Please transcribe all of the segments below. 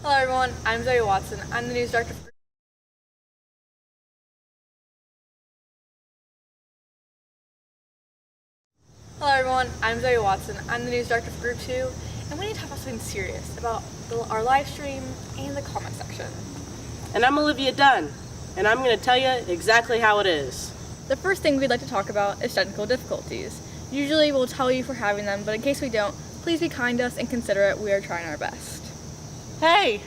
Hello everyone, I'm Zoe Watson. I'm the news director for Hello everyone, I'm Zoe Watson. I'm the news director for Group 2, and we need to talk about something serious about our live stream and the comment section. And I'm Olivia Dunn, and I'm going to tell you exactly how it is. The first thing we'd like to talk about is technical difficulties. Usually we'll tell you if we're having them, but in case we don't, please be kind to us and consider it. We are trying our best. Hey,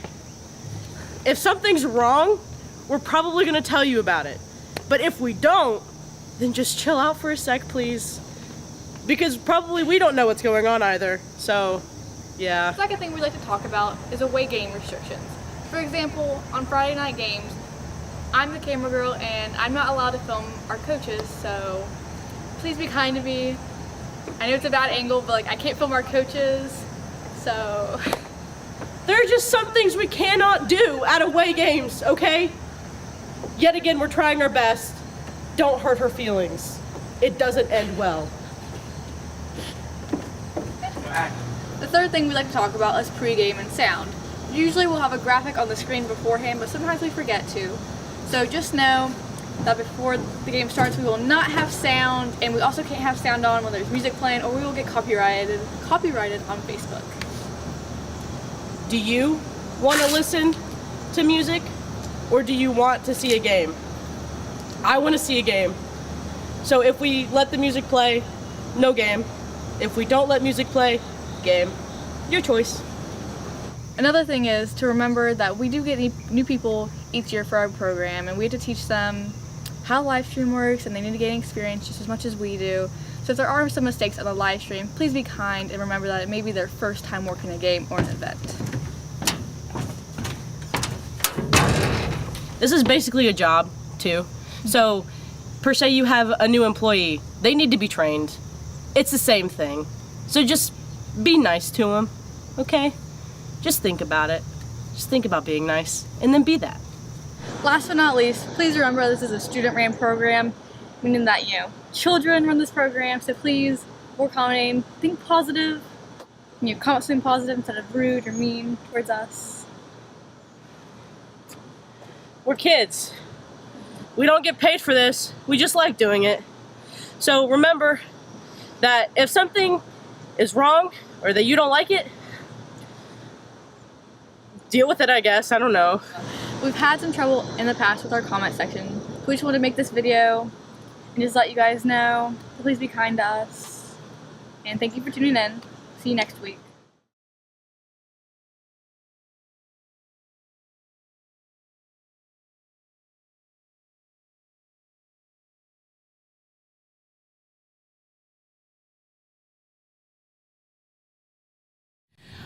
if something's wrong, we're probably going to tell you about it. But if we don't, then just chill out for a sec, please. Because probably we don't know what's going on either, so yeah. The second thing we'd like to talk about is away game restrictions. For example, on Friday night games, I'm the camera girl and I'm not allowed to film our coaches, so please be kind to me. I know it's a bad angle, but I can't film our coaches, so. There are just some things we cannot do at away games, okay? Yet again, we're trying our best. Don't hurt her feelings. It doesn't end well. The third thing we'd like to talk about is pregame and sound. Usually we'll have a graphic on the screen beforehand, but sometimes we forget to. So just know that before the game starts, we will not have sound, and we also can't have sound on when there's music playing, or we will get copyrighted on Facebook. Do you want to listen to music, or do you want to see a game? I want to see a game. So if we let the music play, no game. If we don't let music play, game. Your choice. Another thing is to remember that we do get new people each year for our program, and we have to teach them how live stream works, and they need to gain experience just as much as we do. So if there are some mistakes on the live stream, please be kind and remember that it may be their first time working a game or an event. This is basically a job, too. So, per se, you have a new employee. They need to be trained. It's the same thing. So just be nice to them, okay? Just think about it. Just think about being nice, and then be that. Last but not least, please remember this is a student-ran program, meaning that, children run this program, so please, we're commenting, think positive, comment something positive instead of rude or mean towards us. We're kids. We don't get paid for this. We just like doing it. So remember that if something is wrong or that you don't like it, deal with it, I guess. I don't know. We've had some trouble in the past with our comment section. We just want to make this video and just let you guys know. Please be kind to us. And thank you for tuning in. See you next week.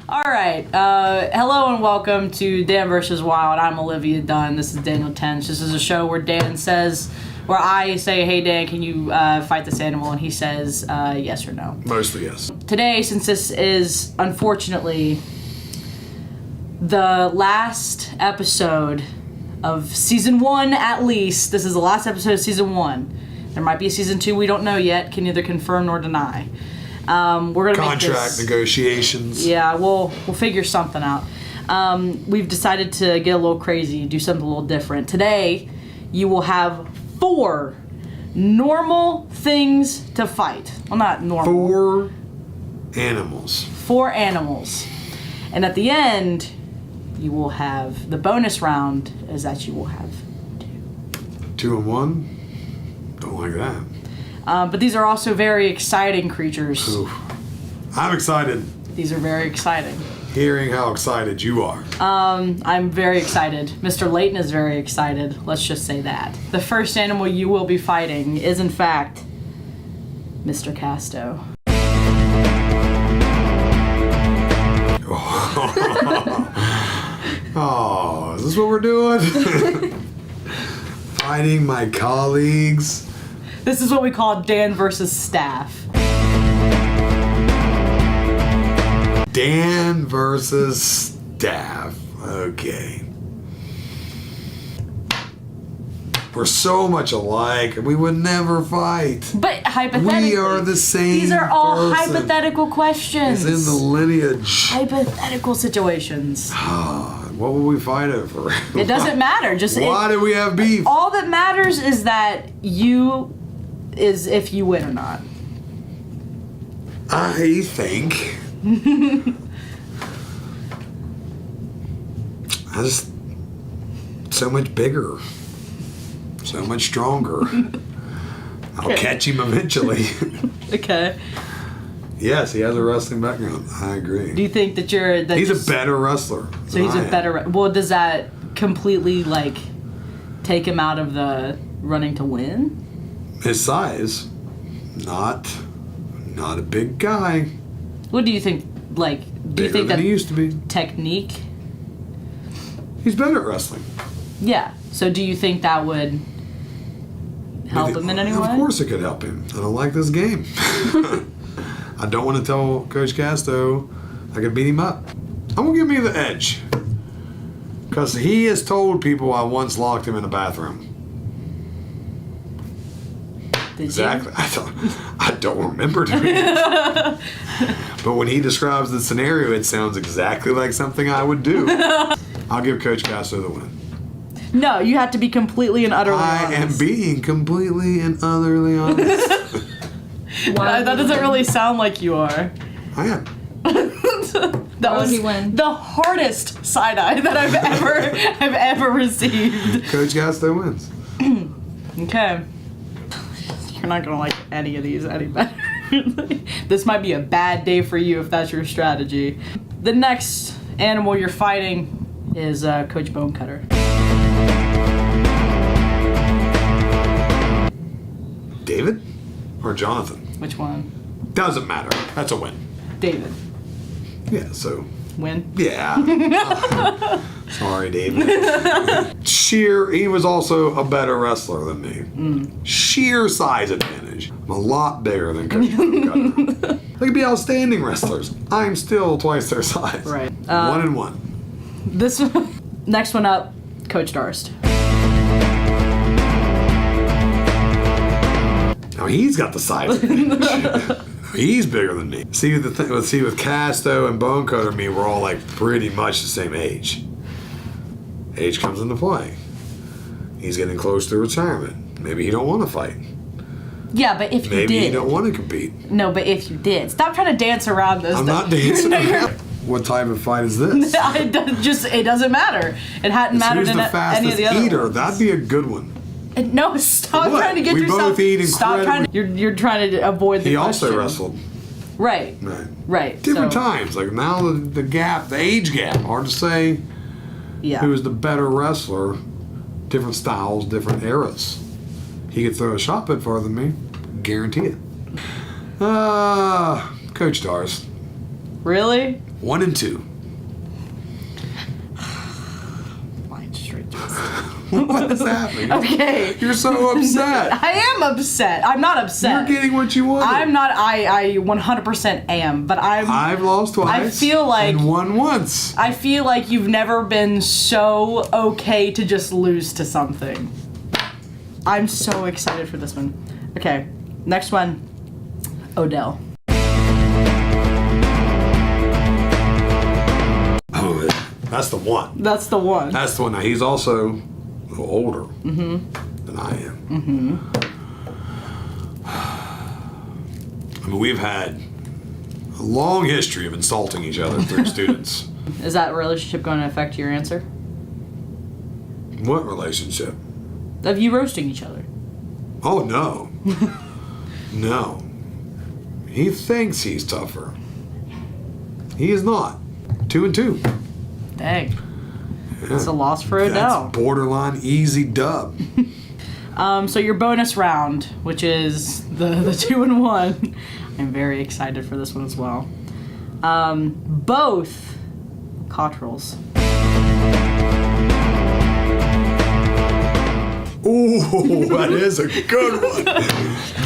Alright, hello and welcome to Dan vs. Wild. I'm Olivia Dunn. This is Daniel Tench. This is a show where where I say, hey Dan, can you fight this animal? And he says yes or no. Mostly yes. Today, since this is unfortunately the last episode of season 1 at least, this is the last episode of season 1. There might be a season 2, we don't know yet, can neither confirm nor deny. We're gonna contract negotiations. Yeah, we'll figure something out. We've decided to get a little crazy, do something a little different. Today, you will have 4 normal things to fight. Well, not normal. 4 animals. 4 animals. And at the end, you will have the bonus round is that you will have 2 and 1? Don't like that. But these are also very exciting creatures. Oof. I'm excited. These are very exciting. Hearing how excited you are. I'm very excited. Mr. Layton is very excited. Let's just say that. The first animal you will be fighting is, in fact, Mr. Casto. Oh, is this what we're doing? Fighting my colleagues. This is what we call Dan versus staff. Dan versus staff. Okay. We're so much alike, and we would never fight. But hypothetically, we are the same. These are all person. hypothetical questions. It's in the lineage. Hypothetical situations. What will we fight over? It doesn't matter. Just Why do we have beef? all that matters is that if you win or not. I think. I just so much bigger, so much stronger. I'll catch him eventually. Okay. Yes, he has a wrestling background. I agree. Do you think that He's a better wrestler. So he's a better. Well, does that completely like take him out of the running to win? His size, not a big guy. What do you think? Like, do Bigger you think than that he used to be. technique? He's better at wrestling. Yeah. So do you think that would help him in any way? Of course it could help him. I don't like this game. I don't want to tell Coach Casto I could beat him up. I'm going to give me the edge. Because he has told people I once locked him in a bathroom. Did Exactly. I don't remember doing it. But when he describes the scenario, it sounds exactly like something I would do. I'll give Coach Casto the win. You? No, you have to be completely and utterly honest. I am being completely and utterly honest. Why That doesn't really sound like you are. I am. That Why would was he win? the hardest side eye that I've ever received. Coach Casto wins. Okay. You're not gonna like any of these any better. This might be a bad day for you if that's your strategy. The next animal you're fighting is Coach Bonecutter. David or Jonathan? Which one? Doesn't matter. That's a win. David. Yeah, so. Win? Yeah. Sorry, David. He was also a better wrestler than me. Sheer size advantage. I'm a lot bigger than Coach Bonecutter. They could be outstanding wrestlers. I'm still twice their size. Right. 1-1. This next one up, Coach Darst. Now he's got the size advantage. He's bigger than me. See with Casto and Bonecutter and me, we're all like pretty much the same age. Age comes into play. He's getting close to retirement. Maybe he don't want to fight. Yeah, but if you Maybe did. he don't want to compete. No, but if you did. Stop trying to dance around this. I'm not dancing around. What type of fight is this? It doesn't matter. It hadn't mattered Who's in the any of fastest the other eater? ones. That'd be a good one. No, stop What? trying to get We yourself. both eat Stop trying. incredibly- You're trying to avoid the He question. also wrestled. Right. Right. Right. Different so, times. Like now the gap, the age gap. Hard to say Yeah. who is the better wrestler. Different styles, different eras. He could throw a shot put farther than me. Guarantee it. Coach Darst. Really? 1 and 2. Fine, straight to What is happening? Okay. You're so upset. I am upset. I'm not upset. You're getting what you wanted. I'm not. I 100% am, but I've lost twice. I feel like- and won once. I feel like you've never been so okay to just lose to something. I'm so excited for this one. Okay, next one, Odell. Oh, that's the one. That's the one. That's the one. Now he's also a little older than I am. I mean, we've had a long history of insulting each other through students. Is that relationship going to affect your answer? What relationship? Of you roasting each other? Oh, no. No. He thinks he's tougher. He is not. 2 and 2. Dang. It's a loss for Odell. That's borderline easy dub. So your bonus round, which is the 2 and 1. I'm very excited for this one as well. Both Cottrells. Ooh, that is a good one.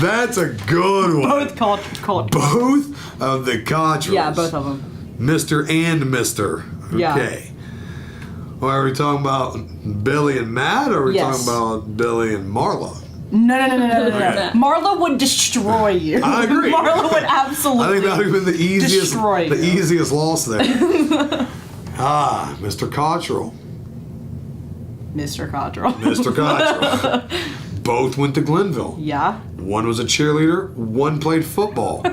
That's a good one. Both Cottrells. Both of the Cottrells. Yeah, both of them. Mr. and Mr. Yeah. Okay. Well, are we talking about Billy and Matt, or are we Yes. talking about Billy and Marla? No. Okay. Marla would destroy you. I agree. Marla would I absolutely. think that would have been the easiest, Destroy the you. easiest loss there. Ah, Mr. Cottrell. Mr. Cottrell. Mr. Cottrell. Both went to Glenville. Yeah. One was a cheerleader, one played football.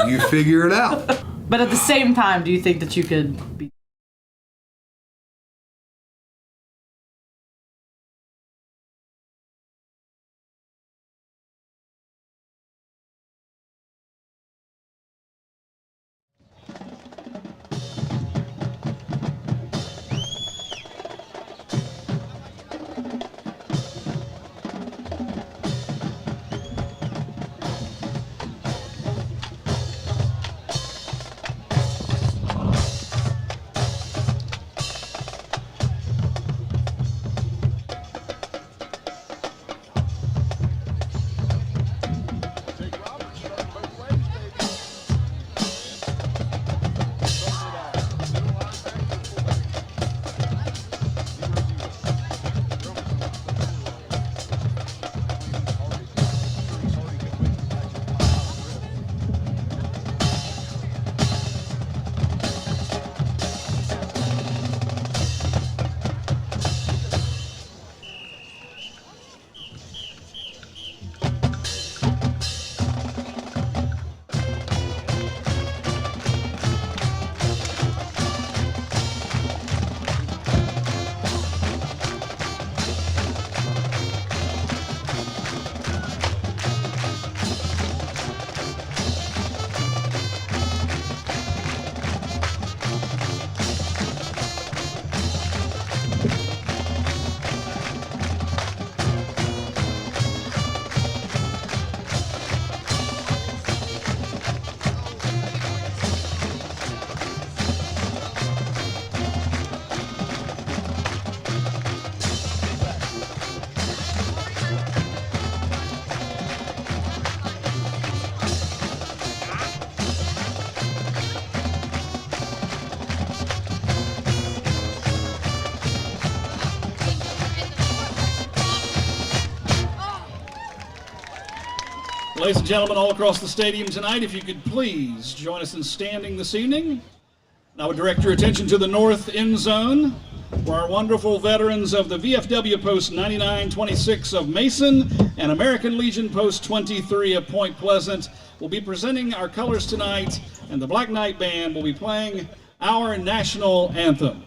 You figure it out. But at the same time, do you think that you could be... Ladies and gentlemen, all across the stadium tonight, if you could please join us in standing this evening. And I would direct your attention to the north end zone, where our wonderful veterans of the VFW Post 9926 of Mason and American Legion Post 23 of Point Pleasant will be presenting our colors tonight, and the Black Knight Band will be playing our national anthem.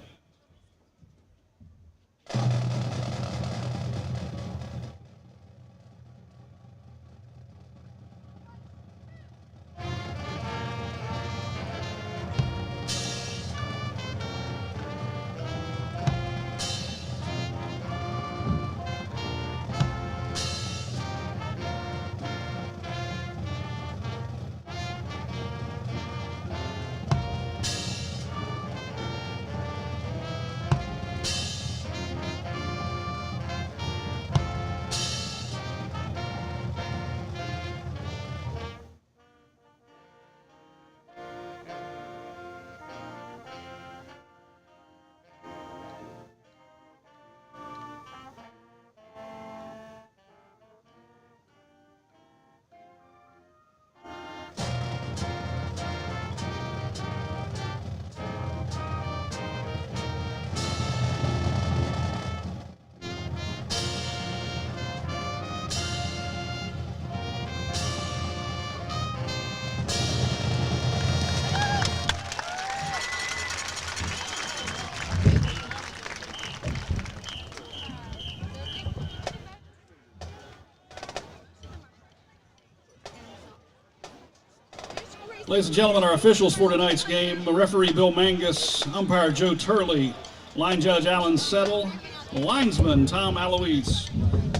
Ladies and gentlemen, our officials for tonight's game: referee Bill Mangus, umpire Joe Turley, line judge Alan Settle, linesman Tom Aloise,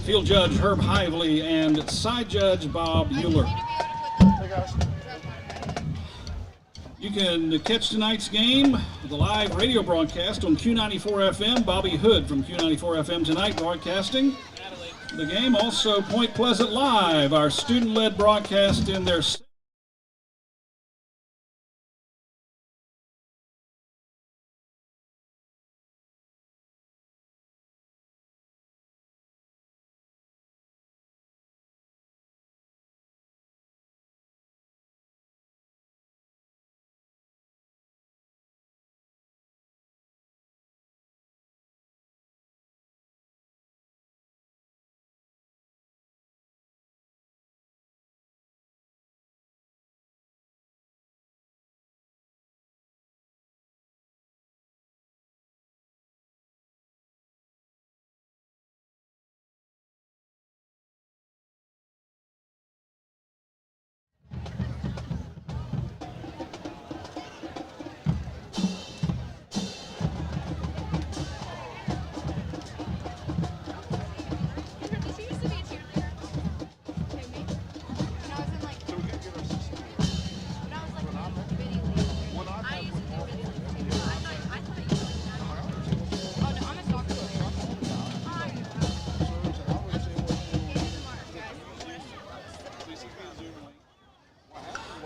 field judge Herb Hively, and side judge Bob Euler. You can catch tonight's game, the live radio broadcast on Q94 FM. Bobby Hood from Q94 FM tonight broadcasting the game. Also Point Pleasant Live, our student-led broadcast in their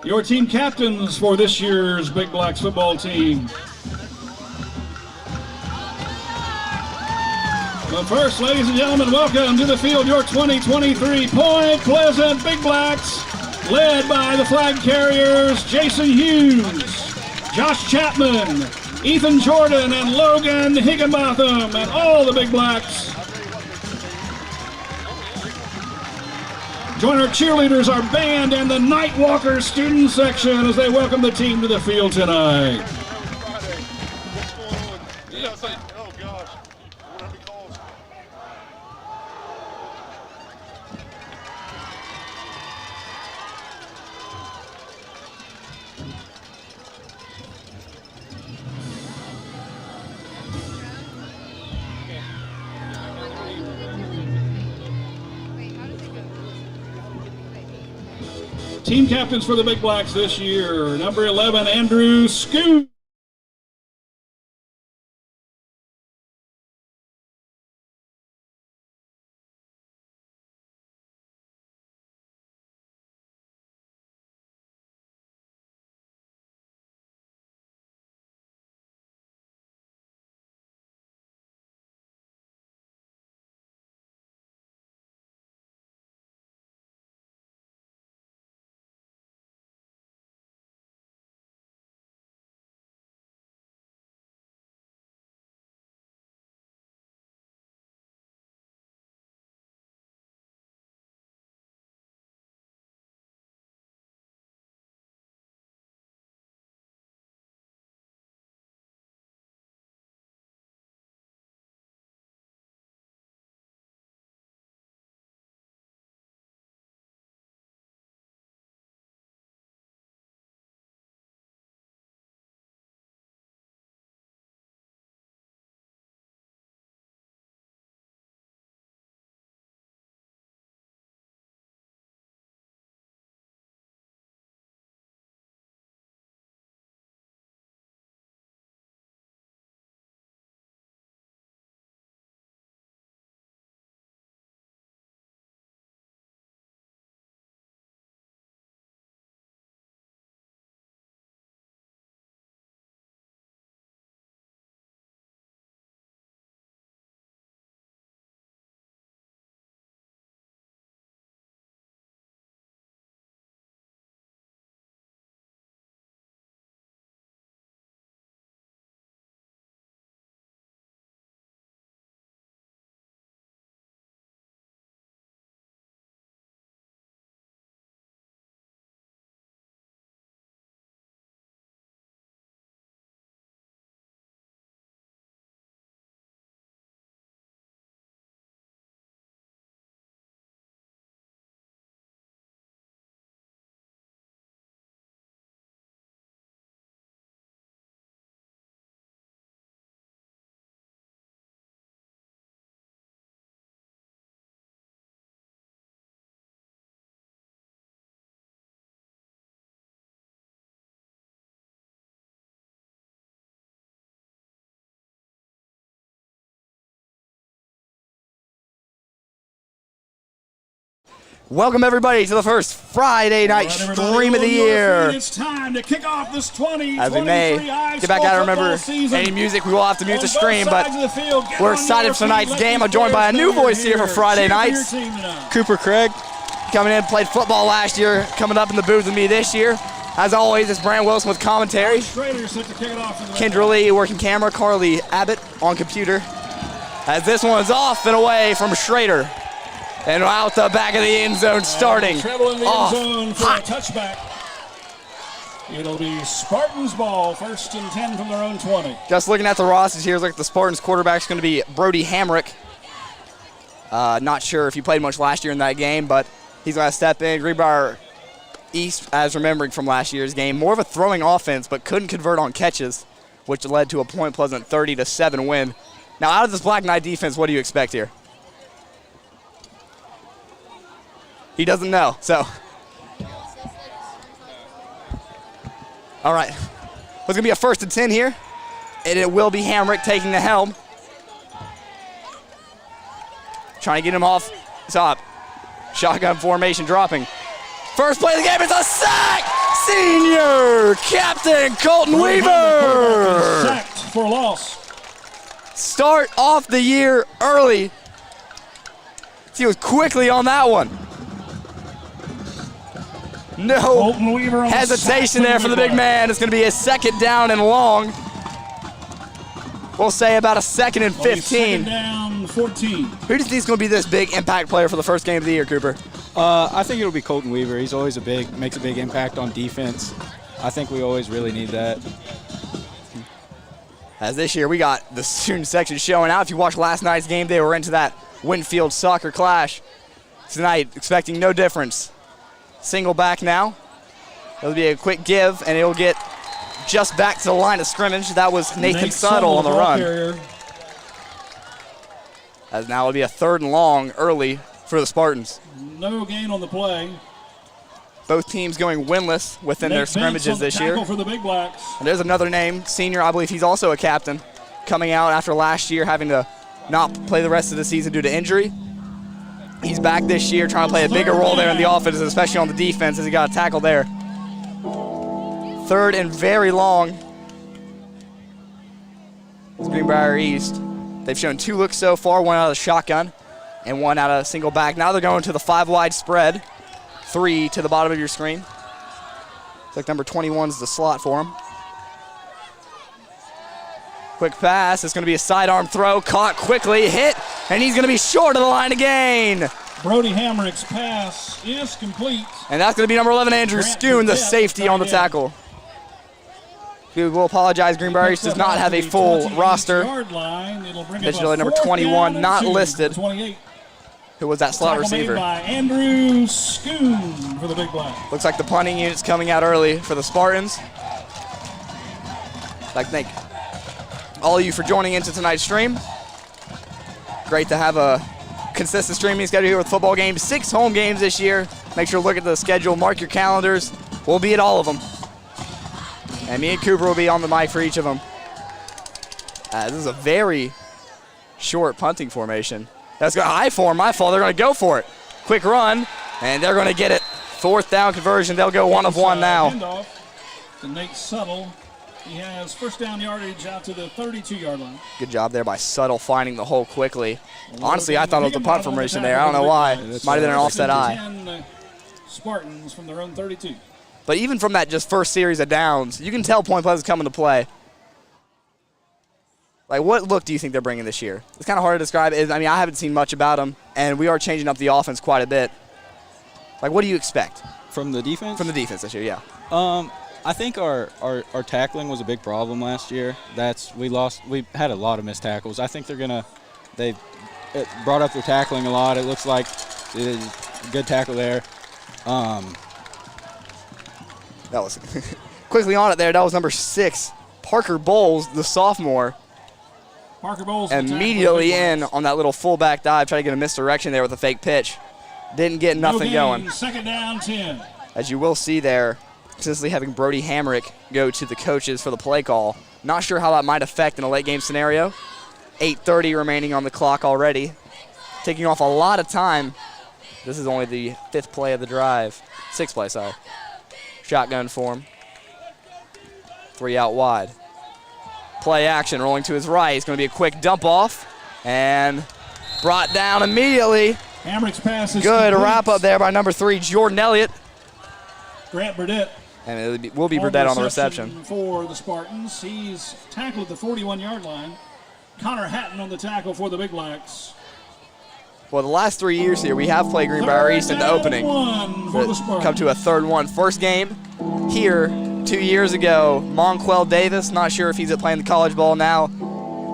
your team captains for this year's Big Blacks football team. But first, ladies and gentlemen, welcome to the field your 2023 Point Pleasant Big Blacks, led by the flag carriers Jason Hughes, Josh Chapman, Ethan Jordan, and Logan Higginbotham, and all the Big Blacks. Join our cheerleaders, our band, and the Nightwalker student section as they welcome the team to the field tonight. Oh gosh, whatever he calls. Team captains for the Big Blacks this year, number 11, Andrew Scoot. Welcome everybody to the first Friday night stream of the year. It's time to kick off this 2023 As we may get back out to remember any music, we will have to mute the stream, but we're excited for tonight's game. I'm joined by a new voice here for Friday nights. Cooper Craig, coming in, played football last year, coming up in the booth with me this year. As always, it's Brand Wilson with commentary. Kendra Lee working camera, Carly Abbott on computer. As this one is off and away from Schrader. And out the back of the end zone, starting Treble in the off end zone for a touchback. It'll be Spartans ball, 1st and 10 from their own 20. Just looking at the rosters here, it's like the Spartans quarterback's going to be Brody Hamrick. Not sure if he played much last year in that game, but he's going to step in. Greenbrier East, as remembering from last year's game, more of a throwing offense, but couldn't convert on catches, which led to a Point Pleasant 30-7 win. Now, out of this Black Knight defense, what do you expect here? He doesn't know, so. All right, it's gonna be a 1st and 10 here, and it will be Hamrick taking the helm. Trying to get him off top. Shotgun formation dropping. First play of the game is a sack! senior captain Colton Weaver. Sacked for a loss. Start off the year early. He was quickly on that one. No Colton Weaver on the hesitation sack there for the big man. It's going to be a second down and long. We'll say about a second and 15. Second down, 14. Who do you think is going to be this big impact player for the first game of the year, Cooper? I think it'll be Colton Weaver. He's always makes a big impact on defense. I think we always really need that. As this year we got the student section showing out. If you watched last night's game, they were into that Winfield soccer clash. Tonight, expecting no difference. Single back now. It'll be a quick give, and it'll get just back to the line of scrimmage. That was Nathan Suttle on the run. Carrier. As now it'll be a third and long early for the Spartans. No gain on the play. Both teams going winless within their scrimmages this year. For the Big Blacks. And there's another name, senior, I believe he's also a captain, coming out after last year having to not play the rest of the season due to injury. He's back this year trying to play a bigger role there in the offense, especially on the defense, as he got a tackle there. Third and very long. It's Greenbrier East. They've shown 2 looks so far, one out of the shotgun and one out of single back. Now they're going to the 5-wide spread. 3 to the bottom of your screen. It's like number 21's the slot for him. Quick pass. It's going to be a sidearm throw. Caught quickly. Hit. And he's going to be short of the line again. Brody Hamrick's pass is complete. And that's going to be number 11, Andrew Schoon, the safety on the tackle. We will apologize. Greenbrier East does not have a full roster. Additionally, number 21 not listed. 28. Who was that slot receiver? Made by Andrew Schoon for the Big Black. Looks like the punting unit's coming out early for the Spartans. I'd like to thank all of you for joining into tonight's stream. Great to have a consistent streaming schedule here with football games. 6 home games this year. Make sure to look at the schedule, mark your calendars. We'll be at all of them. And me and Cooper will be on the mic for each of them. This is a very short punting formation. That's going to high form, my fault. They're going to go for it. Quick run, and they're going to get it. 4th down conversion. They'll go 1 of 1 now. Handoff to Nate Suttle. He has first down yardage out to the 32-yard line. Good job there by Suttle finding the hole quickly. Honestly, I thought it was the punt formation there. I don't know why. Might have been an offset eye. 10 Spartans from their own 32. But even from that just first series of downs, you can tell Point Pleasant's coming to play. Like, what look do you think they're bringing this year? It's kind of hard to describe. I mean, I haven't seen much about them, and we are changing up the offense quite a bit. Like, what do you expect? From the defense? From the defense this year, yeah. I think our tackling was a big problem last year. We had a lot of missed tackles. I think they brought up their tackling a lot. It looks like a good tackle there. That was quickly on it there. That was number 6, Parker Bowles, the sophomore. Parker Bowles immediately in on that little fullback dive, trying to get a misdirection there with a fake pitch. Didn't get nothing going. Second down, 10. As you will see there, consistently having Brody Hamrick go to the coaches for the play call. Not sure how that might affect in a late game scenario. 8:30 remaining on the clock already. Taking off a lot of time. This is only the 5th play of the drive. 6th play, sorry. Shotgun form. 3 out wide. Play action, rolling to his right. It's going to be a quick dump off. And brought down immediately. Hamrick's pass is good complete. wrap up there by number 3, Jordan Elliott. Grant Burdett. And it will be Burdett on the reception. For the Spartans. He's tackled at the 41-yard line. Connor Hatton on the tackle for the Big Blacks. Well, the last 3 years here, we have played Greenbrier East in the opening. Come to a 3rd one. First game here 2 years ago, Monquel Davis, not sure if he's playing the college ball now.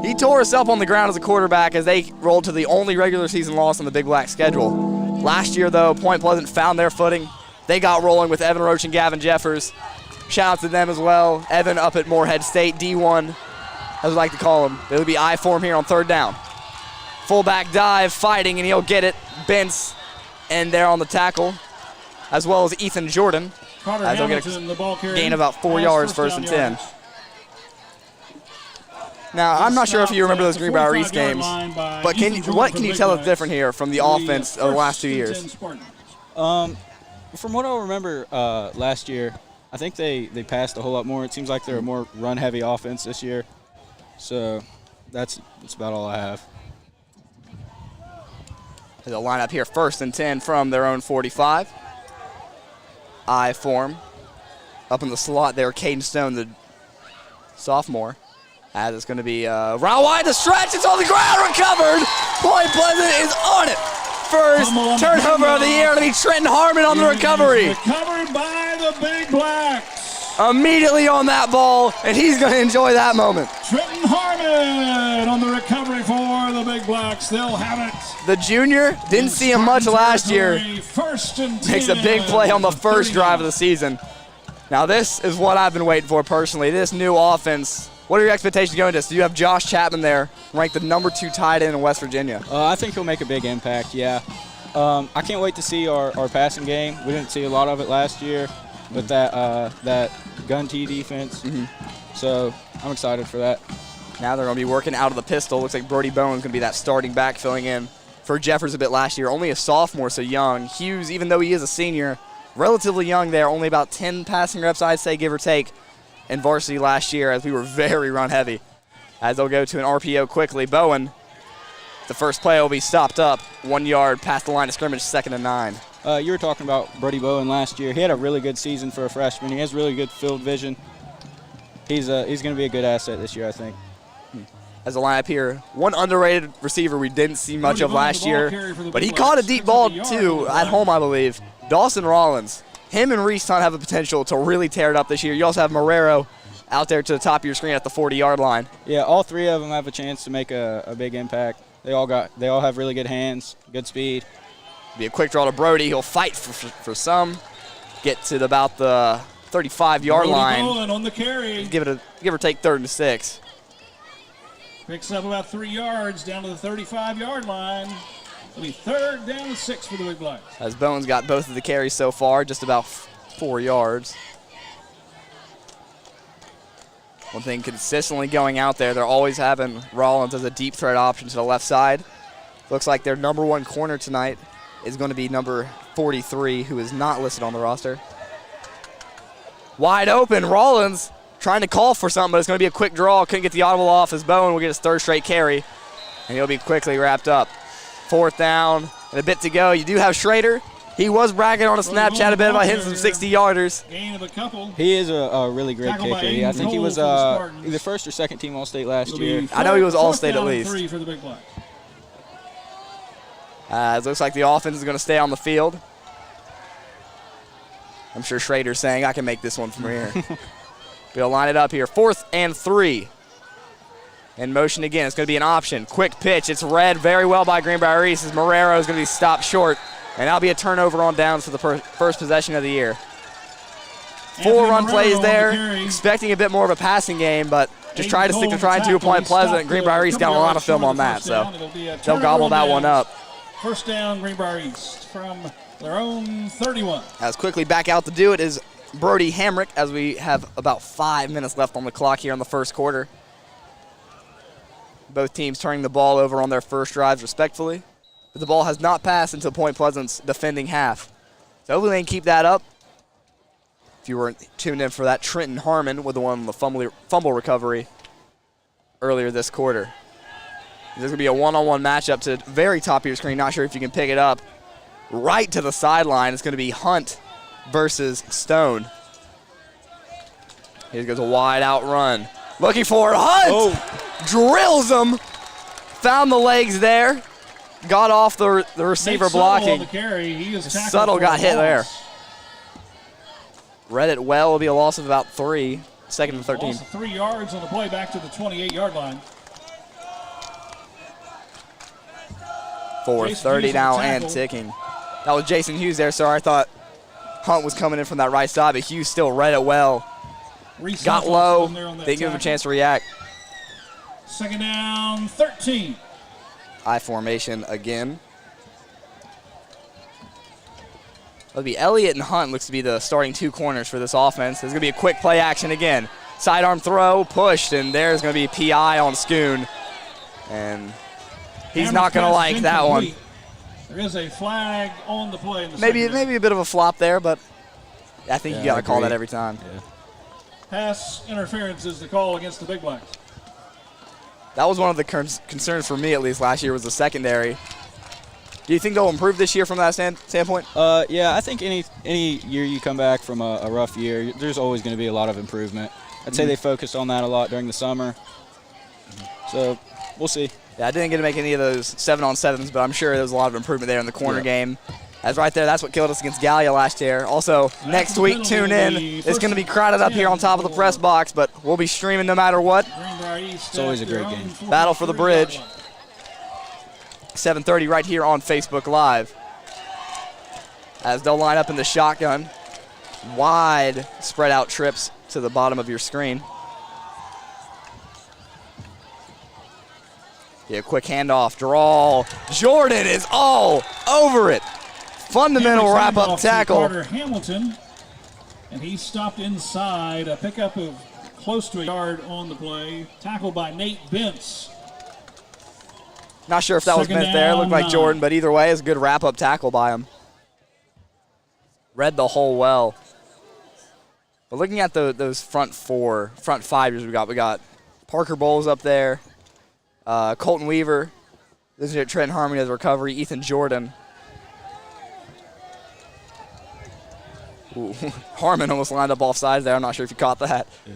He tore us up on the ground as a quarterback as they rolled to the only regular season loss on the Big Black schedule. Last year, though, Point Pleasant found their footing. They got rolling with Evan Roach and Gavin Jeffers. Shout out to them as well. Evan up at Morehead State, D1, as we like to call him. It'll be I form here on 3rd down. Fullback dive, fighting, and he'll get it. Bence, and there on the tackle, as well as Ethan Jordan. Carter as they'll get a gain about 4 yards, 1st and 10. Now, I'm not sure if you remember those Greenbrier East games, but what can you tell us different here from the offense of the last 2 years? From what I remember last year, I think they passed a whole lot more. It seems like they're a more run-heavy offense this year. So that's about all I have. They'll line up here 1st and 10 from their own 45. I form. Up in the slot there, Caden Stone, the sophomore. As it's going to be round wide to stretch. It's on the ground, recovered. Point Pleasant is on it. First turnover of the year to be Trenton Harmon on the recovery. Recovered by the Big Blacks. Immediately on that ball, and he's going to enjoy that moment. Trenton Harmon on the recovery for the Big Blacks. They'll have it. The junior, didn't see him much last year. 1st and 10. Makes a big play on the first drive of the season. Now this is what I've been waiting for personally, this new offense. What are your expectations going into this? Do you have Josh Chapman there, ranked the #2 tight end in West Virginia? I think he'll make a big impact, yeah. I can't wait to see our passing game. We didn't see a lot of it last year with that gun T defense. So I'm excited for that. Now they're going to be working out of the pistol. Looks like Brody Bowen's going to be that starting back filling in for Jeffers a bit last year. Only a sophomore, so young. Hughes, even though he is a senior, relatively young there. Only about 10 passing reps, I'd say, give or take, in varsity last year as we were very run heavy. As they'll go to an RPO quickly. Bowen, the first play will be stopped up 1 yard past the line of scrimmage, 2nd and 9. You were talking about Brody Bowen last year. He had a really good season for a freshman. He has really good field vision. He's going to be a good asset this year, I think. As a lineup here, one underrated receiver we didn't see much of last year, but he caught a deep ball too at home, I believe. Dawson Rollins. Him and Reese Hunt have a potential to really tear it up this year. You also have Marrero out there to the top of your screen at the 40-yard line. Yeah, all three of them have a chance to make a big impact. They all have really good hands, good speed. Be a quick draw to Brody. He'll fight for some. Get to about the 35-yard line. On the carry. Give or take 3rd and 6. Picks up about 3 yards down to the 35-yard line. It'll be 3rd down and 6 for the Big Blacks. As Bowen's got both of the carries so far, just about 4 yards. One thing consistently going out there, they're always having Rollins as a deep threat option to the left side. Looks like their #1 corner tonight is going to be number 43, who is not listed on the roster. Wide open, Rollins trying to call for something, but it's going to be a quick draw. Couldn't get the audible off as Bowen will get his 3rd straight carry, and he'll be quickly wrapped up. 4th down and a bit to go. You do have Schrader. He was bragging on a Snapchat a bit about hitting some 60-yarders. Gain of a couple. He is a really great kicker. I think he was either 1st or 2nd team All-State last year. I know he was All-State at least. 3 for the Big Blacks. It looks like the offense is going to stay on the field. I'm sure Schrader's saying, I can make this one from here. We'll line it up here. 4th and 3. In motion again. It's going to be an option. Quick pitch. It's read very well by Greenbrier East as Marrero is going to be stopped short. And that'll be a turnover on downs for the first possession of the year. 4 run plays there. Expecting a bit more of a passing game, but just try to stick to trying to Point Pleasant. Greenbrier East got a lot of film on that, so they'll gobble that one up. 1st down, Greenbrier East from their own 31. As quickly back out to do it is Brody Hamrick as we have about 5 minutes left on the clock here in the first quarter. Both teams turning the ball over on their first drives respectfully. But the ball has not passed into Point Pleasant's defending half. So hopefully they can keep that up. If you weren't tuned in for that, Trenton Harmon with the one on the fumble recovery earlier this quarter. There's going to be a one-on-one matchup to the very top of your screen. Not sure if you can pick it up. Right to the sideline. It's going to be Hunt versus Stone. Here goes a wide out run. Looking for Hunt. Oh. Drills him. Found the legs there. Got off the receiver blocking. Subtle got hit there. Read it well. Will be a loss of about 3. 2nd and 13. Loss of 3 yards on the play back to the 28-yard line. 4:30 now and ticking. That was Jason Hughes there. Sorry, I thought Hunt was coming in from that right side, but Hughes still read it well. Got low. Didn't give him a chance to react. 2nd down, 13. I formation again. It'll be Elliott and Hunt looks to be the starting 2 corners for this offense. There's going to be a quick play action again. Sidearm throw, pushed, and there's going to be a PI on Schoon. And he's not going to like that one. There is a flag on the play. Maybe a bit of a flop there, but I think you Yeah, got I to call that agree. every time. Yeah. Pass interference is the call against the Big Blacks. That was one of the concerns for me, at least last year, was the secondary. Do you think they'll improve this year from that standpoint? Yeah, I think any year you come back from a rough year, there's always going to be a lot of improvement. I'd say they focused on that a lot during the summer. So we'll see. Yeah, I didn't get to make any of those 7-on-7s, but I'm sure there was a lot of improvement there in the corner Yeah. game. As right there, that's what killed us against Gallia last year. Also, next week, tune in. It's going to be crowded up here on top of the press box, but we'll be streaming no matter what. It's always a great game. Battle for the Bridge. 7:30 right here on Facebook Live. As they'll line up in the shotgun. Wide spread out trips to the bottom of your screen. Yeah, quick handoff, draw. Jordan is all over it. Fundamental wrap-up tackle. Carter Hamilton, and he stopped inside. A pickup of close to a yard on the play. Tackled by Nate Bentz. Not sure if that was Second meant there. It looked like down, Jordan, but either way, it's a good wrap-up tackle by him. Read the hole well. But looking at those front fivers we got Parker Bowles up there, Colton Weaver, this is Trent Harmony as recovery, Ethan Jordan. Ooh, Harmon almost lined up off sides there. I'm not sure if you caught that. Yeah.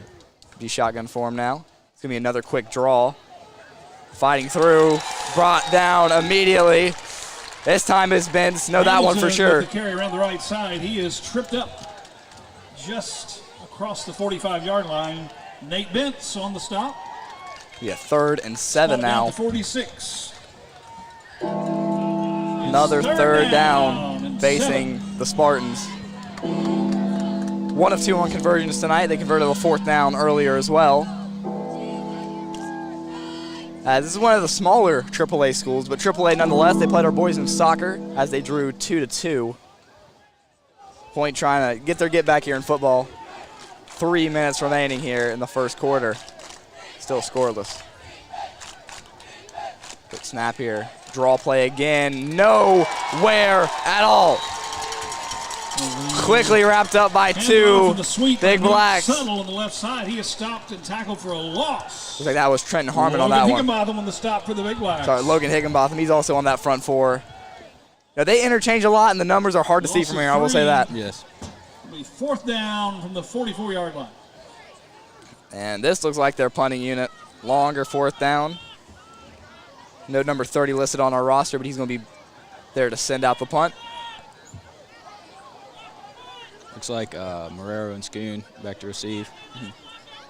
Be shotgun for him now. It's going to be another quick draw. Fighting through, brought down immediately. This time it's Benz. Know that one for sure. With the carry around the right side. He is tripped up just across the 45-yard line. Nate Bentz on the stop. Yeah, 3rd and 7 now. Down to 46. Another third down and facing 7. the Spartans. 1 of 2 on conversions tonight. They converted a 4th down earlier as well. This is one of the smaller AAA schools, but AAA nonetheless. They played our boys in soccer as they drew 2-2. Point trying to get back here in football. 3 minutes remaining here in the first quarter. Still scoreless. Good snap here. Draw play again. Nowhere at all. Quickly wrapped up by 2 Big Blacks. Subtle on the left side. He is stopped and tackled for a loss. Looks like that was Trenton Harmon on that one. Higginbotham on the stop for the Big Blacks. Sorry, Logan Higginbotham. He's also on that front 4. Now, they interchange a lot, and the numbers are hard to see from here. I will say that. Yes. It'll be 4th down from the 44-yard line. And this looks like their punting unit. Longer 4th down. No number 30 listed on our roster, but he's going to be there to send out the punt. Looks like Marrero and Schoon back to receive.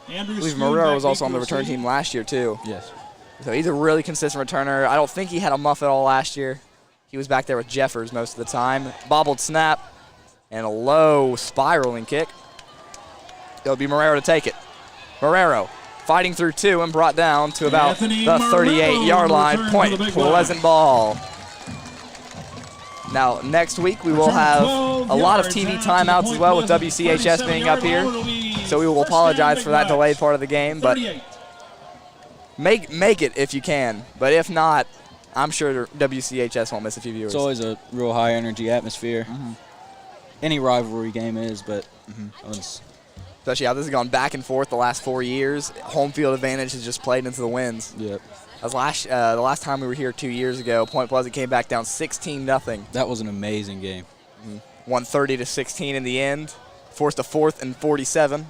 I believe Marrero was also on the return team last year, too. Yes. So he's a really consistent returner. I don't think he had a muff at all last year. He was back there with Jeffers most of the time. Bobbled snap and a low spiraling kick. It'll be Marrero to take it. Marrero fighting through 2 and brought down to about the 38-yard line. Point Pleasant ball. Now, next week we will have a lot of TV timeouts as well with WCHS being up here. So we will apologize for that delayed part of the game, but make it if you can. But if not, I'm sure WCHS won't miss a few viewers. It's always a real high energy atmosphere. Any rivalry game is, but especially how this has gone back and forth the last 4 years. Home field advantage has just played into the wins. Yep. As the last time we were here 2 years ago, Point Pleasant came back down 16-0. That was an amazing game. 130-16 in the end. Forced a 4th and 47.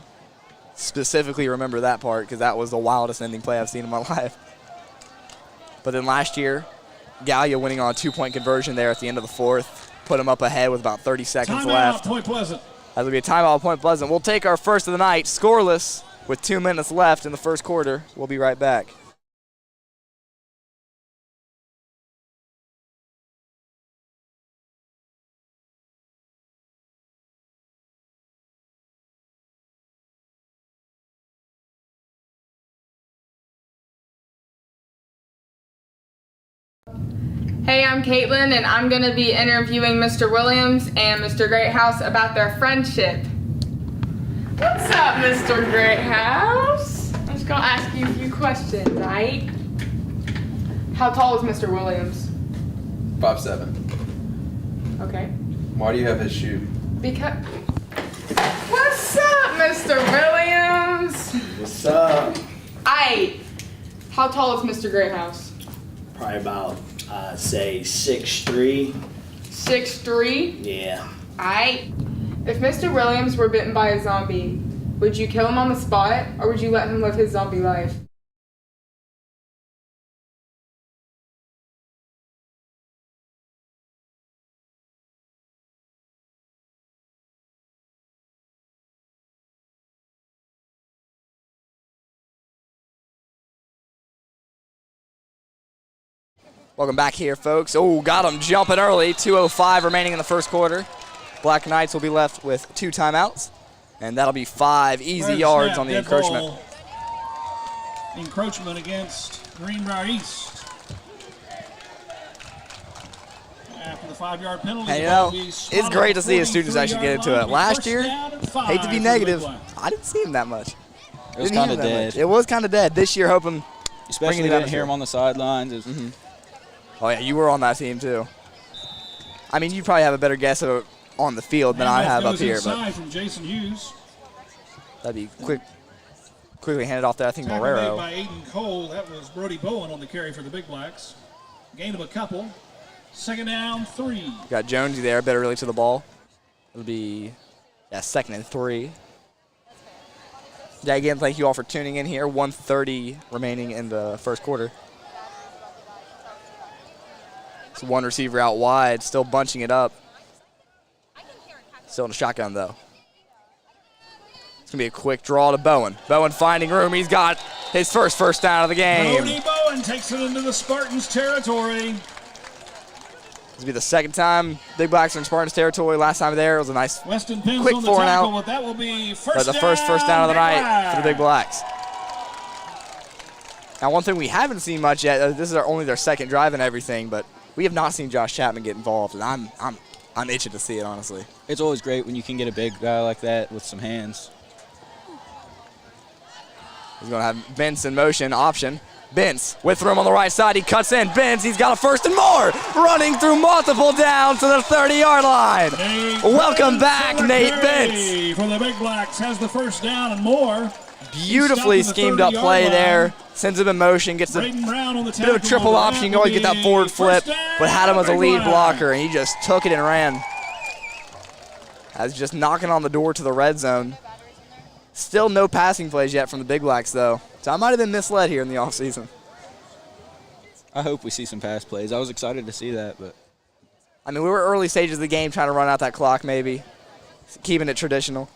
Specifically remember that part because that was the wildest ending play I've seen in my life. But then last year, Gallia winning on a 2-point conversion there at the end of the 4th. Put them up ahead with about 30 seconds left. Point Pleasant. That'll be a timeout at Point Pleasant. We'll take our first of the night, scoreless, with 2 minutes left in the first quarter. We'll be right back. Hey, I'm Caitlin, and I'm going to be interviewing Mr. Williams and Mr. Greathouse about their friendship. What's up, Mr. Greathouse? I'm just going to ask you a few questions, right? How tall is Mr. Williams? 5'7". Okay. Why do you have his shoe? Because Mr. Williams. What's up? How tall is Mr. Greathouse? Probably about, say, 6'3". 6'3"? Yeah. Aight. If Mr. Williams were bitten by a zombie, would you kill him on the spot, or would you let him live his zombie life? Welcome back here, folks. Oh, got him jumping early. 2:05 remaining in the first quarter. Black Knights will be left with 2 timeouts, and that'll be 5 easy yards snap, on the dead encroachment. ball. Encroachment against Greenbrier East. After the 5-yard penalty, And you the ball know, will be it's swatted great to at see the students 43 actually get into yard it. line. Last First year, down and 5 hate to be for the negative, Big Blacks. I didn't see him that much. It was Didn't hear kind him of that dead. much. It was kind of dead. This year, hoping. Especially bringing it didn't hear him on the sidelines. It was- Oh yeah, you were on that team too. I mean, you probably have a better guess of it on the field than I Handoff have up goes here, inside but from Jason Hughes. that'd be quickly handed off there. I think Tackle made Marrero. by Aiden Cole. That was Brody Bowen on the carry for the Big Blacks. Gain of a couple. Second down, 3. Got Jonesy there, better really to the ball. It'll be, yeah, 2nd and 3. Yeah, again, thank you all for tuning in here. 1:30 remaining in the first quarter. It's one receiver out wide, still bunching it up. Still in a shotgun, though. It's going to be a quick draw to Bowen. Bowen finding room. He's got his first down of the game. Brody Bowen takes it into the Spartans' territory. This will be the 2nd time Big Blacks are in Spartans territory. Last time there, it was a nice Weston Pins quick on the 4 and tackle, out. but that will be But first the first down of the Big night for the Big Blacks. Blacks. Now, one thing we haven't seen much yet. This is only their 2nd drive and everything, but we have not seen Josh Chapman get involved, and I'm itching to see it, honestly. It's always great when you can get a big guy like that with some hands. He's going to have Bence in motion, option. Bence with room on the right side. He cuts in. Bence, he's got a 1st and more. Running through multiple downs to the 30-yard line. Welcome back, Nate Bence. For the Big Blacks, has the 1st down and more. Beautifully schemed up play there. Sends him in motion, gets a bit of a triple option. You can always get that forward flip, but had him as a lead blocker, and he just took it and ran. As just knocking on the door to the red zone. Still no passing plays yet from the Big Blacks, though. So I might have been misled here in the offseason. I hope we see some pass plays. I was excited to see that, but I mean, we were early stages of the game trying to run out that clock, maybe. Keeping it traditional.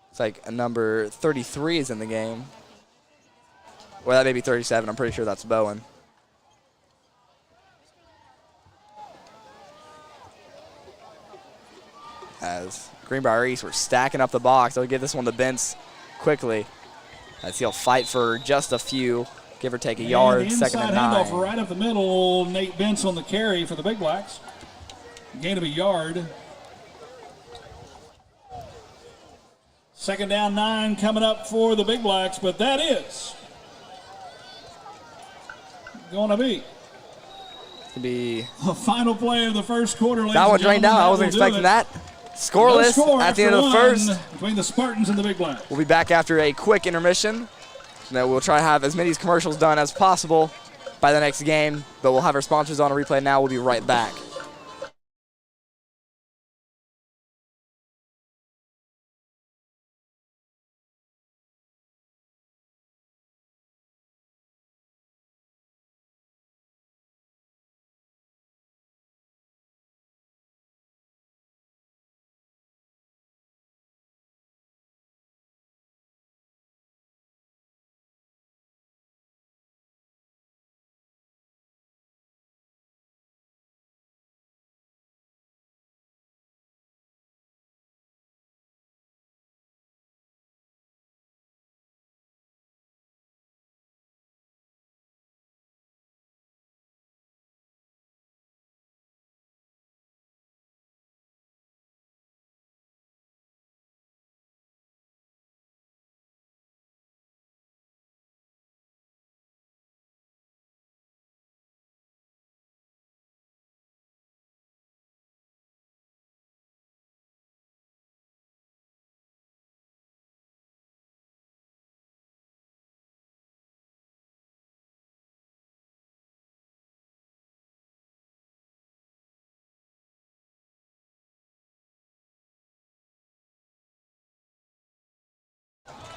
It's like a number 33 is in the game. Or that may be 37. I'm pretty sure that's Bowen. As Greenbrier East were stacking up the box. They'll give this one to Bence quickly. As he'll fight for just a few, give or take a yard, 2nd and 9. Handoff right up the middle. Nate Bence on the carry for the Big Blacks. Gain of a yard. 2nd down, 9 coming up for the Big Blacks, but that is going to be the final play of the first quarter. That one drained out. I wasn't expecting that. Scoreless at the end of the first. Between the Spartans and the Big Blacks. We'll be back after a quick intermission. Now we'll try to have as many commercials done as possible by the next game, but we'll have our sponsors on a replay now. We'll be right back.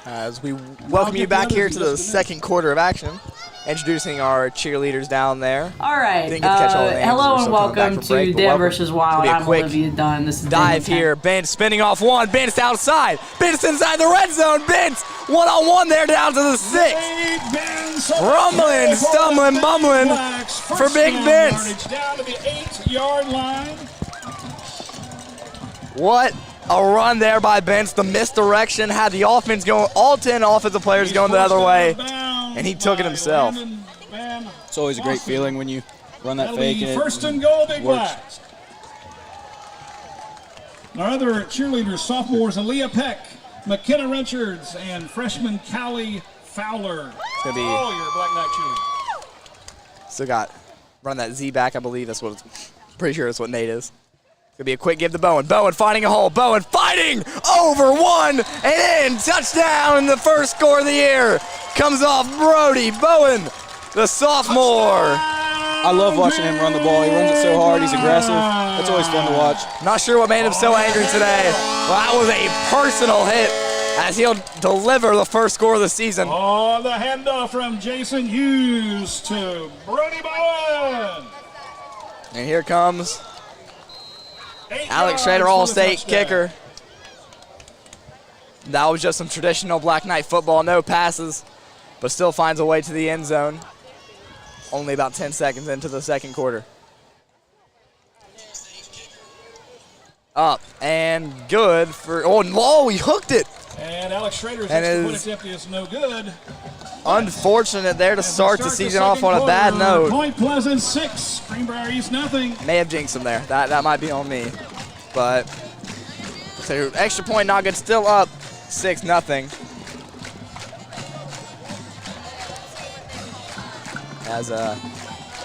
As we welcome you back here to the second quarter of action. Introducing our cheerleaders down there. All right. Didn't get to catch all the names. Hello We're and still coming back welcome from to break, but Dan welcome. vs. Wild. It's gonna I'm be a quick Olivia Dunn. This is dive Dan here. Bent spinning off one. Bent's outside. Bent's inside the red zone. Bent's one-on-one there down to the 6. Rumbling, stumbling, bumbling for Big Bent. Down to the 8-yard line. What a run there by Bent's. The misdirection had the offense going, all 10 offensive players going the other way, and he took it himself. It's always a great feeling when you run that fake. And First and goal, Big works. Blacks. Our other cheerleaders, sophomores, Aaliyah Peck, McKenna Richards, and freshman Callie Fowler. It's gonna be. Oh, you're a Black Knight cheerleader. Still got run that Z back, I believe. That's what it's, pretty sure that's what Nate is. Gonna be a quick give to Bowen. Bowen finding a hole. Bowen fighting over one and in. Touchdown in the first score of the year. Comes off Brody Bowen, the sophomore. I love watching him run the ball. He runs it so hard. He's aggressive. It's always fun to watch. Not sure what made him so angry today. Well, that was a personal hit as he'll deliver the first score of the season. Oh, the handoff from Jason Hughes to Brody Bowen. And here comes Alex Schrader, All-State kicker. That was just some traditional Black Knight football, no passes, but still finds a way to the end zone. Only about 10 seconds into the second quarter. Up and good for, oh, he hooked it. And Alex Schrader's And extra point is attempt is no good. Unfortunate there to start the season off on a bad note. Point Pleasant 6, Greenbrier East nothing. May have jinxed him there. That might be on me. But, so extra point not good, still up 6-0.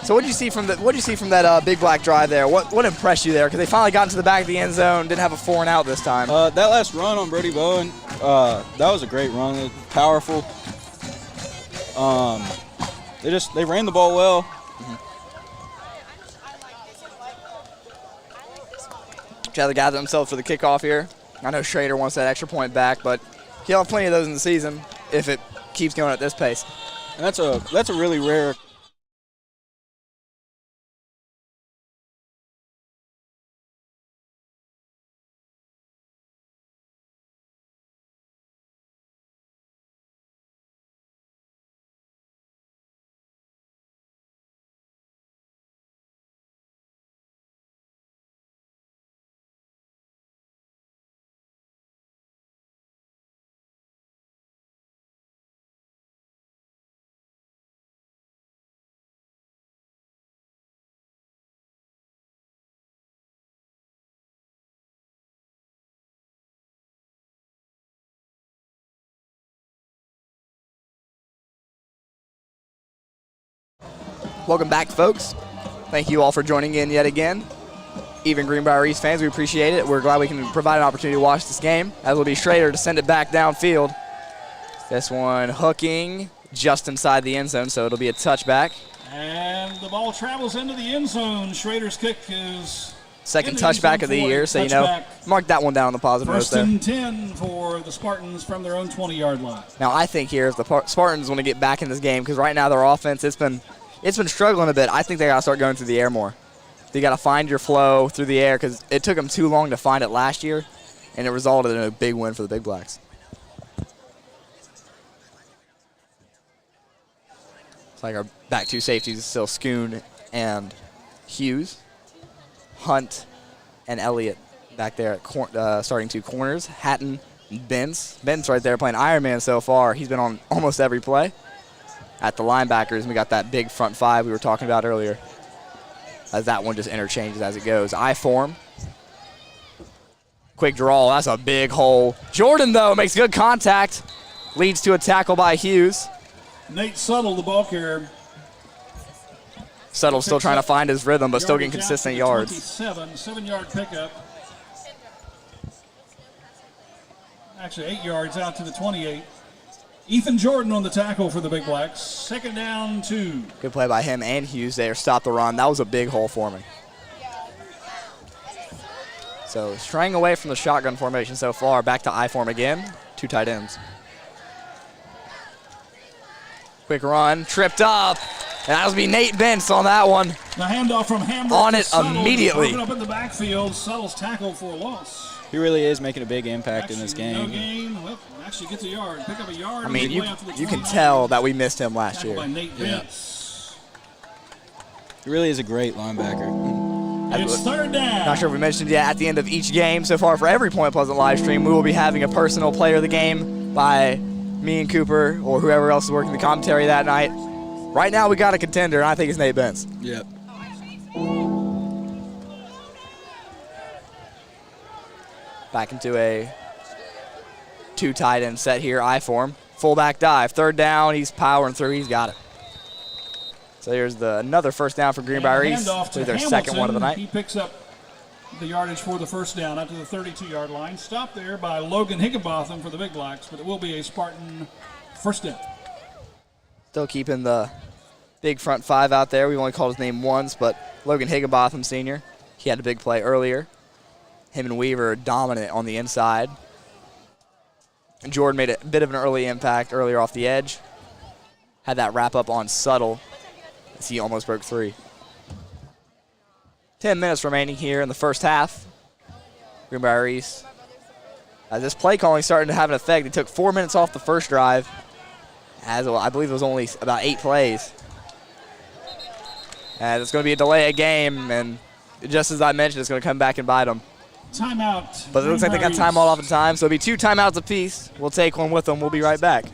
So what did you see from that big black drive there? What impressed you there? Because they finally got into the back of the end zone, didn't have a 4 and out this time. That last run on Brody Bowen, that was a great run. It was powerful. They ran the ball well. Try to gather himself for the kickoff here. I know Schrader wants that extra point back, but he'll have plenty of those in the season if it keeps going at this pace. And that's a really rare. Welcome back, folks. Thank you all for joining in yet again. Even Greenbrier East fans, we appreciate it. We're glad we can provide an opportunity to watch this game, as will be Schrader to send it back downfield. This one hooking just inside the end zone, so it'll be a touchback. And the ball travels into the end zone. Schrader's kick is second touchback of the year, so you know, mark that one down on the positive note there. First and 10 for the Spartans from their own 20-yard line. Now I think here if the Spartans want to get back in this game, because right now their offense, it's been struggling a bit. I think they got to start going through the air more. You got to find your flow through the air because it took them too long to find it last year, and it resulted in a big win for the Big Blacks. It's like our back two safeties still Schoon and Hughes. Hunt and Elliott back there at starting two corners. Hatton and Benz. Benz right there playing Ironman so far. He's been on almost every play. At the linebackers, and we got that big front five we were talking about earlier. As that one just interchanges as it goes. I form. Quick draw. That's a big hole. Jordan, though, makes good contact. Leads to a tackle by Hughes. Nate Suttle, the ball carrier. Suttle still trying to find his rhythm, but still getting consistent yards. 7-yard pickup. Actually, 8 yards out to the 28. Ethan Jordan on the tackle for the Big Blacks. Second down, 2. Good play by him and Hughes there. Stop the run. That was a big hole for me. So straying away from the shotgun formation so far. Back to I form again. 2 tight ends. Quick run, tripped up. And that'll be Nate Bentz on that one. The handoff from Hammer on to it Suttles, immediately. broken up in the backfield. Suttles tackled for a loss. He really is making a big impact in this Actually, no game. gain. Well, actually gets a yard. Pick up a yard. I mean, way out to the you can 29. tell that we missed him last Tackled year. by Nate Bentz. He really is a great linebacker. It's third down. Not sure if we mentioned yet, at the end of each game so far for every Point Pleasant live stream, we will be having a personal player of the game by me and Cooper or whoever else is working the commentary that night. Right now we got a contender, and I think it's Nate Bentz. Yep. Back into a 2 tight end set here, I form. Fullback dive, third down, he's powering through, he's got it. So here's another first down for Greenbrier East. Handoff to Their second one of the night. He picks up the yardage for the first down out to the 32-yard line. Stopped there by Logan Higginbotham for the Big Blacks, but it will be a Spartan first down. Still keeping the big front 5 out there. We've only called his name once, but Logan Higginbotham, senior. He had a big play earlier. Him and Weaver are dominant on the inside. And Jordan made a bit of an early impact earlier off the edge. Had that wrap up on Subtle as he almost broke 3. 10 minutes remaining here in the first half. Greenbrier East. As this play calling starting to have an effect, they took 4 minutes off the first drive. As I believe it was only about 8 plays. And it's going to be a delay of game, and just as I mentioned, it's going to come back and bite them. Timeout. But it looks like they got time all off the time, so it'll be 2 timeouts apiece. We'll take one with them. We'll be right back.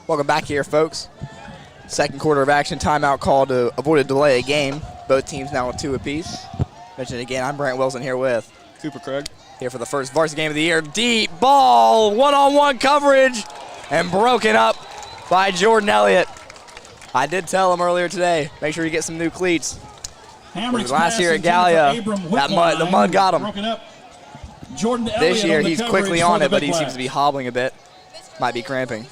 Welcome back here, folks. Second quarter of action, timeout call to avoid a delay of game. Both teams now with 2 apiece. Mention it again, I'm Brant Wilson here with Cooper Craig. Here for the first varsity game of the year. Deep ball, one-on-one coverage, and broken up by Jordan Elliott. I did tell him earlier today, make sure you get some new cleats. Last year at Gallia, the mud got him. Jordan This year he's quickly on it, but he Blacks. seems to be hobbling a bit. Might be cramping.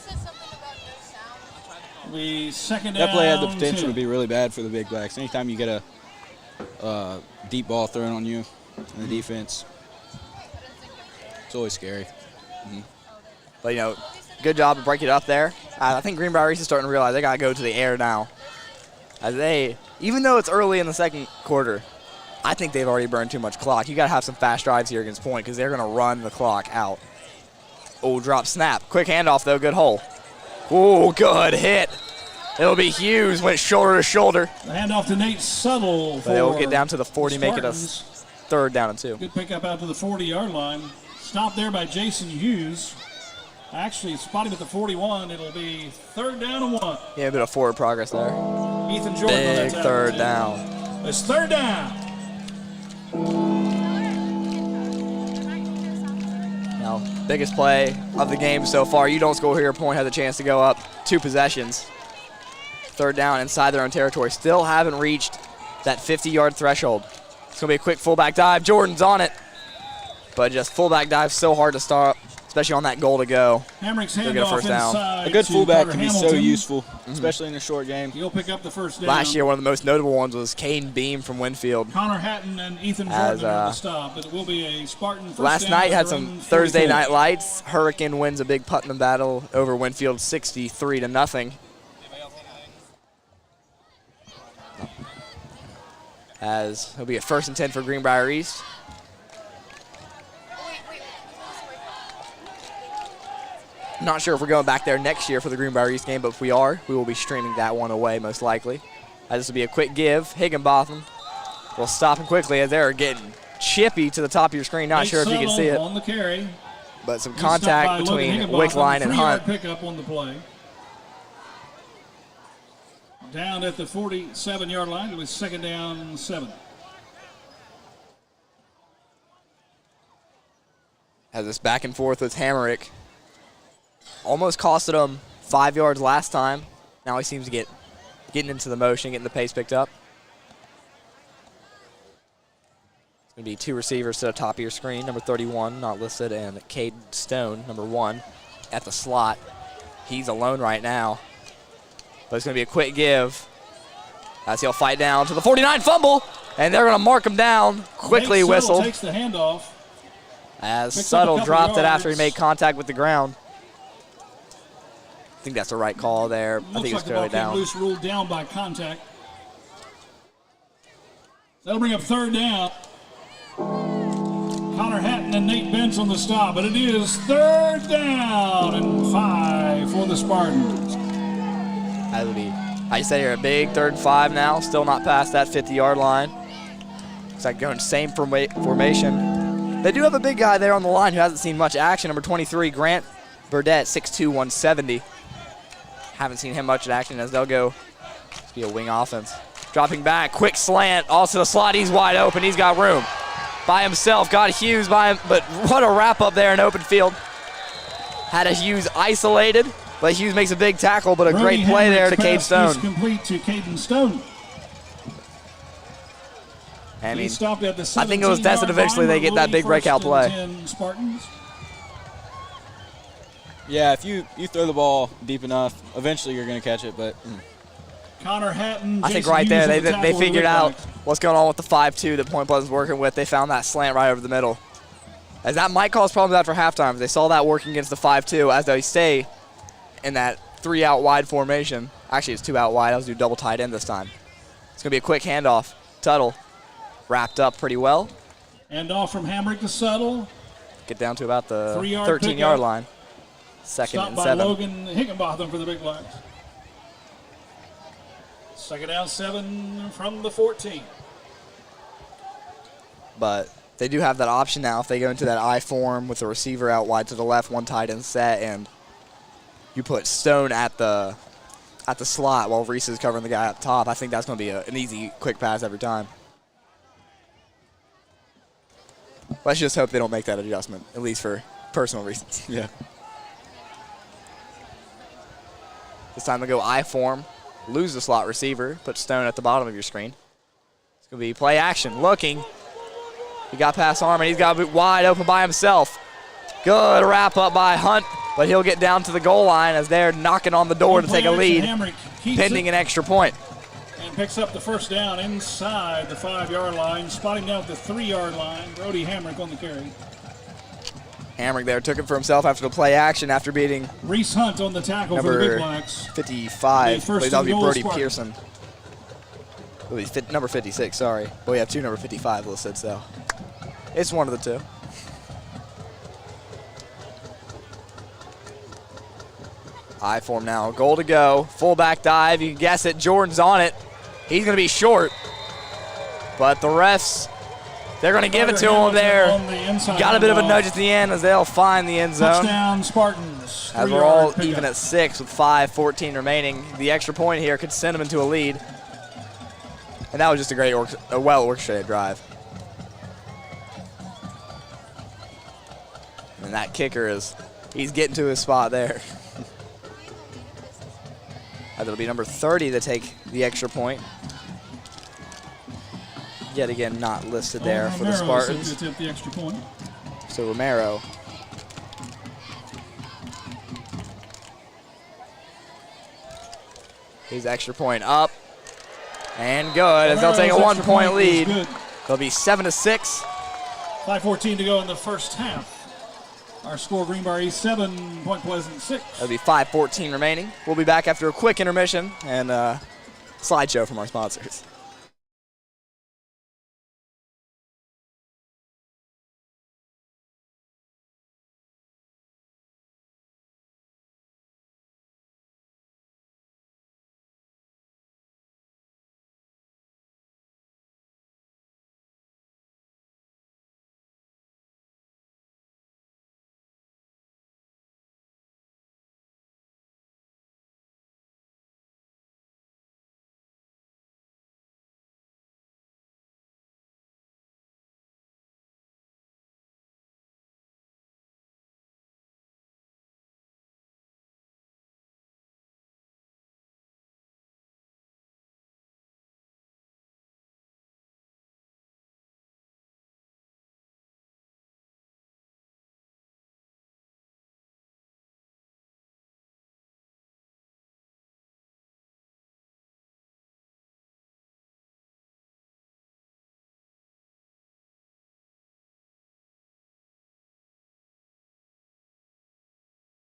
The second That play had the down, potential 2. to be really bad for the Big Blacks. Anytime you get a deep ball thrown on you in the defense, it's always scary. But, you know, good job to break it up there. I think Greenbrier East is starting to realize they got to go to the air now. As they, even though it's early in the second quarter, I think they've already burned too much clock. You got to have some fast drives here against Point because they're going to run the clock out. Oh, drop snap. Quick handoff, though. Good hole. Oh, good hit. It'll be Hughes. Went shoulder to shoulder. The handoff to Nate Subtle. But they will get down to the 40, make it a Spartans. third down and 2. Good pickup out to the 40-yard line. Stopped there by Jason Hughes. Actually, spotted at the 41. It'll be third down and 1. Yeah, a bit of forward progress there. Ethan Jordan. on that Big time. third down. It's third down. Now, biggest play of the game so far. You don't score here. Point has a chance to go up 2 possessions. Third down inside their own territory. Still haven't reached that 50-yard threshold. It's going to be a quick fullback dive. Jordan's on it. But just fullback dive so hard to start, especially on that goal to go. Hamrick's They'll get a handoff first down. inside A good to fullback Carter can be so Hamilton. useful, especially in a short game. He'll pick up the first down. Last year, one of the most notable ones was Caden Beam from Winfield. Connor Hatton and Ethan As, Jordan are the stop, but it will be a Spartan first Last down night at had their some own Thursday 44. night lights. Hurricane wins a big Putnam battle over Winfield 63-0. as it'll be a 1st and 10 for Greenbrier East. Not sure if we're going back there next year for the Greenbrier East game, but if we are, we will be streaming that one away most likely. This will be a quick give. Higginbotham will stop him quickly as they're getting chippy to the top of your screen. Not sure if you can see it. On the carry. But some contact between Wickline and Hunt. Pickup on the play. Down at the 47-yard line. It was 2nd down 7. Has this back and forth with Hamerick. Almost costed him 5 yards last time. Now he seems to getting into the motion, getting the pace picked up. It's going to be 2 receivers to the top of your screen. Number 31, not listed, and Caden Stone, number 1, at the slot. He's alone right now. But it's going to be a quick give as he'll fight down to the 49, fumble, and they're going to mark him down. Quickly whistle. Takes the handoff. As Suttle dropped it after he made contact with the ground. I think that's the right call there. I think it's clearly down. Loose, ruled down by contact. That'll bring up 3rd down. Connor Hatton and Nate Benz on the stop, but it is 3rd down and 5 for the Spartans. That would be, I said here, a big 3rd and 5 now. Still not past that 50-yard line. Looks like going same formation. They do have a big guy there on the line who hasn't seen much action. Number 23, Grant Burdett, 6'2", 170. Haven't seen him much in action as they'll go. It's be a wing offense. Dropping back, quick slant, also the slot. He's wide open. He's got room by himself. Got Hughes by him, but what a wrap up there in open field. Had a Hughes isolated, but Hughes makes a big tackle, but a great play there to Cade Stone. Complete to Caden Stone. I mean, stopped at the I think it was destined eventually they get that big breakout play. Spartans. Yeah, if you throw the ball deep enough, eventually you're going to catch it, but Connor Hatton. I think right there they figured out what's going on with the 5-2 that Point Pleasant's working with. They found that slant right over the middle. As that might cause problems after halftime. They saw that working against the 5-2 as they stay in that 3 out wide formation. Actually, it's 2 out wide. I was doing double tight end this time. It's going to be a quick handoff. Tuttle wrapped up pretty well. And off from Hamrick to Suttle. Get down to about the 3-yard 13-yard line. 2nd and 7. Stopped by Logan Higginbotham for the big blacks. 2nd down 7 from the 14. But they do have that option now if they go into that I form with the receiver out wide to the left, 1 tight end set, and you put Stone at the slot while Reese is covering the guy up top. I think that's going to be an easy, quick pass every time. Let's just hope they don't make that adjustment, at least for personal reasons. yeah. This time they go I form, lose the slot receiver, put Stone at the bottom of your screen. It's going to be play action, looking. He got past Harmon. He's got to be wide open by himself. Good wrap up by Hunt, but he'll get down to the goal line as they're knocking on the door to take a lead, pending an extra point. And picks up the 1st down inside the 5-yard line, spotting down at the 3-yard line. Brody Hamrick on the carry. Hamrick there took it for himself after the play action after beating Reese Hunt on the tackle for the big blacks. 55. That'll be Brody Spartan. Pearson. It'll be number 56, sorry. But we have 2 number 55 listed, so it's one of the 2. I form now. Goal to go. Fullback dive. You can guess it. Jordan's on it. He's going to be short. But the refs, they're going to give it to him there. Got a bit of a nudge at the end as they'll find the end zone. Touchdown Spartans. As we're all even at 6 with 5:14 remaining. The extra point here could send them into a lead. And that was just a well-orchestrated drive. And that kicker he's getting to his spot there. It'll be number 30 to take the extra point. Yet again, not listed there for the Spartans. To the extra point. So Romero. His extra point up and good as they'll take a 1-point lead. They'll be 7-6. 5:14 to go in the first half. Our score, Greenbrier East 7, Point Pleasant 6. That'll be 5:14 remaining. We'll be back after a quick intermission and a slideshow from our sponsors.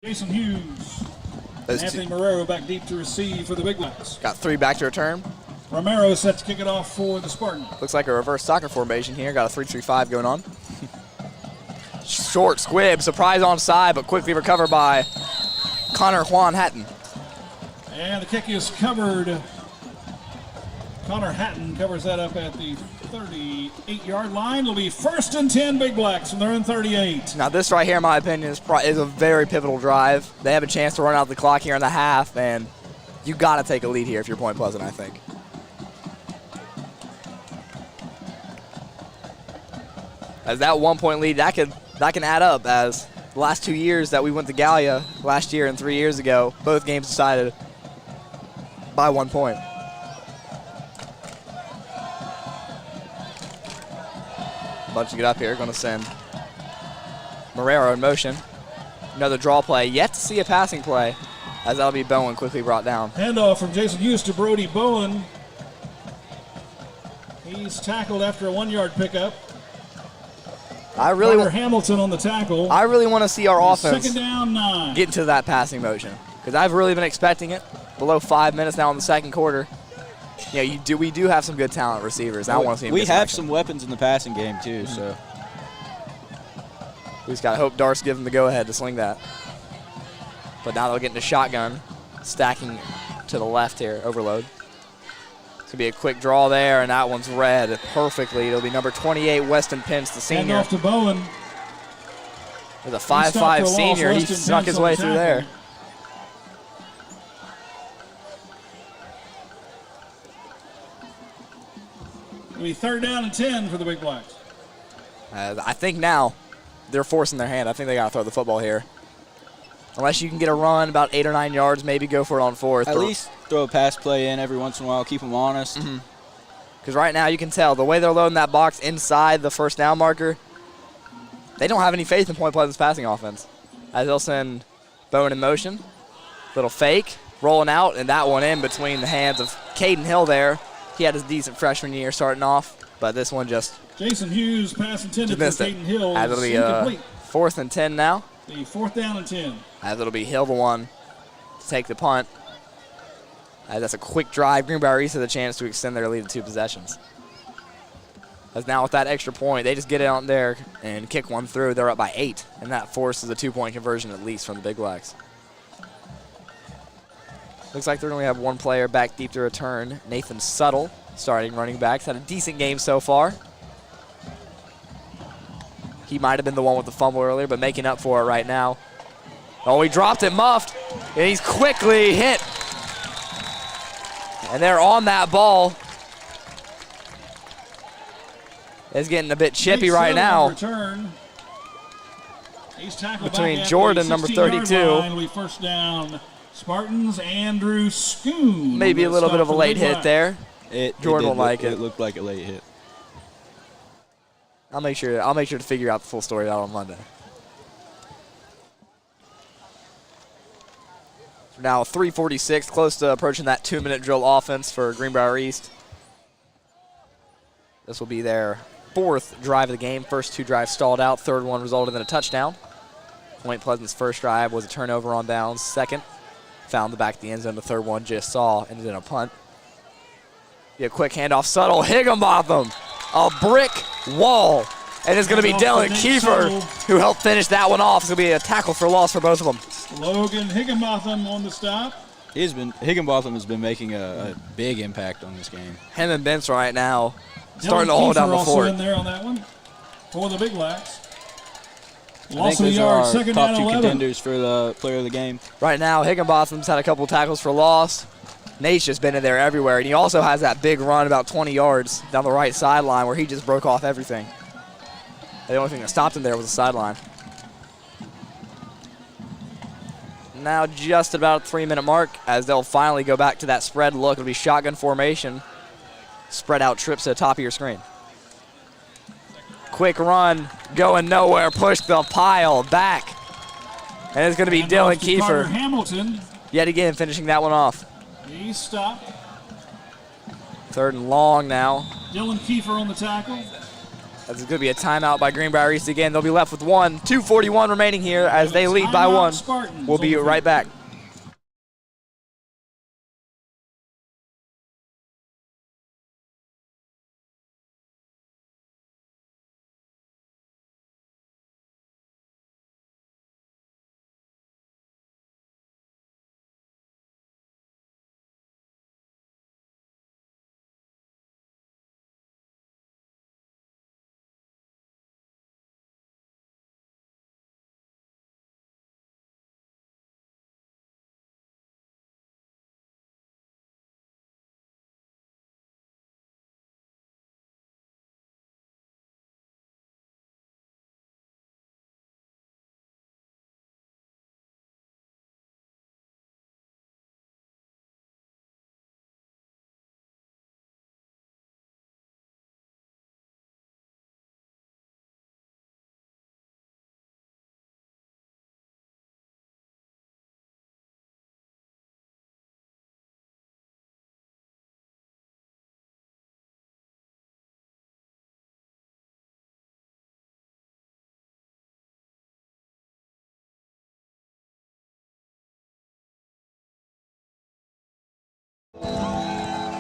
Jason Hughes. Those Anthony two. Marrero back deep to receive for the Big Blacks. Got 3 back to return. Romero set to kick it off for the Spartans. Looks like a reverse soccer formation here. Got a 3-3-5 going on. Short squib, surprise onside, but quickly recovered by Connor Juan Hatton. And the kick is covered. Connor Hatton covers that up at the 38-yard line. It'll be 1st and 10 Big Blacks from their own 38. Now this right here, in my opinion, is a very pivotal drive. They have a chance to run out the clock here in the half, and you got to take a lead here if you're Point Pleasant, I think. As that 1-point lead, that can add up, as the last 2 years that we went to Gallia, last year and 3 years ago, both games decided by 1 point. Bunch to get up here, going to send Marrero in motion. Another draw play, yet to see a passing play, as that'll be Bowen quickly brought down. Handoff from Jason Hughes to Brody Bowen. He's tackled after a 1-yard pickup. Connor Hamilton on the tackle. I really want to see our offense 2nd down 9. get into that passing motion, because I've really been expecting it. Below 5 minutes now in the second quarter. Yeah, we do have some good talent receivers. I want to see them We get some have action. some weapons in the passing game too, so We just got to hope Darce gives them the go-ahead to sling that. But now they'll get into shotgun, stacking to the left here, overload. It's going to be a quick draw there, and that one's read perfectly. It'll be number 28, Weston Pence, the senior. Handoff to Bowen. There's a 5'5" senior. He snuck his way through there. It'll be 3rd down and 10 for the Big Blacks. I think now they're forcing their hand. I think they got to throw the football here. Unless you can get a run about 8 or 9 yards, maybe go for it on 4th. at least throw a pass play in every once in a while, keep them honest. Because right now you can tell the way they're loading that box inside the 1st down marker, they don't have any faith in Point Pleasant's passing offense. As they'll send Bowen in motion. Little fake, rolling out, and that one in between the hands of Caden Hill there. He had his decent freshman year starting off, but this one just Jason Hughes, pass intended for missed it. Caden Hill. As it'll be Incomplete. 4th and 10 now. The 4th down and 10. As it'll be Hill the one to take the punt. As that's a quick drive. Greenbrier East has a chance to extend their lead to 2 possessions. As now with that extra point, they just get it out there and kick one through. They're up by 8, and that forces a 2-point conversion at least from the Big Blacks. Looks like they're going to have one player back deep to return. Nathan Suttle, starting running backs, had a decent game so far. He might have been the one with the fumble earlier, but making up for it right now. Oh, he dropped it muffed, and he's quickly hit. And they're on that ball. It's getting a bit chippy right now. Return. He's tackled between back at Jordan, the number 16-yard 32. line. It'll be 1st down. Spartans, Andrew Schoon. Maybe a little bit of a late hit there. Jordan will like it. It looked like a late hit. I'll make sure to figure out the full story out on Monday. Now 3:46, close to approaching that 2-minute drill offense for Greenbrier East. This will be their 4th drive of the game. First 2 drives stalled out. 3rd one resulted in a touchdown. Point Pleasant's first drive was a turnover on downs. 2nd, found the back of the end zone. The 3rd one just saw, ended in a punt. Be a quick handoff. Subtle Higginbotham. A brick wall. And it's going to be Dylan Kiefer who helped finish that one off. It's going to be a tackle for loss for both of them. Logan Higginbotham on the stop. Higginbotham has been making a big impact on this game. Him and Benz right now Dylan starting to hold down Kiefer the also fort. in there on that one for the Big Blacks. I Loss think of the those yard, are 2nd our down top 2 11. contenders for the player of the game. Right now, Higginbotham's had a couple tackles for loss. Nate's just been in there everywhere. And he also has that big run about 20 yards down the right sideline where he just broke off everything. The only thing that stopped him there was the sideline. Now just about a 3-minute mark as they'll finally go back to that spread look. It'll be shotgun formation. Spread out trips to the top of your screen. Quick run, going nowhere, push the pile back. And it's going to be Dylan Kiefer. Hamilton. Yet again, finishing that one off. He stopped. 3rd and long now. Dylan Kiefer on the tackle. That's going to be a timeout by Greenbrier East again. They'll be left with 2:41 remaining here as they lead by 1. We'll be right back.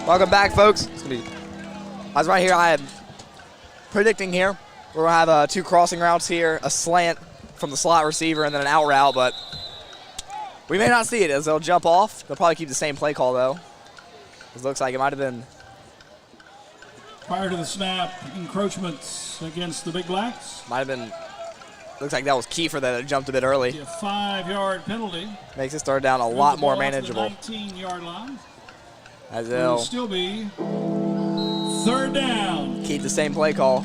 Welcome back, folks. I was right here. I am predicting here. We're going to have 2 crossing routes here, a slant from the slot receiver, and then an out route, but we may not see it as they'll jump off. They'll probably keep the same play call, though. It looks like it might have been. Prior to the snap, encroachments against the Big Blacks. Might have been. Looks like that was Kiefer that jumped a bit early. A 5-yard penalty. Makes it start down a lot more manageable. 19-yard line. As they'll still be 3rd down. Keep the same play call.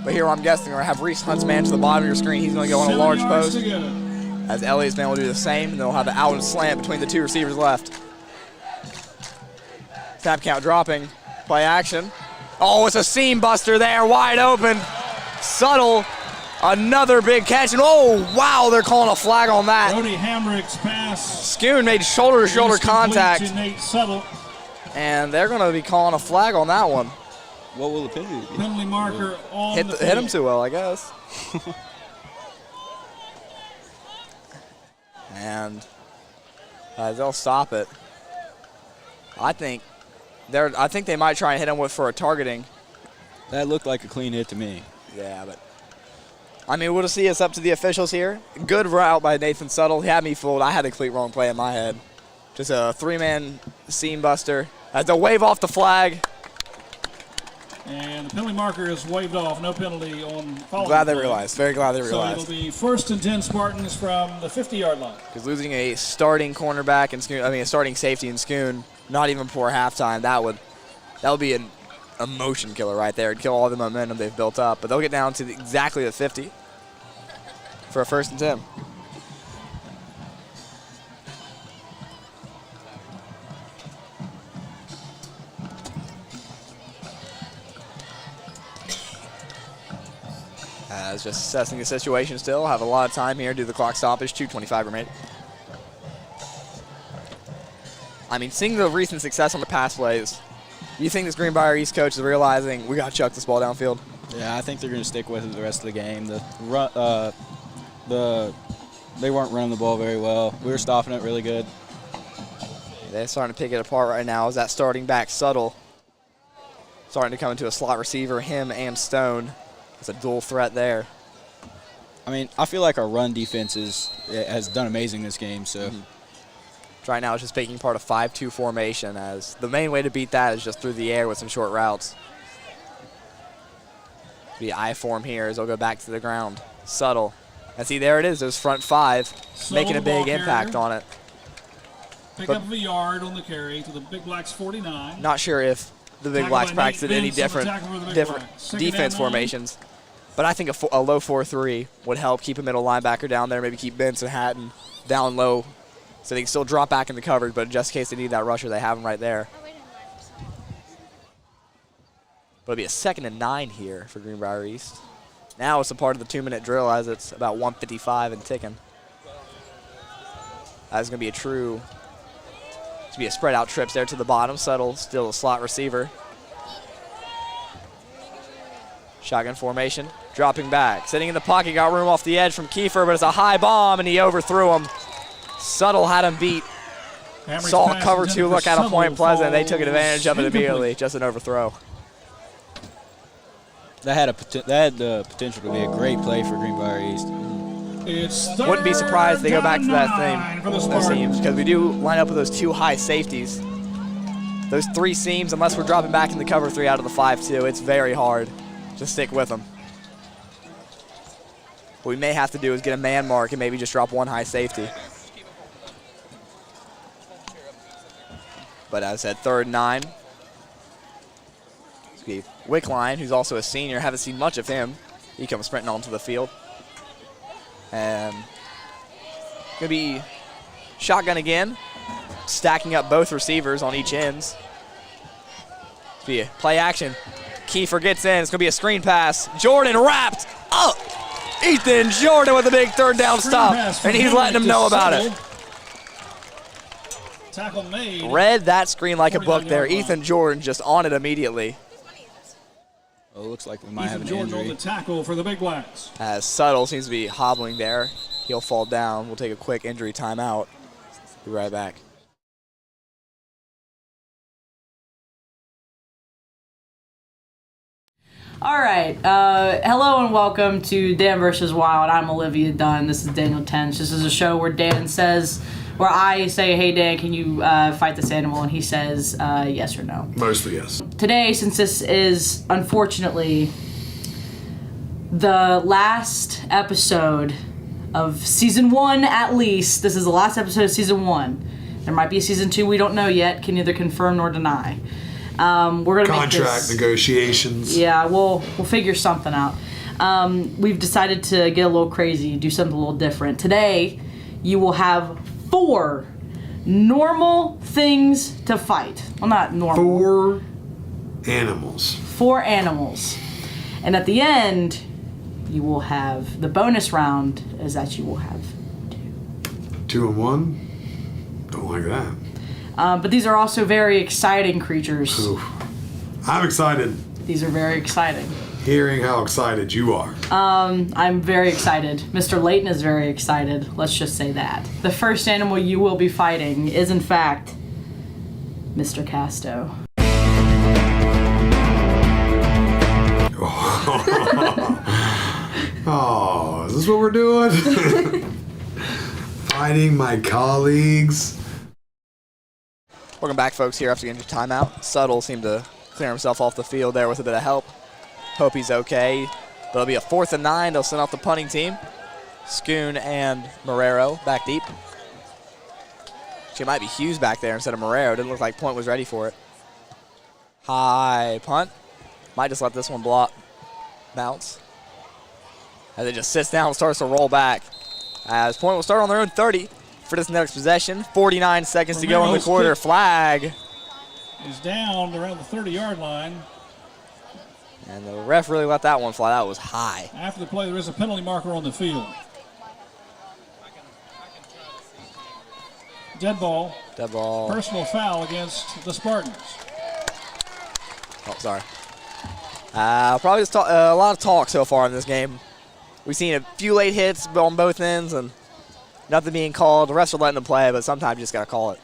But here I'm guessing we're going to have Reese Huntsman to the bottom of your screen. He's going to go on a large post. As Elliott's been able to do the same. And they'll have an out and slant between the 2 receivers left. Snap count dropping. Play action. Oh, it's a seam buster there. Wide open. Subtle. Another big catch. And oh, wow, they're calling a flag on that. Brody Hamrick's pass. Schoon made shoulder-to-shoulder contact. To Nate Subtle. And they're going to be calling a flag on that one. What will the penalty be? Penalty marker on hit him too well, I guess. And they'll stop it. I think they might try and hit him for a targeting. That looked like a clean hit to me. Yeah, but I mean, we'll see. It's up to the officials here. Good route by Nathan Subtle. He had me fooled. I had the complete wrong play in my head. Just a 3-man seam buster. As they'll wave off the flag. And the penalty marker is waved off. No penalty on following. Glad they realized. Very glad they realized. So it'll be 1st and 10 Spartans from the 50-yard line. Because losing a starting cornerback and a starting safety in Schoon, not even before halftime, that would be an emotion killer right there. It'd kill all the momentum they've built up. But they'll get down to exactly the 50 for a 1st and 10. As just assessing the situation still. Have a lot of time here due to the clock stoppage. 2:25 remaining. I mean, seeing the recent success on the pass plays, you think this Greenbrier East coach is realizing we got to chuck this ball downfield? Yeah, I think they're going to stick with it the rest of the game. They weren't running the ball very well. We were stopping it really good. They're starting to pick it apart right now. Is that starting back Subtle starting to come into a slot receiver, him and Stone. It's a dual threat there. I mean, I feel like our run defense has done amazing this game. So right now it's just taking part of 5-2 formation, as the main way to beat that is just through the air with some short routes. The I form here as they'll go back to the ground. Subtle. And see, there it is, those front 5 making a big impact on it. Pick up a yard on the carry to the Big Blacks 49. Not sure if the Big Blacks practiced any different defense formations. But I think a low 4-3 would help keep a middle linebacker down there, maybe keep Benson Hatton down low so they can still drop back in the coverage, but just in case they need that rusher, they have him right there. But it'll be a 2nd and 9 here for Greenbrier East. Now it's a part of the 2-minute drill as it's about 1:55 and ticking. That's going to be a true, it's going to be a spread out trips there to the bottom. Subtle, still a slot receiver. Shotgun formation, dropping back. Sitting in the pocket, got room off the edge from Kiefer, but it's a high bomb, and he overthrew him. Subtle had him beat. Saw cover 2 look at a Point Pleasant, and they took advantage of it immediately. Just an overthrow. That had the potential to be a great play for Greenbrier East. Wouldn't be surprised if they go back to that thing, those seams, because we do line up with those 2 high safeties. Those 3 seams, unless we're dropping back in the cover 3 out of the 5-2, it's very hard to stick with them. What we may have to do is get a man mark and maybe just drop 1 high safety. But as I said, 3rd and 9. Wickline, who's also a senior, haven't seen much of him. He comes sprinting onto the field. And gonna be shotgun again, stacking up both receivers on each ends. Be a play action. Kiefer gets in. It's gonna be a screen pass. Jordan wrapped up. Ethan Jordan with a big 3rd down stop, and he's letting him know about it. Tackle made. Read that screen like a book there. Ethan Jordan just on it immediately. Oh, it looks like we might have an injury. On the tackle for the Big Blacks. As Subtle seems to be hobbling there. He'll fall down. We'll take a quick injury timeout. Be right back. All right. Hello and welcome to Dan vs. Wild. I'm Olivia Dunn. This is Daniel Tench. This is a show where where I say, hey, Dan, can you fight this animal? And he says yes or no. Mostly yes. Today, since this is, unfortunately, the last episode of Season 1 at least, this is the last episode of Season 1. There might be a Season 2 we don't know yet, can neither confirm nor deny. We're gonna contract make this, negotiations. Yeah, we'll figure something out. We've decided to get a little crazy, do something a little different. Today, you will have 4 normal things to fight. Well, not normal. 4 animals. 4 animals. And at the end, you will have the bonus round is that you will have 2 and 1? Don't like that. But these are also very exciting creatures. Oof. I'm excited. These are very exciting. Hearing how excited you are. I'm very excited. Mr. Layton is very excited. Let's just say that. The first animal you will be fighting is, in fact, Mr. Casto. Oh, is this what we're doing? Fighting my colleagues. Welcome back, folks, here after getting your timeout. Subtle seemed to clear himself off the field there with a bit of help. Hope he's okay. But it'll be a 4th and 9. They'll send off the punting team. Schoon and Marrero back deep. Actually, it might be Hughes back there instead of Marrero. Didn't look like Point was ready for it. High punt. Might just let this one bounce. As it just sits down and starts to roll back. As Point will start on their own 30 for this next possession. 49 seconds to go in the quarter. Flag is down around the 30-yard line. And the ref really let that one fly. That was high. After the play, there is a penalty marker on the field. Dead ball. Dead ball. Personal foul against the Spartans. Oh, sorry. Probably just a lot of talk so far in this game. We've seen a few late hits on both ends and nothing being called. The refs are letting them play, but sometimes you just got to call it.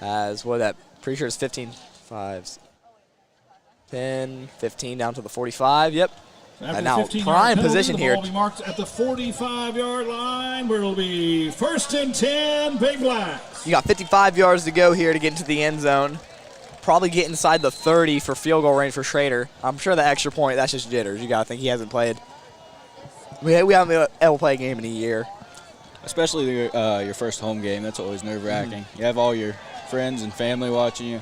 As what that, pretty sure it's 15-5. 10, 15 down to the 45. Yep. And now prime position here. The ball will be marked at the 45-yard line where it'll be 1st and 10, Big Blacks. You got 55 yards to go here to get into the end zone. Probably get inside the 30 for field goal range for Schrader. I'm sure the extra point, that's just jitters. You got to think he hasn't played. We haven't been able to play a game in a year. Especially your first home game. That's always nerve-wracking. You have all your friends and family watching you.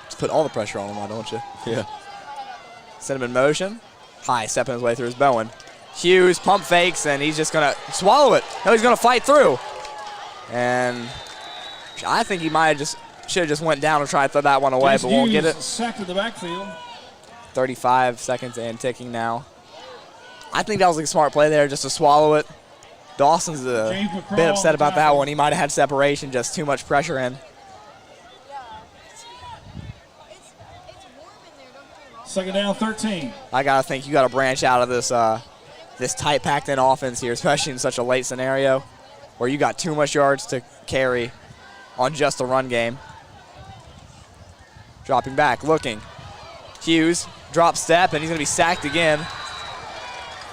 Just put all the pressure on him, why don't you? Yeah. Send him in motion. High, stepping his way through his Bowen. Hughes pump fakes, and he's just going to swallow it. No, he's going to fight through. And I think he might have should have just went down and tried to throw that one away, but won't get it. Sacked in the backfield. 35 seconds and ticking now. I think that was a smart play there, just to swallow it. Dawson's a bit upset about that one. He might have had separation, just too much pressure in. Second down, 13. I gotta think you gotta branch out of this this tight packed in offense here, especially in such a late scenario where you got too much yards to carry on just the run game. Dropping back, looking. Hughes, drop step, and he's gonna be sacked again.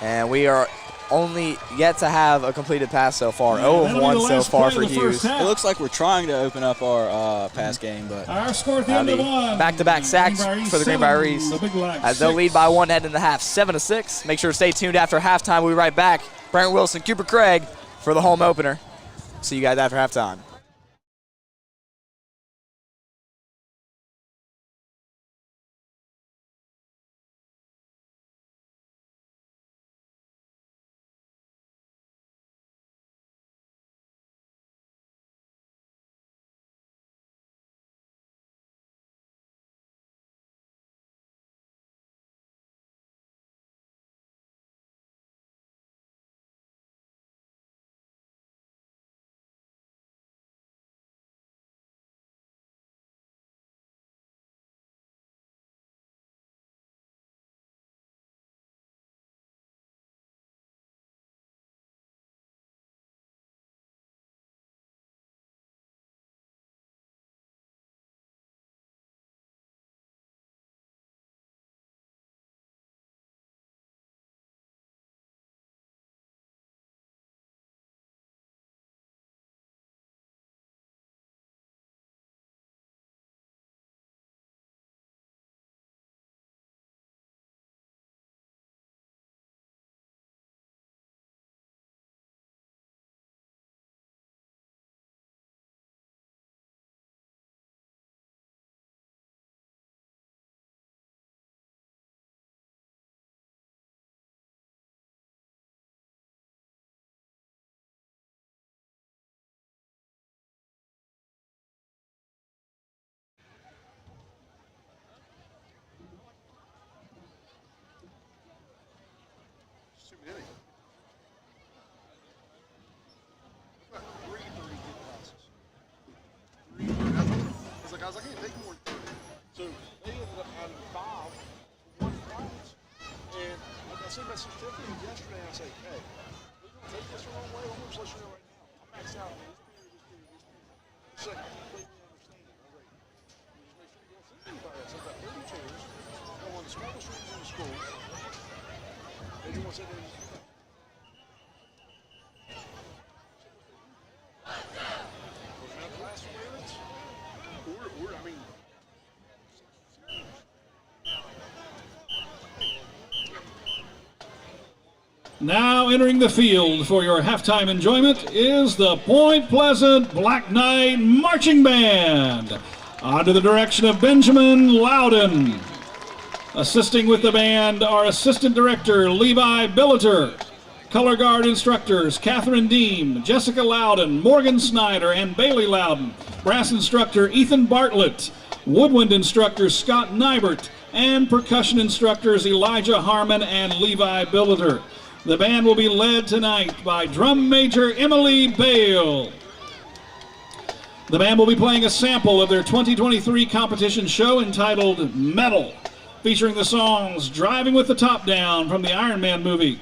And we are only yet to have a completed pass so far. 0 of 1 so far for Hughes. It looks like we're trying to open up our pass game, but our score at the end of one. Back-to-back sacks for the Greenbrier as they'll lead by 1 heading into the half, 7-6. Make sure to stay tuned after halftime. We'll be right back. Brent Wilson, Cooper Craig for the home opener. See you guys after halftime. I was like, I can't take more than 30. So they ended up having 5 for one practice. And I sent that certificate yesterday, and I say, hey, we're going to take this the wrong way. I'm going to let you know right now. I'm maxed out on this period, this period, this period. It's like, I completely understand it. I was like, just make sure you don't send anybody else. I've got 30 chairs. I'm on the smallest rooms in the school. They didn't want to say that. Now entering the field for your halftime enjoyment is the Point Pleasant Black Knight Marching Band, under the direction of Benjamin Loudon. Assisting with the band are Assistant Director Levi Billeter, Color Guard Instructors Catherine Deem, Jessica Loudon, Morgan Snyder, and Bailey Loudon. Brass Instructor Ethan Bartlett, Woodwind Instructor Scott Nybert, and Percussion Instructors Elijah Harmon and Levi Billeter. The band will be led tonight by Drum Major Emily Bale. The band will be playing a sample of their 2023 competition show entitled Metal, featuring the songs Driving with the Top Down from the Iron Man movie,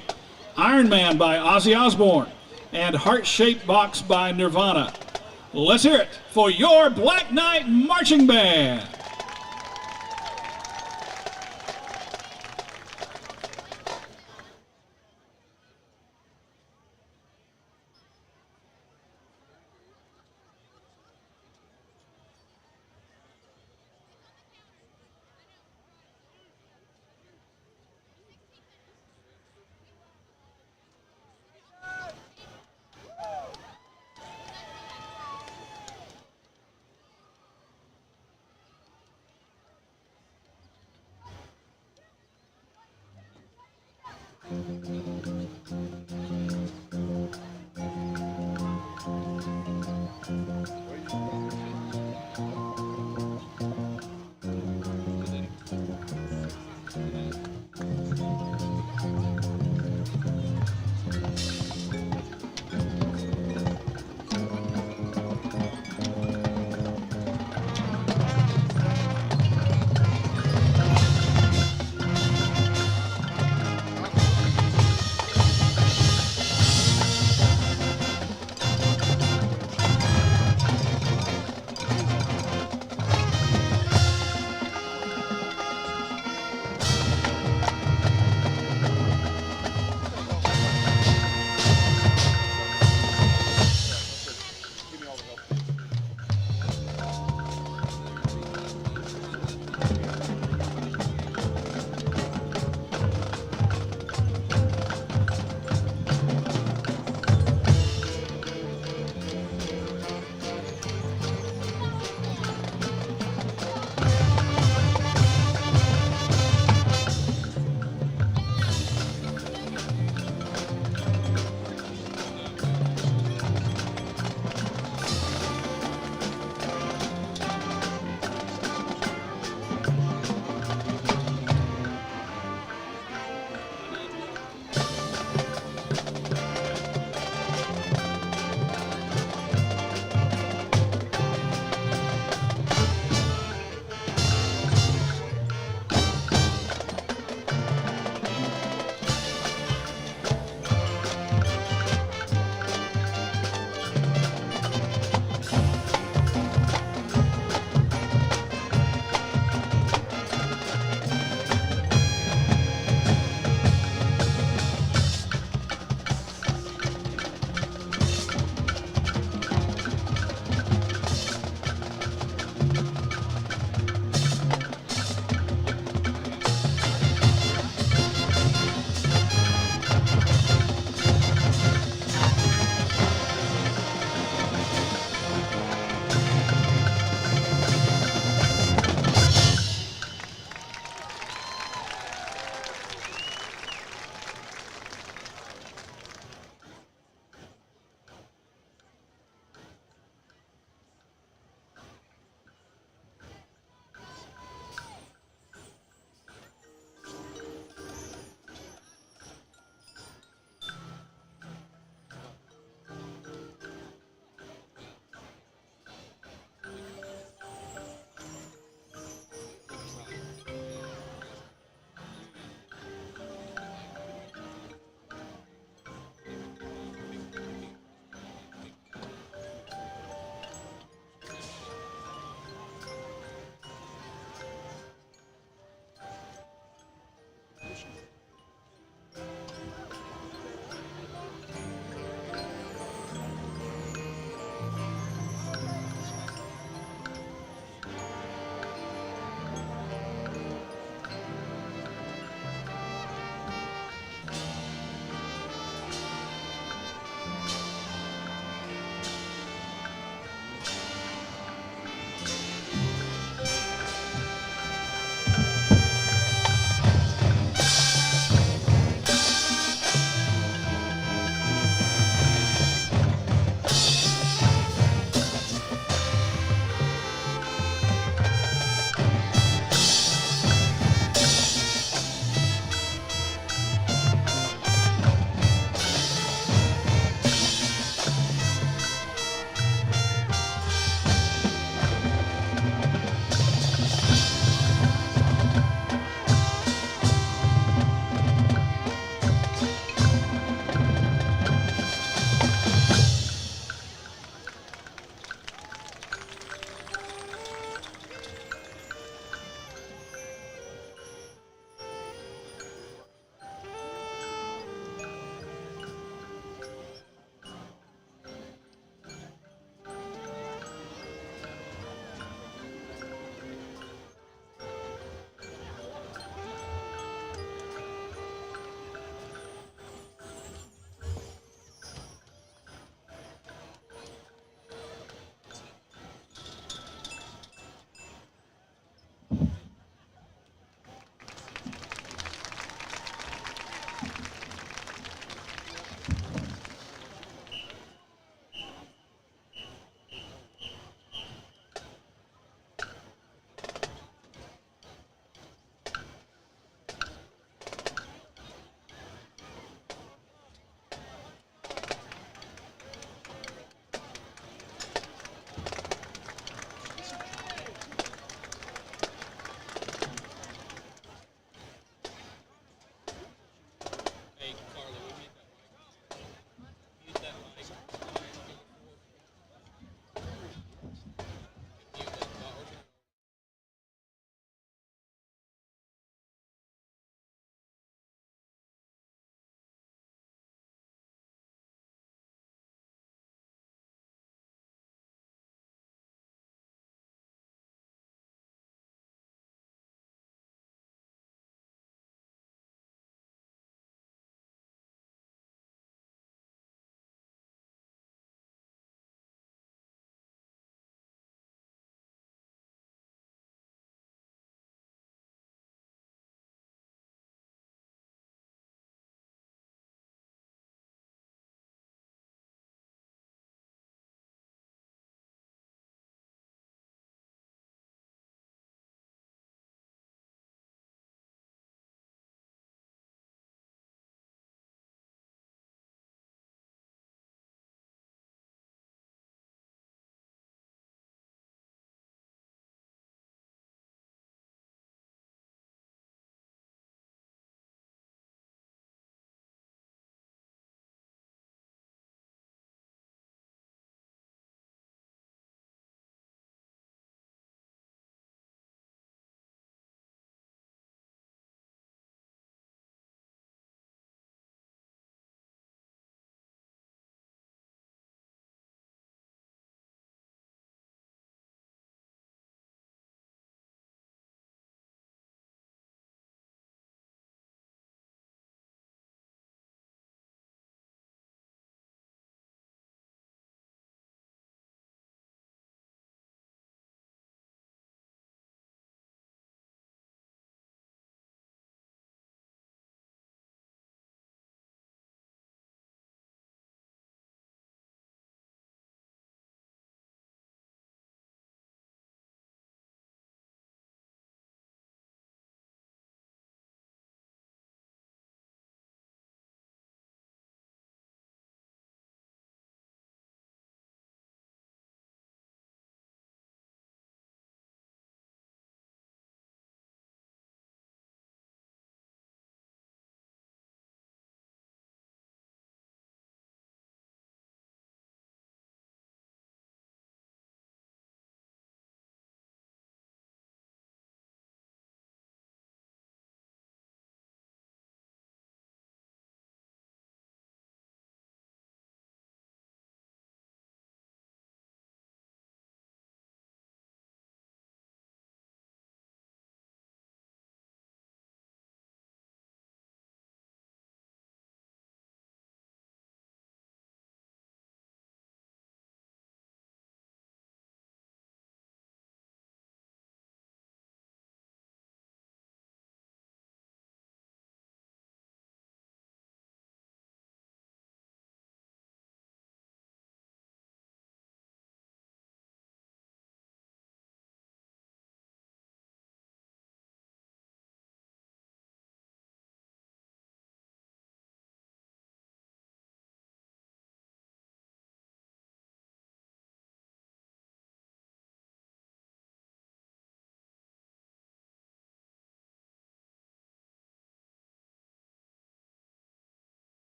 Iron Man by Ozzy Osbourne, and Heart-Shaped Box by Nirvana. Let's hear it for your Black Knight Marching Band.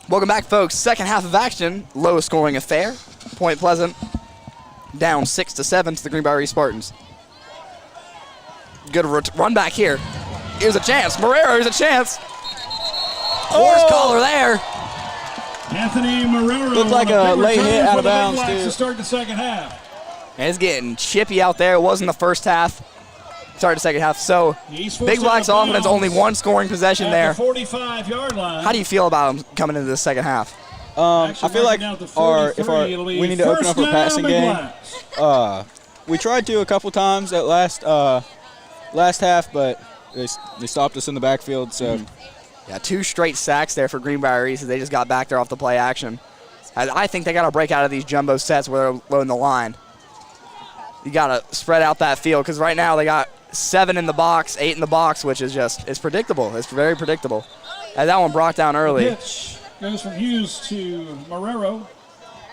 Welcome back, folks. Second half of action. Low scoring affair. Point Pleasant down 6-7 to the Greenbrier Spartans. Good run back here. Here's a chance. Marrero, here's a chance. Horse collar there. Anthony Marrero. Looked like a late hit out of bounds, too. To start the second half. And it's getting chippy out there. It was in the first half. Started the second half. So Big Black's offense only one scoring possession there. 45-yard line. How do you feel about them coming into the second half? I feel like we need to open up our passing game. We tried to a couple times at last half, but they stopped us in the backfield. So, yeah, 2 straight sacks there for Greenbrier East. They just got back there off the play action. I think they got to break out of these jumbo sets where they're loading the line. You got to spread out that field because right now they got 7 in the box, 8 in the box, which is it's predictable. It's very predictable. And that one brought down early. Pitch goes from Hughes to Marrero.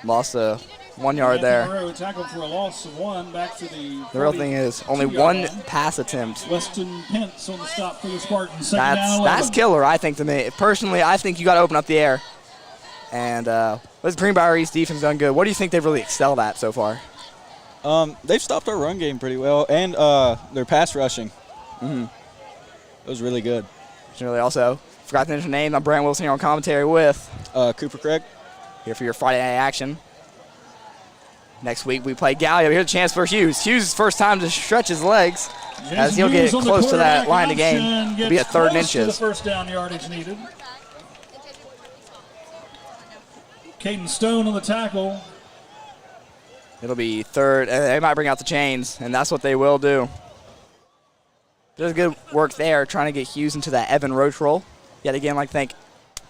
Lost 1 yard there. Marrero tackled for a loss of 1. Back to the real thing is only 1 pass attempt. Weston Pence on the stop for the Spartans. That's killer, I think, to me. Personally, I think you got to open up the air. And this Greenbrier East defense done good. What do you think they've really excelled at so far? They've stopped our run game pretty well, and their pass rushing. It was really good. Really also, forgot to mention your name. I'm Brant Wilson here on commentary with Cooper Craig. Here for your Friday night action. Next week we play Gallia. Here's a chance for Hughes. Hughes' first time to stretch his legs as he'll get close to that line of game. It'll be at 3rd and inches. The first down yardage needed. Caden Stone on the tackle. It'll be 3rd, and they might bring out the chains, and that's what they will do. Does good work there trying to get Hughes into that Evan Roach role. Yet again, I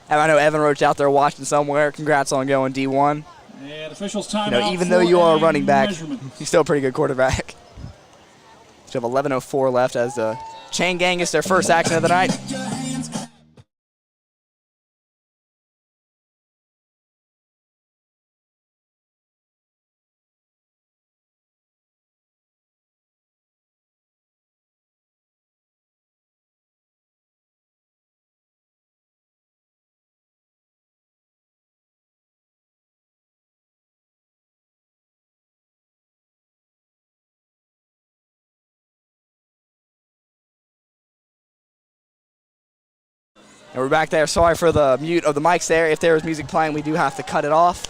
know Evan Roach out there watching somewhere. Congrats on going D1. And officials timeout. Even though you are a running back, you're still a pretty good quarterback. So we have 11:04 left as the Chain Gang gets their first action of the night. And we're back there. Sorry for the mute of the mics there. If there was music playing, we do have to cut it off.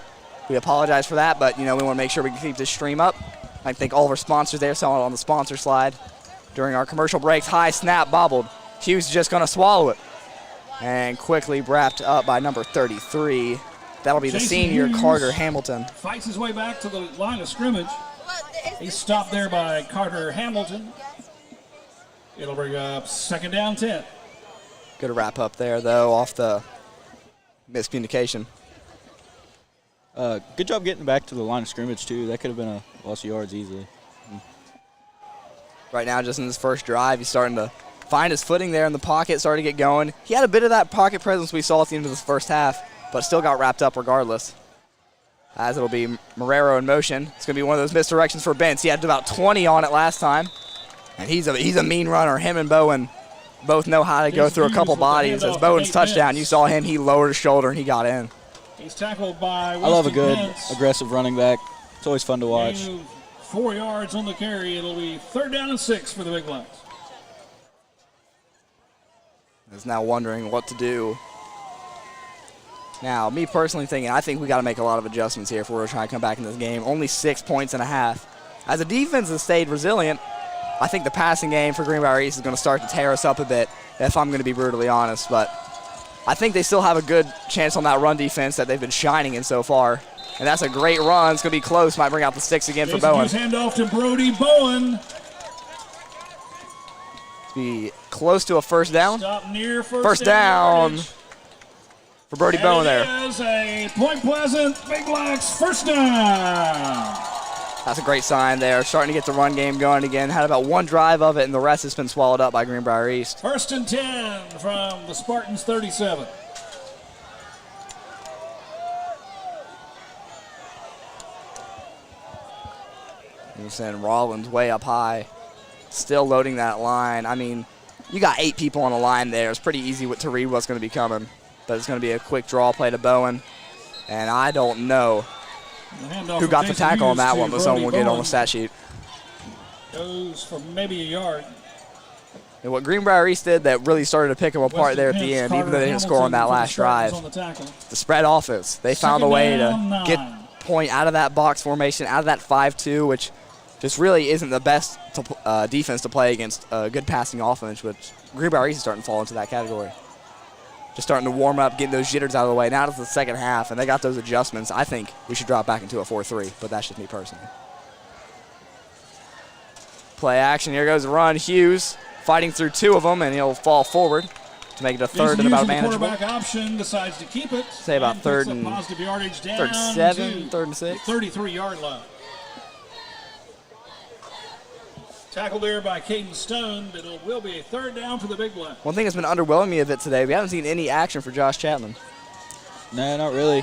We apologize for that, but we want to make sure we can keep this stream up. I thank all of our sponsors there. Saw it on the sponsor slide during our commercial breaks. High snap, bobbled. Hughes is just going to swallow it. And quickly wrapped up by number 33. That'll be the senior, Carter Hamilton. Fights his way back to the line of scrimmage. He's stopped there by Carter Hamilton. It'll bring up 2nd down 10. Good wrap up there, though, off the miscommunication. Good job getting back to the line of scrimmage, too. That could have been a loss of yards easily. Right now, just in his first drive, he's starting to find his footing there in the pocket, starting to get going. He had a bit of that pocket presence we saw at the end of this first half, but still got wrapped up regardless. As it'll be Marrero in motion. It's going to be one of those misdirections for Bentz. He had about 20 on it last time, and he's a mean runner. Him and Bowen both know how to go through a couple bodies. As Bowen's touchdown, you saw him, he lowered his shoulder and he got in. He's tackled by I love a good, aggressive running back. It's always fun to watch. 4 yards on the carry. It'll be 3rd down and 6 for the Big Blacks. Is now wondering what to do. Now, me personally thinking, I think we got to make a lot of adjustments here if we're trying to come back in this game. Only 6 points and a half. As the defense has stayed resilient, I think the passing game for Greenbrier East is going to start to tear us up a bit, if I'm going to be brutally honest. But I think they still have a good chance on that run defense that they've been shining in so far. And that's a great run. It's going to be close. Might bring out the 6 again for Bowen. Hand off to Brody Bowen. Be close to a 1st down. Stop near first down for Brody Bowen there. It is a Point Pleasant Big Blacks 1st down. That's a great sign there. Starting to get the run game going again. Had about 1 drive of it, and the rest has been swallowed up by Greenbrier East. 1st and 10 from the Spartans 37. You send Rollins way up high. Still loading that line. I mean, you got 8 people on the line there. It's pretty easy to read what's going to be coming. but it's going to be a quick draw play to Bowen. And I don't know who got the tackle on that one, but someone will get it on the stat sheet. Goes for maybe a yard. And what Greenbrier East did that really started to pick them apart there at the end, even though they didn't score on that last drive, the spread offense. They found a way to get point out of that box formation, out of that 5-2, which just really isn't the best defense to play against a good passing offense, which Greenbrier East is starting to fall into that category. Just starting to warm up, getting those jitters out of the way. Now it's the second half, and they got those adjustments. I think we should drop back into a 4-3, but that's just me personally. Play action. Here goes the run. Hughes fighting through two of them, and he'll fall forward to make it a third and about manageable. Quarterback option decides to keep it. Say about third and positive yardage down 37, third and 6. 33-yard line. Tackled there by Caden Stone, but it will be a third down for the Big Black. One thing that's been underwhelming me a bit today, we haven't seen any action for Josh Chapman. No, not really.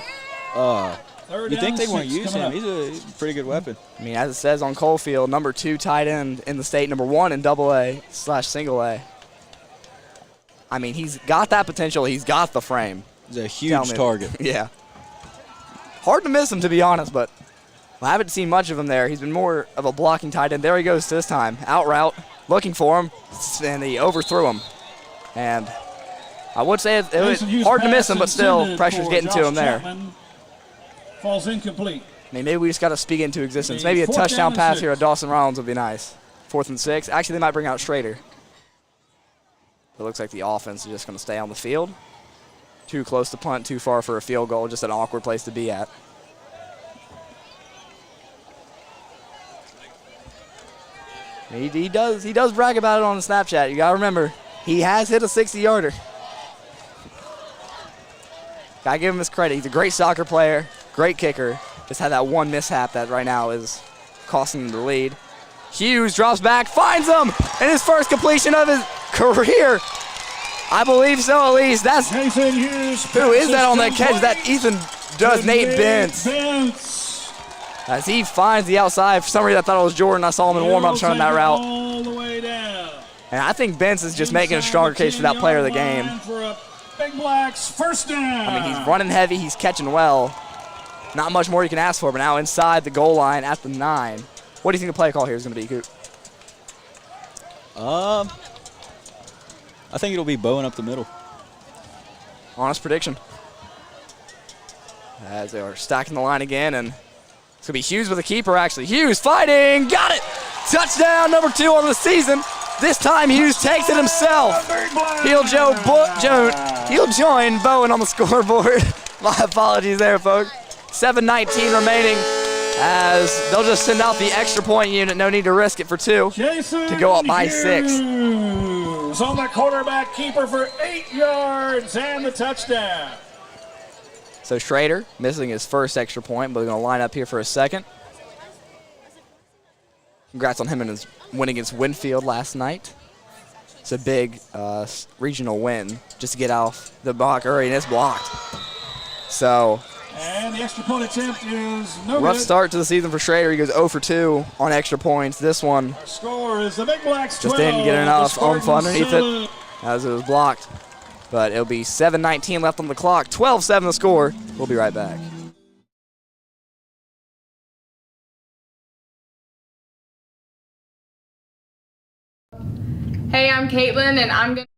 You think they want to use him? He's a pretty good weapon. I mean, as it says on Coalfield, number 2 tight end in the state, number 1 in AA/single A. I mean, he's got that potential. He's got the frame. He's a huge target. Yeah. Hard to miss him, to be honest, but I haven't seen much of him there. He's been more of a blocking tight end. There he goes this time. Out route, looking for him, and he overthrew him. And I would say it was hard to miss him, but still, pressure's getting to him there. Falls incomplete. I mean, maybe we just got to speak into existence. Maybe a touchdown pass here at Dawson Rollins would be nice. 4th and 6. Actually, they might bring out Schrader. It looks like the offense is just going to stay on the field. Too close to punt, too far for a field goal. Just an awkward place to be at. He does brag about it on the Snapchat. You got to remember, he has hit a 60-yarder. Got to give him his credit. He's a great soccer player, great kicker. Just had that one mishap that right now is costing him the lead. Hughes drops back, finds him, and his first completion of his career. I believe so, at least. That's Nathan Hughes. Who is that on that catch? That Ethan does, Nate Bentz. As he finds the outside. For some reason, I thought it was Jordan. I saw him in warm-up running that route. All the way down. And I think Bentz is just making a stronger case for that player of the game. For a Big Blacks first down. I mean, he's running heavy. He's catching well. Not much more you can ask for, but now inside the goal line at the 9. What do you think the play call here is going to be, Coop? I think it'll be Bowen up the middle. Honest prediction. As they are stacking the line again, and it's going to be Hughes with a keeper, actually. Hughes fighting, got it! Touchdown number 2 on the season. This time Hughes takes it himself. He'll join Bowen on the scoreboard. My apologies there, folks. 7:19 remaining as they'll just send out the extra point unit. No need to risk it for 2 to go up by 6. Hughes on the quarterback keeper for 8 yards and the touchdown. So Schrader missing his first extra point, but we're going to line up here for a second. Congrats on him and his win against Winfield last night. It's a big regional win just to get off the block early, and it's blocked. So and the extra point attempt is no rough good. start to the season for Schrader. He goes 0 for 2 on extra points. This one Our score is the Big Blacks 12. just didn't get enough oomph underneath Salute. it as it was blocked. But it'll be 7:19 left on the clock. 12-7 the score. We'll be right back. Hey, I'm Caitlin, and I'm going to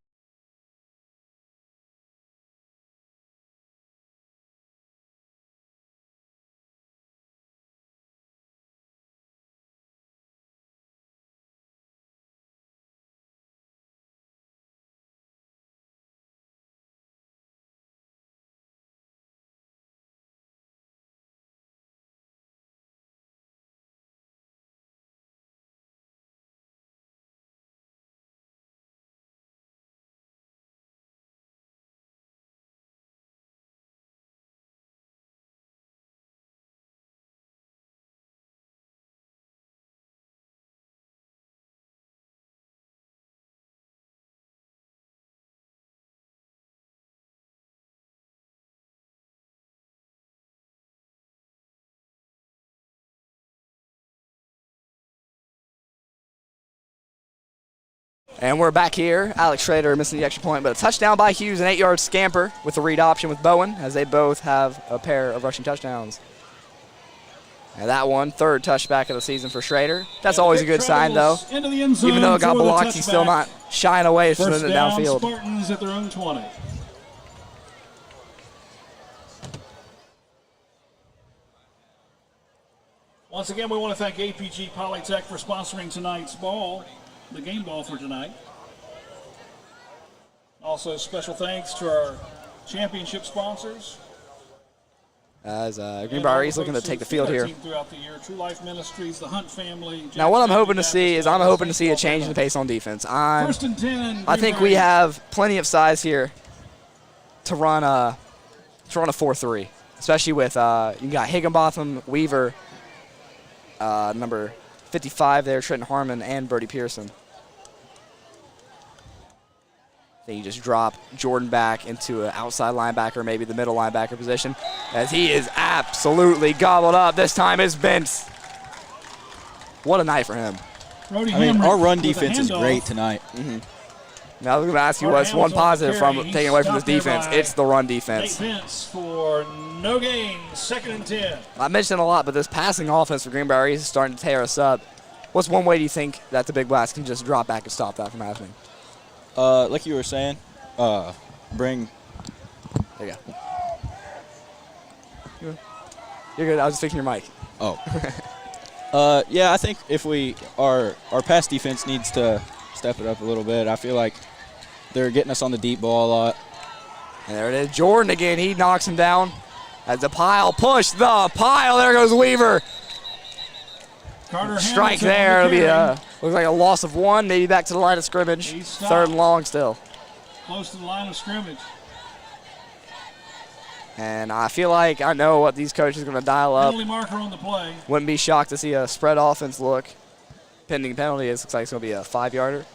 And we're back here. Alex Schrader missing the extra point, but a touchdown by Hughes, an 8-yard scamper with the read option with Bowen, as they both have a pair of rushing touchdowns. And that one, third touchback of the season for Schrader. That's always a good sign, though. Even though it got blocked, he's still not shying away from it downfield. Spartans at their own 20. Once again, we want to thank APG Polytech for sponsoring tonight's ball, the game ball for tonight. Also, special thanks to our championship sponsors. As Greenbrier is looking to take the field here. Throughout the year, True Life Ministries, the Hunt family. Now, what I'm hoping to see is a change in the pace on defense. First and 10. I think we have plenty of size here to run a 4-3, especially with you got Higginbotham, Weaver, number 55 there, Trenton Harmon, and Brody Pearson. Then you just drop Jordan back into an outside linebacker, maybe the middle linebacker position, as he is absolutely gobbled up. This time it's Vince. What a night for him. I mean, our run defense is great tonight. Now I was going to ask you what's one positive from taking away from this defense. It's the run defense. Vince for no gain, 2nd and 10. I mentioned it a lot, but this passing offense for Greenbrier is starting to tear us up. What's one way do you think that the Big Blacks can just drop back and stop that from happening? Like you were saying, bring. There you go. You're good. I was just fixing your mic. Oh. Yeah, I think if our pass defense needs to step it up a little bit. I feel like they're getting us on the deep ball a lot. And there it is. Jordan again. He knocks him down. As the pile push the pile. There goes Weaver. Carter Strike Hamilton there. on the It'll be carry. looks like a loss of 1. Maybe back to the line of scrimmage. 3rd and long still. Close to the line of scrimmage. And I feel like I know what these coaches are going to dial up. Penalty marker on the play. Wouldn't be shocked to see a spread offense look. Pending penalty, it looks like it's going to be a 5-yarder.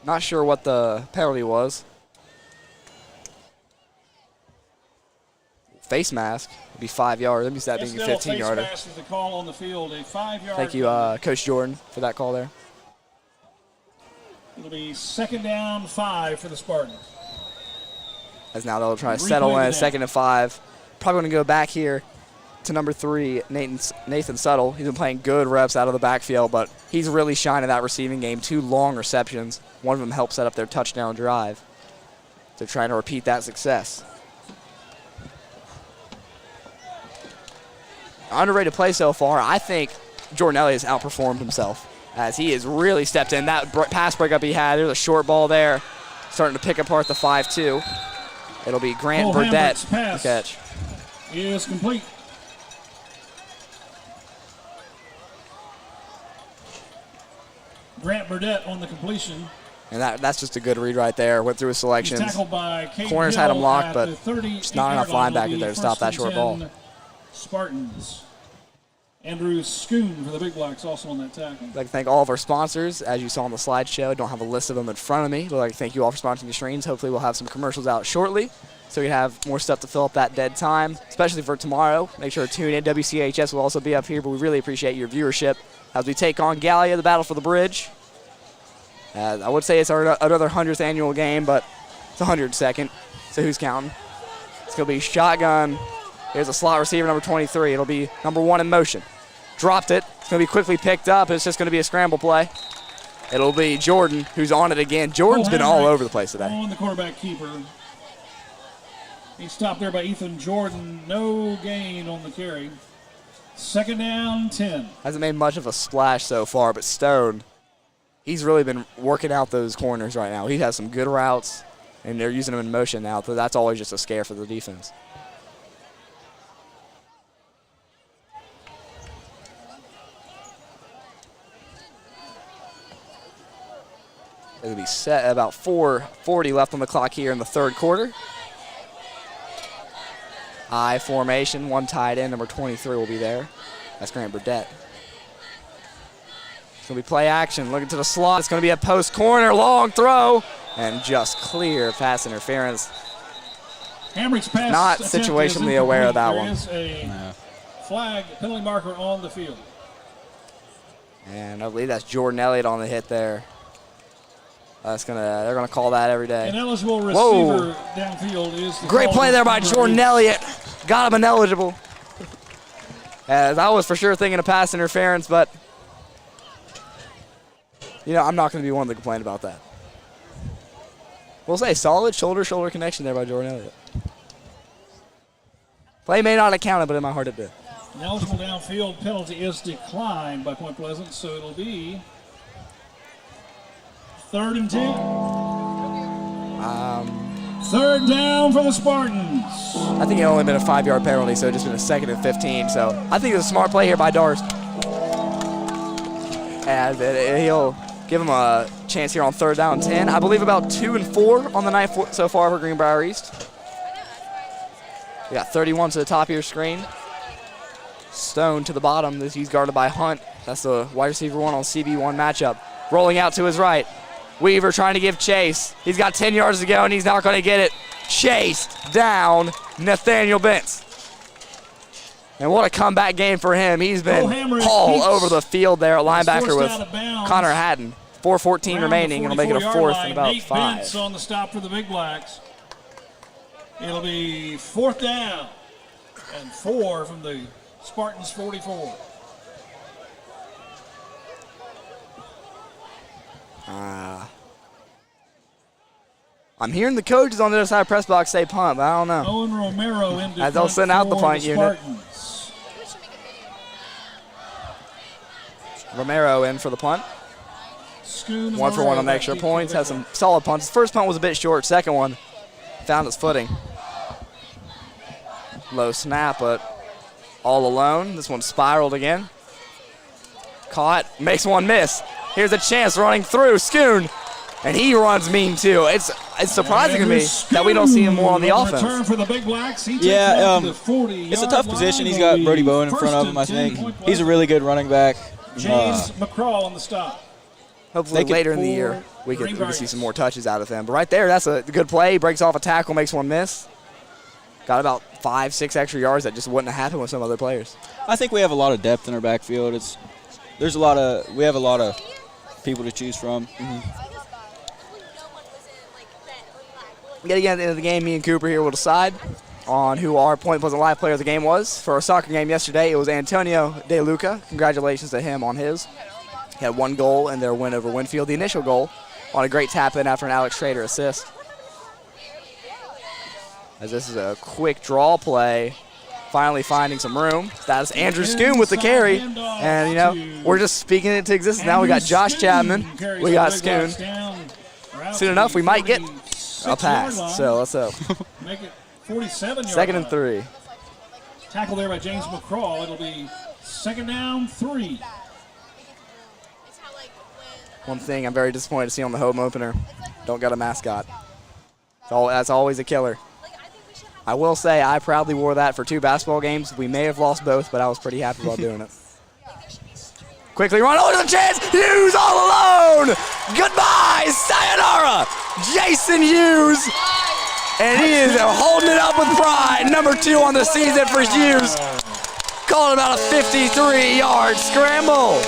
Not sure what the penalty was. Face mask would be 5 yards. That means that being a 15-yarder. Face mask is the call on the field, a 5-yard. Thank you, Coach Jordan, for that call there. It'll be 2nd down, 5 for the Spartans. As now they'll try to settle in 2nd and 5. Probably going to go back here to number 3, Nathan Suttle. He's been playing good reps out of the backfield, but he's really shining that receiving game. 2 long receptions. One of them helped set up their touchdown drive. They're trying to repeat that success. Underrated play so far. I think Jordan Elliott has outperformed himself as he has really stepped in. That pass breakup he had, there's a short ball there, starting to pick apart the 5-2. It'll be Grant Burdett to catch. Is complete. Grant Burdett on the completion. And that's just a good read right there. Went through his selections. He's tackled by Kate Corners Hill had him locked, at but the 38 just not enough yard line. linebackers there to stop that short ball. Spartans. Andrew Schoon for the Big Blacks also on that tackle. I'd like to thank all of our sponsors. As you saw on the slideshow, don't have a list of them in front of me. I'd like to thank you all for sponsoring the streams. Hopefully we'll have some commercials out shortly so we can have more stuff to fill up that dead time, especially for tomorrow. Make sure to tune in. WCHS will also be up here, but we really appreciate your viewership as we take on Gallia, the battle for the bridge. I would say it's another 100th annual game, but it's 102nd, so who's counting? It's going to be shotgun. Here's a slot receiver, number 23. It'll be number 1 in motion. Dropped it. It's going to be quickly picked up. It's just going to be a scramble play. It'll be Jordan who's on it again. Jordan's been all over the place today. On the quarterback keeper. He's stopped there by Ethan Jordan. No gain on the carry. 2nd down, 10. Hasn't made much of a splash so far, but Stone, he's really been working out those corners right now. He has some good routes, and they're using him in motion now, so that's always just a scare for the defense. It'll be set at about 4:40 left on the clock here in the 3rd quarter. I formation, 1 tight end, number 23 will be there. That's Grant Burdett. It's going to be play action, looking to the slot. It's going to be a post corner, long throw, and just clear pass interference. Hamrick's pass Not situationally aware of that there one. There is a flag, penalty marker on the field. And I believe that's Jordan Elliott on the hit there. They're gonna call that every day. An eligible receiver Whoa. downfield is the Great call play for there by Greenbrier. Jordan Elliott. Got him ineligible. As I was for sure thinking of pass interference, but I'm not going to be one to complain about that. We'll say solid shoulder-shoulder connection there by Jordan Elliott. Play may not have counted, but in my heart it did. An eligible downfield penalty is declined by Point Pleasant, so it'll be 3rd and 10. Third down for the Spartans. I think it only been a 5-yard penalty, so it just been a 2nd and 15. So I think it was a smart play here by Darst. And he'll give him a chance here on 3rd down and 10. I believe about 2 and 4 on the night so far for Greenbrier East. We got 31 to the top of your screen. Stone to the bottom. He's guarded by Hunt. That's the wide receiver 1 on CB1 matchup. Rolling out to his right. Weaver trying to give chase. He's got 10 yards to go, and he's not going to get it. Chased down Nathaniel Bentz. And what a comeback game for him. He's been all over the field there at linebacker with Connor Hatton. 4:14 remaining, and it'll make it a 4th and about 5. Bentz on the stop for the Big Blacks. It'll be 4th down and 4 from the Spartans 44. I'm hearing the coaches on the other side of press box say punt, but I don't know. Owen Romero into As they'll send out the punt unit. Romero in for the punt. 1 for 1 on the extra points. Has some solid punts. First punt was a bit short. Second one found its footing. Low snap, but all alone. This one spiraled again. Caught. Makes one miss. Here's a chance running through. Schoon. And he runs mean too. It's surprising to me that we don't see him more on the offense. For the Big Blacks. It's a tough position. He's got Brody Bowen in front of him, I think. He's a really good running back. James McCraw on the stop. Hopefully later in the year we can see some more touches out of him. But right there, that's a good play. He breaks off a tackle, makes one miss. Got about 5-6 extra yards that just wouldn't have happened with some other players. I think we have a lot of depth in our backfield. We have a lot of people to choose from. Getting at the end of the game, me and Cooper here will decide on who our Point Pleasant Live player of the game was. For our soccer game yesterday, it was Antonio De Luca. Congratulations to him on his. He had 1 goal in their win over Winfield. The initial goal on a great tap-in after an Alex Schrader assist. As this is a quick draw play, finally finding some room. That's Andrew Schoon with the carry. And, we're just speaking it into existence now. We got Josh Chapman. We got Schoon. Soon enough, we might get a pass. So let's hope. Make it 47 yards. 2nd and 3. Tackle there by James McCraw. It'll be 2nd down, 3. One thing I'm very disappointed to see on the home opener, don't got a mascot. That's always a killer. I will say I proudly wore that for 2 basketball games. We may have lost both, but I was pretty happy about doing it. Quickly run over the chance. Hughes all alone. Goodbye. Sayonara. Jason Hughes. And he is holding it up with pride. Number 2 on the season for Hughes. Calling about a 53-yard scramble.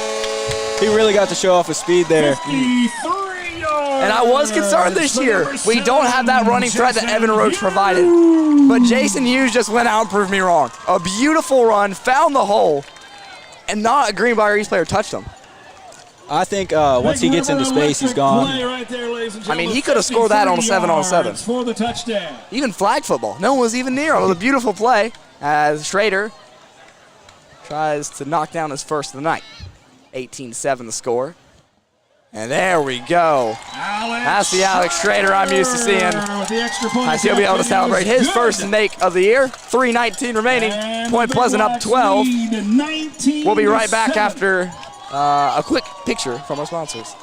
He really got to show off his speed there. 53 yards. And I was concerned this year. We don't have that running threat that Evan Roach provided. But Jason Hughes just went out and proved me wrong. A beautiful run, found the hole, and not a Greenbrier East player touched him. I think once he gets into space, he's gone. I mean, he could have scored that on a 7-on-7. For the touchdown. Even flag football. No one was even near. It was a beautiful play as Schrader tries to knock down his first of the night. 18-7 the score. And there we go. That's the Alex Schrader I'm used to seeing. I see he'll be able to celebrate his first make of the year. 3:19 remaining. Point Pleasant up 12. We'll be right back after a quick picture from our sponsors.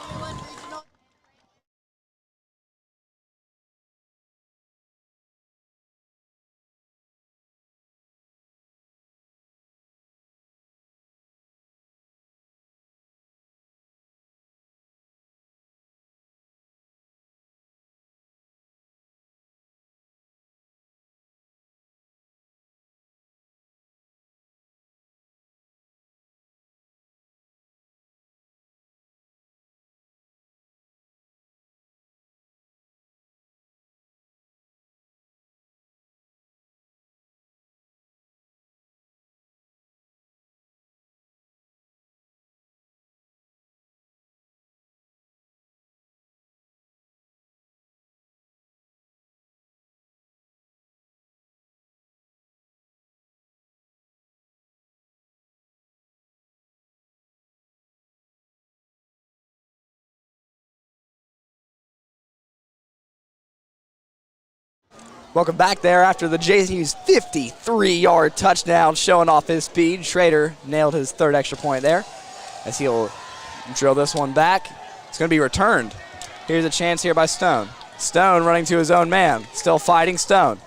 Welcome back there after the JCU's 53-yard touchdown, showing off his speed. Schrader nailed his third extra point there as he'll drill this one back. It's going to be returned. Here's a chance here by Stone. Stone running to his own man. Still fighting Stone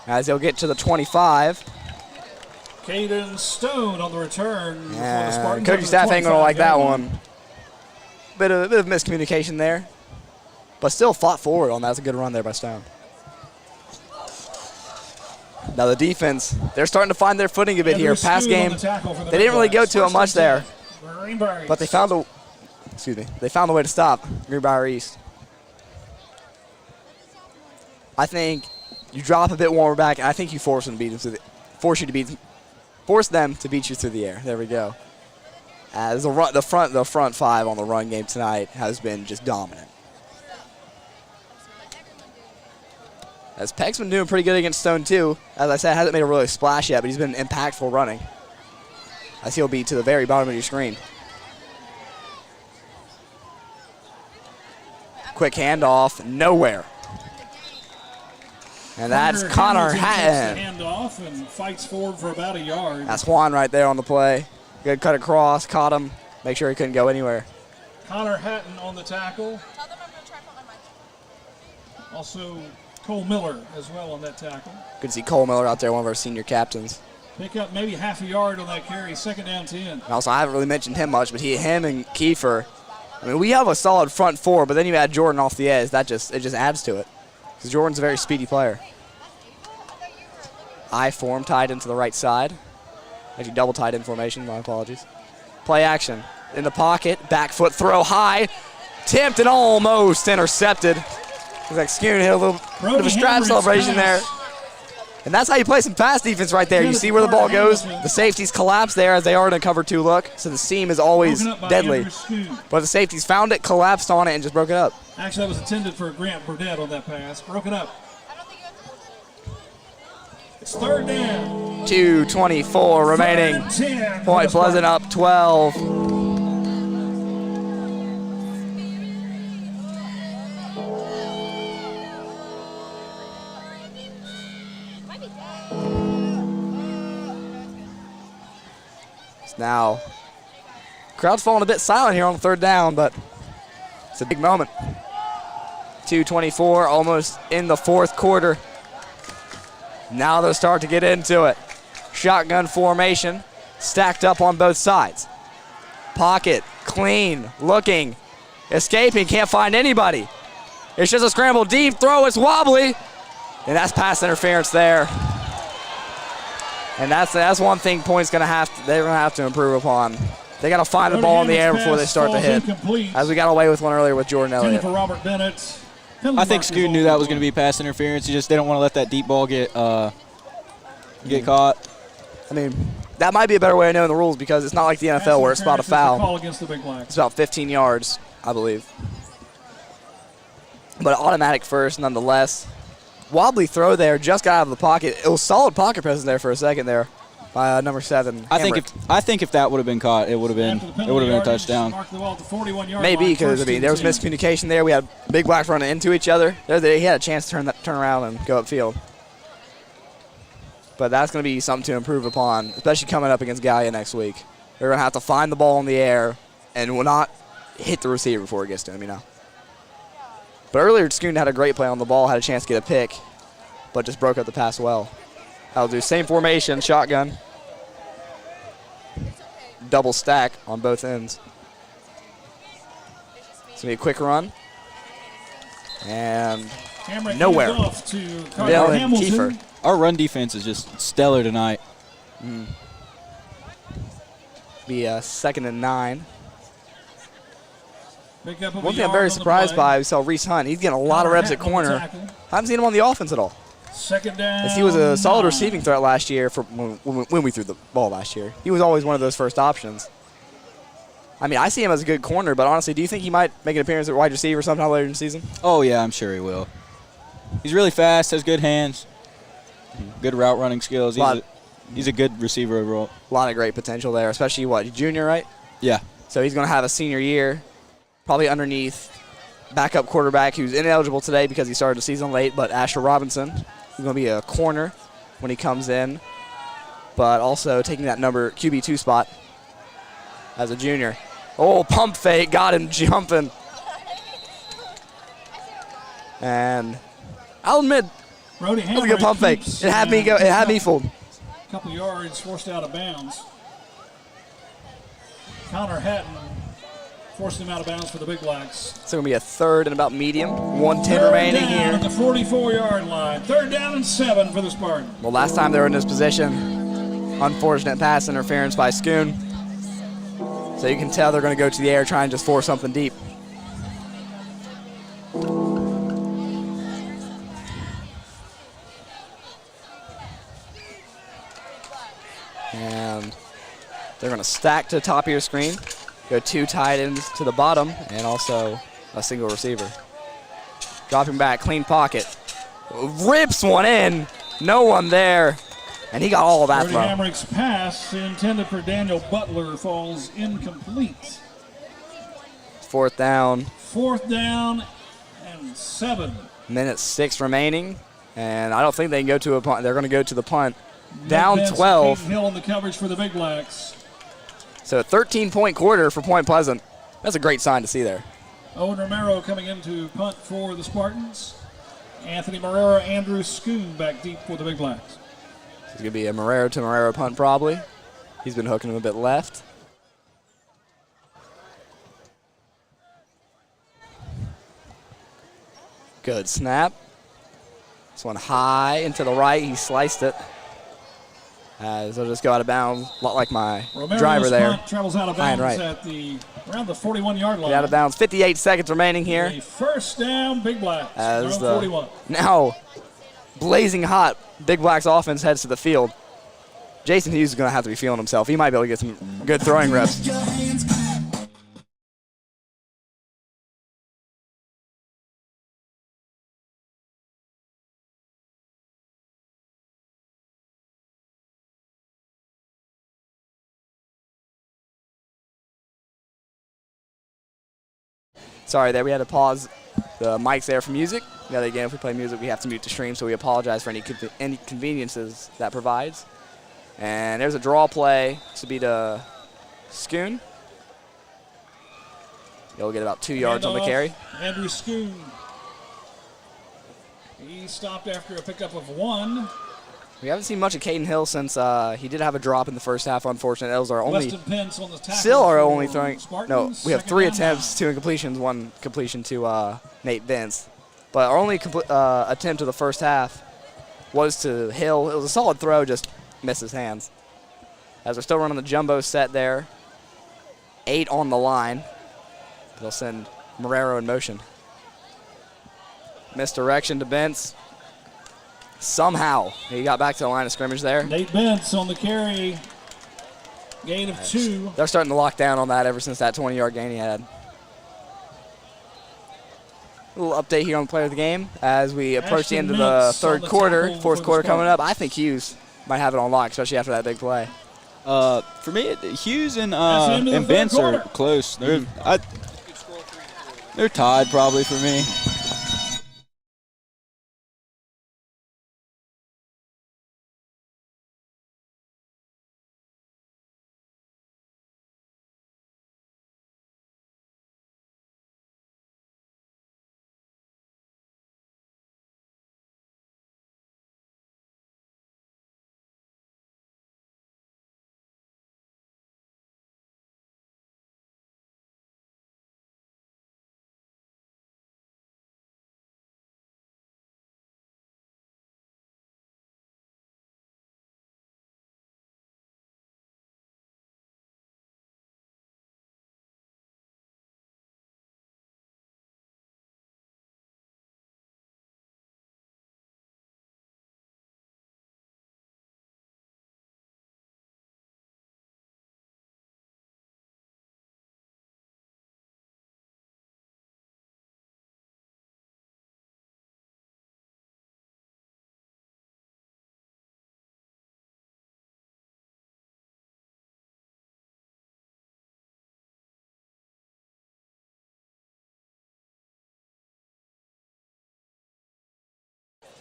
as he'll get to the 25. Caden Stone on the return. Coaching staff ain't going to like that one. Bit of miscommunication there, but still fought forward on that. That's a good run there by Stone. Now the defense, they're starting to find their footing a bit here. Pass game, they didn't really go to it much there, but they found a way to stop Greenbrier East. I think you drop a bit warmer back, and I think you force them to beat them force them to beat you through the air. There we go. As the front five on the run game tonight has been just dominant. As Peck's been doing pretty good against Stone too. As I said, hasn't made a really splash yet, but he's been impactful running. As he'll be to the very bottom of your screen. Quick handoff, nowhere. And that's Connor Hatton. Handoff and fights forward for about a yard. That's Juan right there on the play. Good cut across, caught him. Make sure he couldn't go anywhere. Connor Hatton on the tackle. Also Cole Miller as well on that tackle. Good to see Cole Miller out there, one of our senior captains. Pick up maybe half a yard on that carry, second down 10. And also, I haven't really mentioned him much, but him and Kiefer, I mean, we have a solid front four, but then you add Jordan off the edge. It just adds to it. Because Jordan's a very speedy player. I form tied into the right side. Actually, double tied in formation, my apologies. Play action. In the pocket, back foot throw high. Tipped and almost intercepted. Like Scoon hit a little bit of a strap celebration there. And that's how you play some pass defense right there. You see where the ball goes. The safeties collapse there as they are in a cover two look. So the seam is always deadly. But the safeties found it, collapsed on it, and just broke it up. Actually, that was intended for Grant Burdett on that pass. Broke it up. It's third down. 2:24 remaining. Point Pleasant up 12. Now, crowd's falling a bit silent here on the third down, but it's a big moment. 2:24, almost in the fourth quarter. Now they'll start to get into it. Shotgun formation, stacked up on both sides. Pocket, clean, looking, escaping, can't find anybody. It's just a scramble deep throw, it's wobbly, and that's pass interference there. And that's one thing they're gonna have to improve upon. They gotta find the ball in the air before they start to hit. As we got away with one earlier with Jordan Elliott. For Robert Bennett. I think Scoot knew that was going to be pass interference. They don't want to let that deep ball get caught. I mean, that might be a better way of knowing the rules because it's not like the NFL where it's about a foul. It's about 15 yards, I believe. But automatic first, nonetheless. Wobbly throw there, just got out of the pocket. It was solid pocket presence there for a second there by number 7. I think if that would have been caught, it would have been a touchdown. Maybe because there was miscommunication there. We had big blacks running into each other. He had a chance to turn around and go upfield. But that's going to be something to improve upon, especially coming up against Gallia next week. They're going to have to find the ball in the air and will not hit the receiver before it gets to him, But earlier, Scoon had a great play on the ball, had a chance to get a pick, but just broke up the pass well. That'll do same formation, shotgun. Double stack on both ends. It's going to be a quick run. And nowhere. Dylan Kiefer. Our run defense is just stellar tonight. Be a 2nd and 9. One thing I'm very surprised by, we saw Reese Hunt. He's getting a lot of reps at corner. I haven't seen him on the offense at all. Second down. He was a solid receiving threat last year for when we threw the ball last year. He was always one of those first options. I mean, I see him as a good corner, but honestly, do you think he might make an appearance at wide receiver sometime later in the season? Oh, yeah, I'm sure he will. He's really fast, has good hands, good route running skills. He's a good receiver overall. A lot of great potential there, especially junior, right? Yeah. So he's going to have a senior year, probably underneath backup quarterback who's ineligible today because he started the season late, but Asher Robinson. He's going to be a corner when he comes in, but also taking that number QB2 spot as a junior. Oh, pump fake, got him jumping. And I'll admit, Brody that was a good pump fake. It had me go. It had me fooled. A couple yards forced out of bounds. Connor Hatton forced him out of bounds for the Big Blacks. It's going to be a third and about medium. 1:10 remaining down here. At the 44-yard line. 3rd down and 7 for the Spartans. Well, last time they were in this position, unfortunate pass interference by Schoon. So you can tell they're going to go to the air, try and just force something deep. And they're going to stack to the top of your screen. Go 2 tight ends to the bottom and also a single receiver. Dropping back, clean pocket. Rips one in. No one there. And he got all of that Brody throw. Hamrick's pass intended for Daniel Butler falls incomplete. 4th down. 4th down and 7. Minute 6 remaining. And I don't think they can go to a punt. They're going to go to the punt. Down Vince 12. Peyton Hill in the coverage for the Big Blacks. So a 13-point quarter for Point Pleasant. That's a great sign to see there. Owen Romero coming in to punt for the Spartans. Anthony Marrero, Andrew Schoon back deep for the Big Blacks. It's going to be a Marrero to Marrero punt probably. He's been hooking him a bit left. Good snap. This one high and to the right. He sliced it. As they'll just go out of bounds, a lot like my Romero's driver there. punt travels out of High and bounds right. around the 41-yard line. Get out of bounds. 58 seconds remaining here. A 1st down, Big Blacks. As Around 41. now blazing hot Big Blacks offense heads to the field. Jason Hughes is going to have to be feeling himself. He might be able to get some good throwing reps. Sorry there, we had to pause the mics there for music. Now again, if we play music, we have to mute the stream, so we apologize for any inconveniences that provides. And there's a draw play to be to Schoon. He'll get about 2 yards on the carry. Andrew Schoon. He stopped after a pickup of 1. We haven't seen much of Caden Hill since he did have a drop in the first half. Unfortunately, that was our only. Weston Pence on the tackle Still our for only throwing. Spartans. No, we have 2nd 3 down attempts, 2 incompletions, 1 completion to Nate Vince. But our only attempt of the first half was to Hill. It was a solid throw, just missed his hands. As we're still running the jumbo set there. 8 on the line. They'll send Marrero in motion. Misdirection to Vince. Somehow he got back to the line of scrimmage there. Nate Bentz on the carry. Gain of 2. They're starting to lock down on that ever since that 20-yard gain he had. A little update here on the player of the game as we approach the end of the 3rd quarter. 4th quarter coming up. I think Hughes might have it on lock, especially after that big play. For me, Hughes and the third Vince are quarter. close. They're tied probably for me.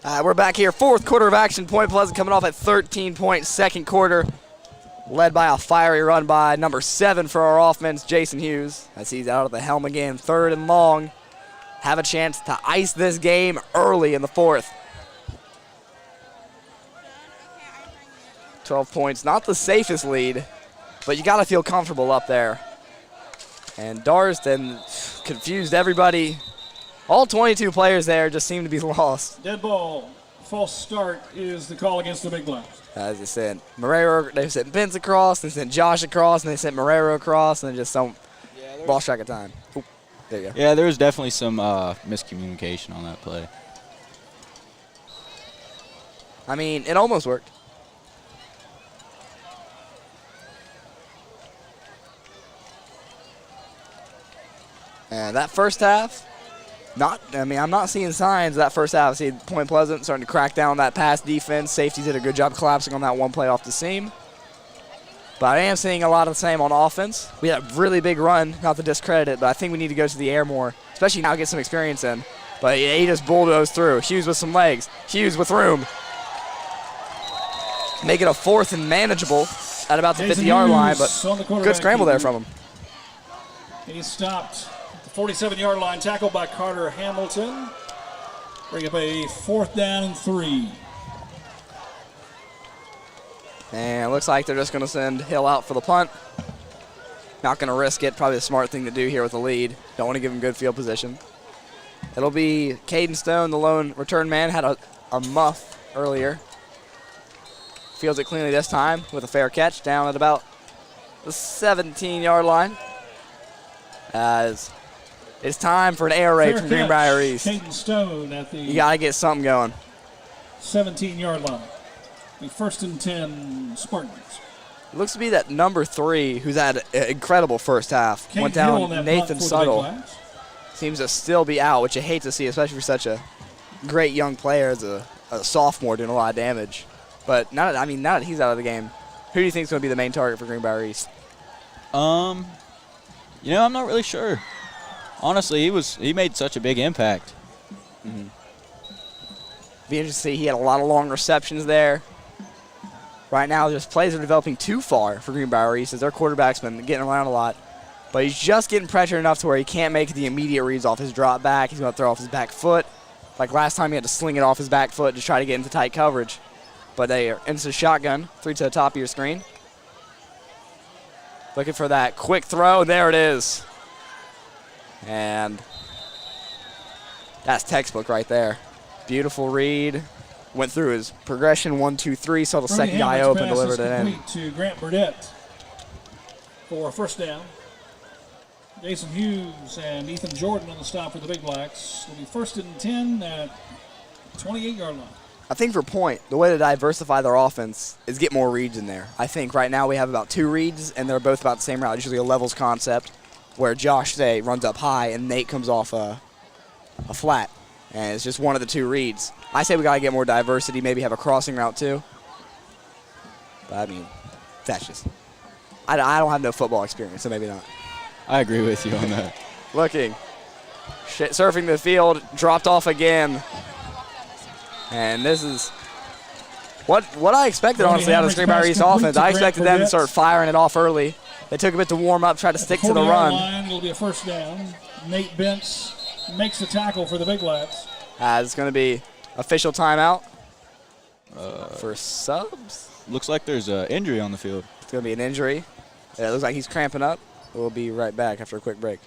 We're back here, fourth quarter of action. Point Pleasant coming off at 13-point second quarter, led by a fiery run by number 7 for our offense, Jason Hughes, as he's out of the helm again, 3rd and long. Have a chance to ice this game early in the fourth. 12 points, not the safest lead, but you got to feel comfortable up there. And Darston confused everybody. All 22 players there just seem to be lost. Dead ball. False start is the call against the Big Blacks. As they sent Marrero, they sent Vince across, they sent Josh across, and they sent Marrero across, and just some lost track of time. Ooh, there you go. Yeah, there was definitely some miscommunication on that play. I mean, it almost worked. And that first half, I'm not seeing signs of that first half. I see Point Pleasant starting to crack down on that pass defense. Safeties did a good job collapsing on that one play off the seam. But I am seeing a lot of the same on offense. We had a really big run, not to discredit it, but I think we need to go to the air more, especially now get some experience in. But he just bulldozed through. Hughes with some legs. Hughes with room. Make it a 4th and manageable at about the 50-yard line, but good scramble there from him. He's stopped. 47-yard line, tackled by Carter Hamilton. Bring up a 4th down and 3. And it looks like they're just going to send Hill out for the punt. Not going to risk it. Probably the smart thing to do here with the lead. Don't want to give him good field position. It'll be Caden Stone, the lone return man. Had a muff earlier. Fields it cleanly this time with a fair catch down at about the 17-yard line. As it's time for an air raid from Greenbrier East. Caden Stone at the you got to get something going. 17-yard line. The 1st and 10 Spartans. It looks to be that number 3 who's had an incredible first half. Kate Went down Hill on Nathan Suttle. Seems Seems to still be out, which you hate to see, especially for such a great young player as a sophomore doing a lot of damage. But now that he's out of the game, who do you think is going to be the main target for Greenbrier East? I'm not really sure. Honestly, he made such a big impact. Mm-hmm. Be interesting to see. He had a lot of long receptions there. Right now, just plays are developing too far for Greenbrier East as their quarterback's been getting around a lot. But he's just getting pressure enough to where he can't make the immediate reads off his drop back. He's going to throw off his back foot. Like last time, he had to sling it off his back foot to try to get into tight coverage. But they are into shotgun, 3 to the top of your screen. Looking for that quick throw, and there it is. And that's textbook right there. Beautiful read. Went through his progression, 1, 2, 3, saw the second guy open, delivered it in. To Grant Burdett for a 1st down. Jason Hughes and Ethan Jordan on the stop for the Big Blacks. Will be 1st and 10 at 28-yard line. I think for Point, the way to diversify their offense is get more reads in there. I think right now we have about 2 reads, and they're both about the same route. It's usually a levels concept where Josh, say, runs up high, and Nate comes off a flat. And it's just one of the 2 reads. I say we got to get more diversity, maybe have a crossing route too. But I mean, that's just, I don't have no football experience, so maybe not. I agree with you on that. Looking, surfing the field, dropped off again. And this is what I expected, honestly, out of the Greenbrier East offense. I expected them to start firing it off early. They took a bit to warm up, try to stick to the run. Line, it'll be a 1st down. Nate Bentz makes the tackle for the Big Blacks. It's going to be official timeout for subs. Looks like there's an injury on the field. It's going to be an injury. It looks like he's cramping up. We'll be right back after a quick break.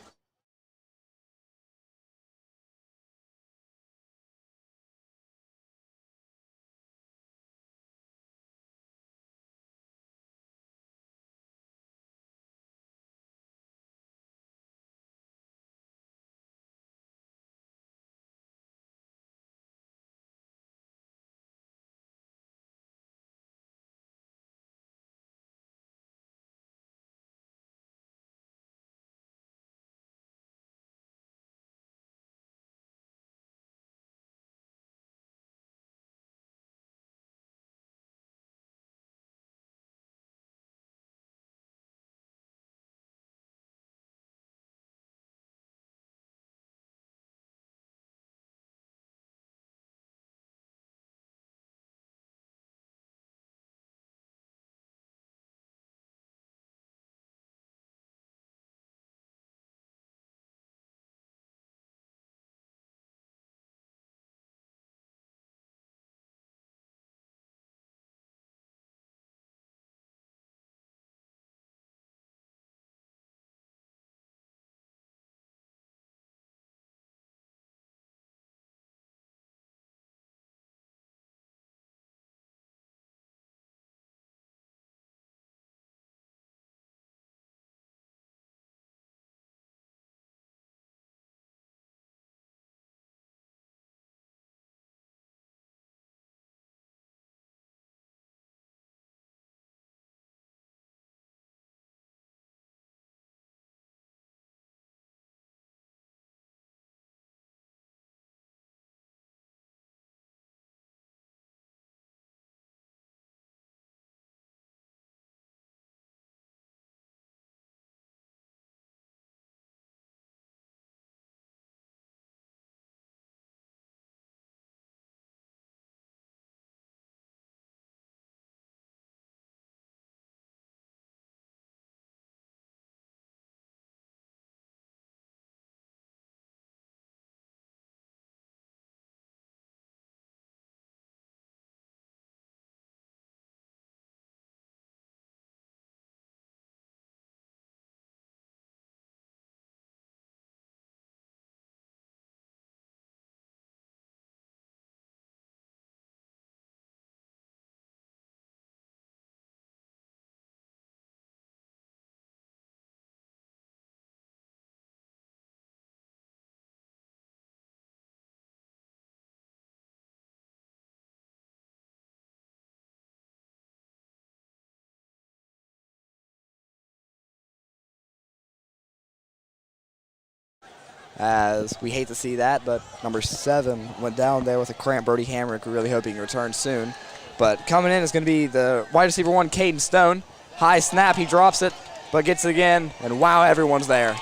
as we hate to see that, but number 7 went down there with a cramp. Brody Hamrick, we're really hoping he returns soon. But coming in is going to be the wide receiver 1, Caden Stone. High snap, he drops it, but gets it again, and wow, everyone's there.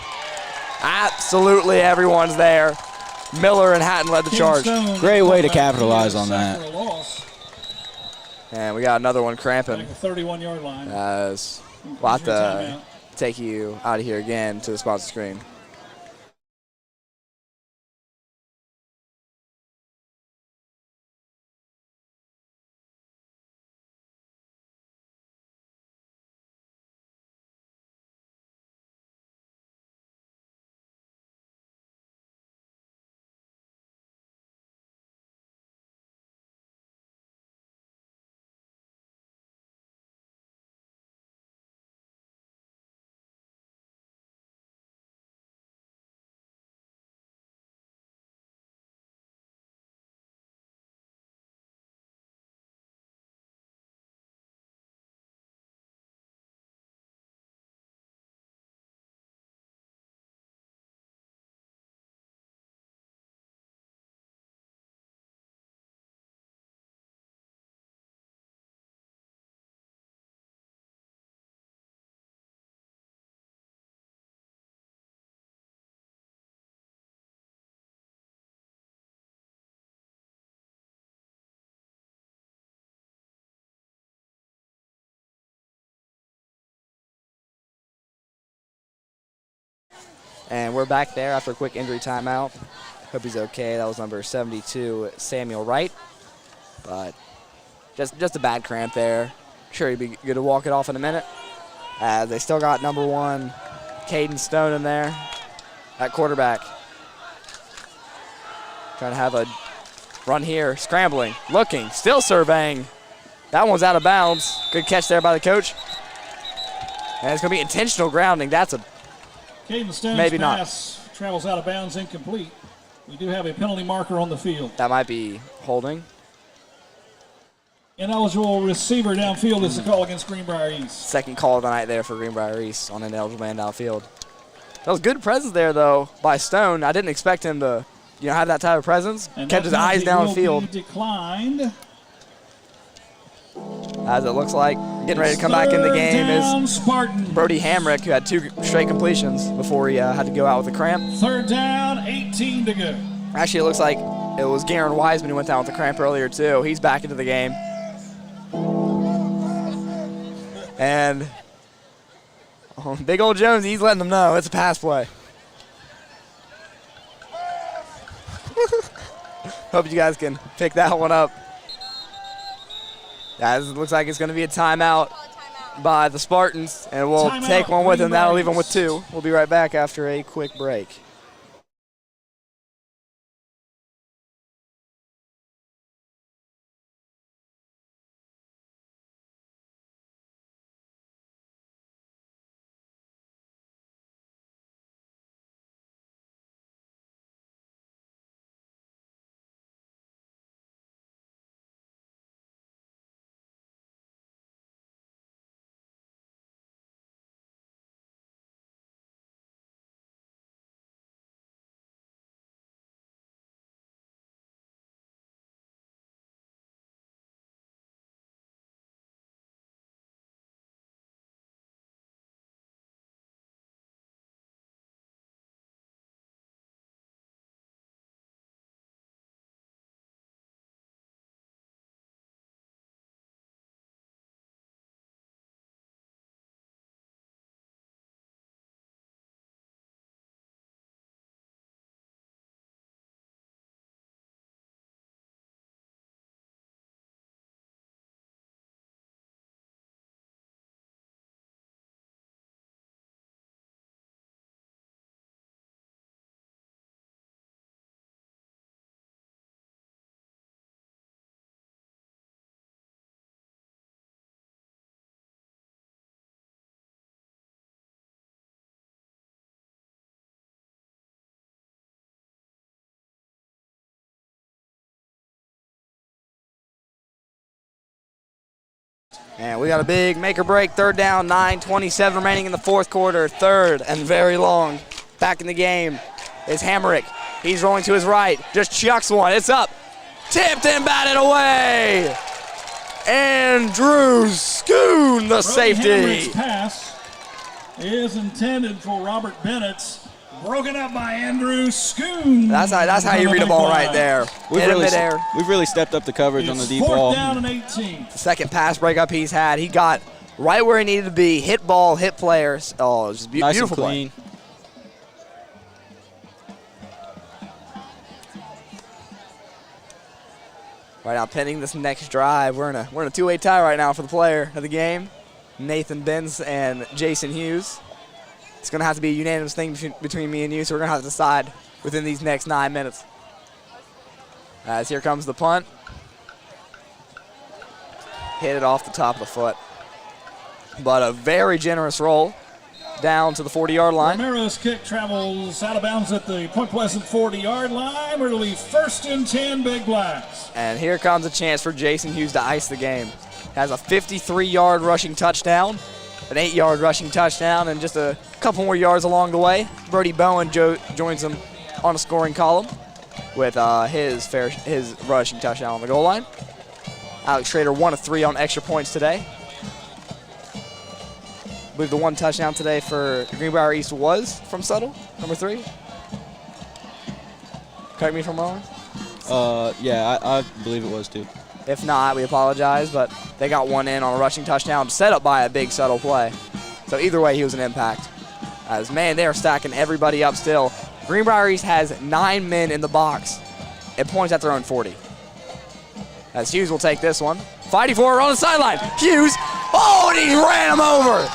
Absolutely everyone's there. Miller and Hatton led the charge. Great way to capitalize on that. And we got another one cramping. 31-yard line. As we'll have to take you out of here again to the sponsor screen. And we're back there after a quick injury timeout. Hope he's okay. That was number 72, Samuel Wright. But just a bad cramp there. Sure, he'd be good to walk it off in a minute. As they still got number 1, Caden Stone in there at quarterback. Trying to have a run here, scrambling, looking, still surveying. That one's out of bounds. Good catch there by the coach. And it's going to be intentional grounding. That's a Caden Stone's maybe pass travels out of bounds, incomplete. We do have a penalty marker on the field. That might be holding. Ineligible receiver downfield is the call against Greenbrier East. Second call of the night there for Greenbrier East on an ineligible man downfield. That was good presence there, though, by Stone. I didn't expect him to, have that type of presence. And kept his eyes downfield. Declined. As it looks like getting ready to come back in the game is Spartans. Brody Hamrick, who had 2 straight completions before he had to go out with a cramp. 3rd down, 18 to go. Actually, it looks like it was Garen Wiseman who went down with a cramp earlier, too. He's back into the game. And big old Jones, he's letting them know it's a pass play. Hope you guys can pick that one up. It looks like it's going to be a timeout by the Spartans, and we'll take one with them. That'll leave them with 2. We'll be right back after a quick break. And we got a big make or break, 3rd down, 9:27 remaining in the 4th quarter, 3rd and very long. Back in the game. is Hamrick. He's rolling to his right, just chucks one. It's up. Tipped and batted away. Andrew Schoon, the safety. Hamrick's pass is intended for Robert Bennett's. Broken up by Andrew Schoon. That's how you read a ball right there. We've really stepped up the coverage on the deep ball. 4th down and 18. The second pass breakup he's had, he got right where he needed to be. Hit ball, hit players. Oh, just Nice beautiful and clean. play. Right now, pending this next drive, we're in a two-way tie right now for the player of the game, Nathan Benz and Jason Hughes. It's going to have to be a unanimous thing between me and you, so we're going to have to decide within these next 9 minutes. As here comes the punt. Hit it off the top of the foot. But a very generous roll down to the 40-yard line. Romero's kick travels out of bounds at the Point Pleasant 40-yard line. It'll be 1st and 10, Big Blacks. And here comes a chance for Jason Hughes to ice the game. Has a 53-yard rushing touchdown, an 8-yard rushing touchdown, and just a couple more yards along the way. Brody Bowen joins him on the scoring column with his rushing touchdown on the goal line. Alex Schrader 1 of 3 on extra points today. I believe the one touchdown today for Greenbrier East was from Settle, number 3. Correct me if I'm wrong. Yeah, I believe it was too. If not, we apologize, but they got one in on a rushing touchdown set up by a big Settle play. So either way, he was an impact. As, man, they are stacking everybody up still. Greenbrier East has 9 men in the box at points at their own 40. As Hughes will take this one. Fighting for it on the sideline. Hughes, oh, and he ran him over.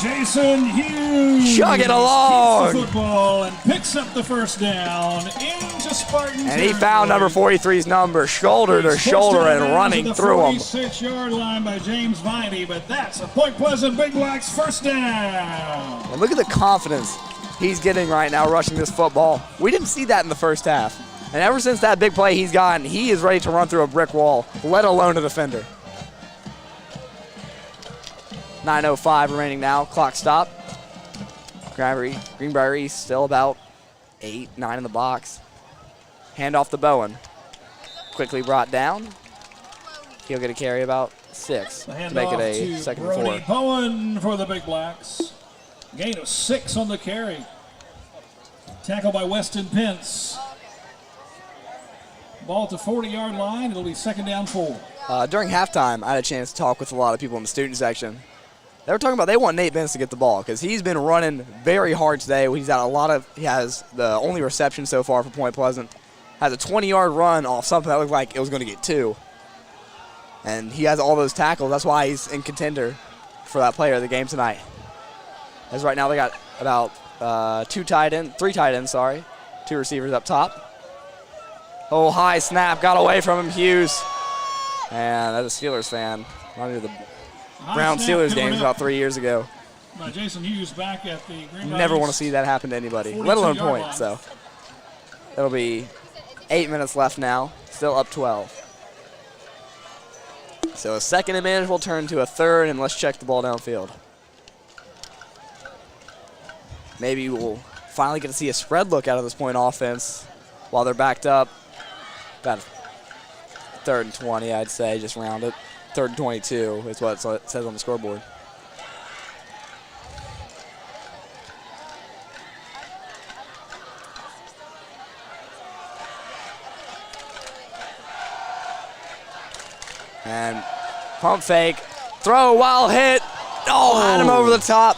Jason Hughes chugging along. keeps the football and picks up the first down into Spartan. And he found number 43's number, shoulder to shoulder and running through him. 46-yard line by James Viney, but that's a Point Pleasant Big Blacks first down. And look at the confidence he's getting right now rushing this football. We didn't see that in the first half. And ever since that big play he's gotten, he is ready to run through a brick wall, let alone a defender. 9:05 remaining now, clock stop. Greenbrier East still about 8, 9 in the box. Hand off to Bowen. Quickly brought down. He'll get a carry about 6 to make it a 2nd and 4. Brody Bowen for the Big Blacks. Gain of 6 on the carry. Tackle by Weston Pence. Ball at the 40-yard line. It'll be 2nd down 4. During halftime, I had a chance to talk with a lot of people in the student section. They were talking about they want Nate Benz to get the ball because he's been running very hard today. He has the only reception so far for Point Pleasant. Has a 20-yard run off something that looked like it was going to get 2. And he has all those tackles. That's why he's in contender for that player of the game tonight. As right now they got about 3 tight ends, 2 receivers up top. Oh, high snap, got away from him, Hughes. And that's a Steelers fan. Reminded me of the Brown Steelers games about 3 years ago. By Jason Hughes back at the Greenbrier Never want to see that happen to anybody, let alone points. So it'll be 8 minutes left now, still up 12. So a 2nd and manage will turn to a 3rd, and let's check the ball downfield. Maybe we'll finally get to see a spread look out of this Point offense while they're backed up. About 3rd and 20, I'd say, just round it. 3rd and 22 is what it says on the scoreboard. And pump fake, throw, wild hit. Oh, had him over the top.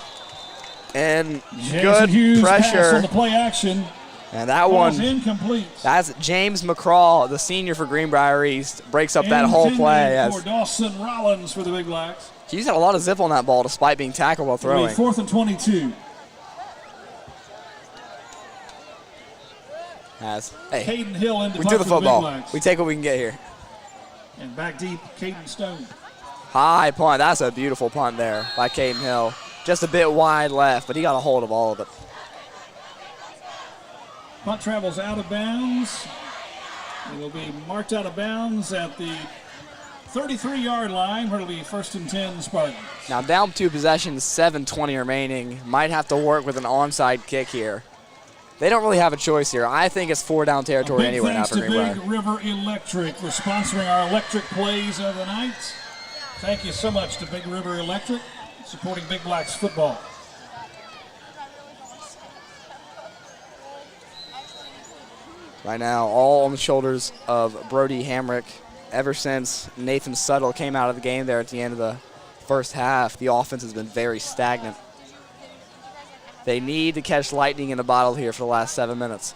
And good Hughes pressure. Pass on the play action. And that one, incomplete. That's James McCraw, the senior for Greenbrier East, breaks up that whole play. For Dawson Rollins for the Big Blacks. He's had a lot of zip on that ball despite being tackled while throwing. 4th and 22. Hey, Caden Hill into we do the football. We take what we can get here. And back deep, Caden Stone. High punt. That's a beautiful punt there by Caden Hill. Just a bit wide left, but he got a hold of all of it. Punt travels out of bounds. It will be marked out of bounds at the 33-yard line, where it'll be 1st and 10 Spartans. Now down 2 possessions, 7:20 remaining. Might have to work with an onside kick here. They don't really have a choice here. I think it's 4 down territory anyway now for Greenbrier. Big River Electric for sponsoring our electric plays of the night. Thank you so much to Big River Electric, supporting Big Blacks football. Right now, all on the shoulders of Brody Hamrick. Ever since Nathan Suttle came out of the game there at the end of the first half, the offense has been very stagnant. They need to catch lightning in a bottle here for the last 7 minutes.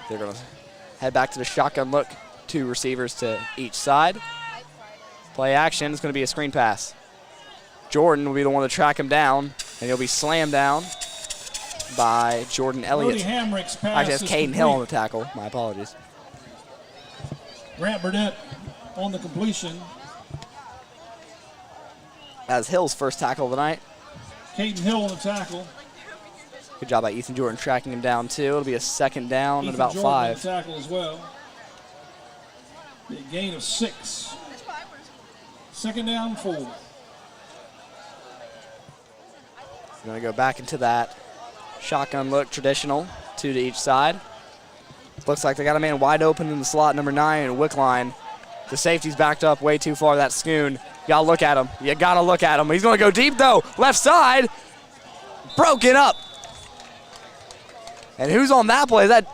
They're going to head back to the shotgun look. 2 receivers to each side. Play action is going to be a screen pass. Jordan will be the one to track him down, and he'll be slammed down by Jordan Elliott. Actually, that's Caden Hill on the tackle. My apologies. Grant Burnett on the completion. As Hill's first tackle of the night. Caden Hill on the tackle. Good job by Ethan Jordan tracking him down too. It'll be a second down and about Jordan 5. On the tackle as well. A gain of 6. Second down, 4. Going to go back into that shotgun look, traditional, 2 to each side. Looks like they got a man wide open in the slot, number 9, Wickline. The safety's backed up way too far. That's Schoon. You got to look at him. You got to look at him. He's going to go deep, though. Left side. Broken up. And who's on that play? Is that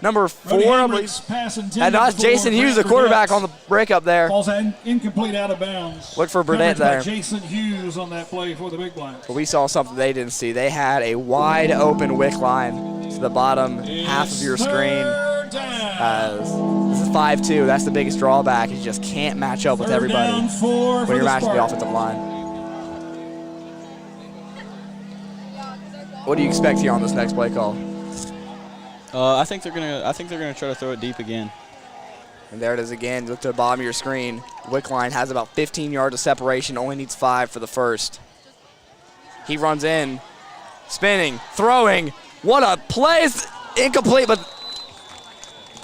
number 4? I believe. And that's Jason Hughes, the quarterback, on the breakup there. Falls incomplete out of bounds. Look for Burnett there. Jason Hughes on that play for the Big Blacks. But we saw something they didn't see. They had a wide open Wickline to the bottom half of your screen. This is 5-2. That's the biggest drawback. You just can't match up with everybody when you're matching the offensive line. What do you expect here on this next play call? I think they're gonna try to throw it deep again. And there it is again. Look to the bottom of your screen. Wickline has about 15 yards of separation. Only needs 5 for the first. He runs in, spinning, throwing. What a play! It's incomplete, but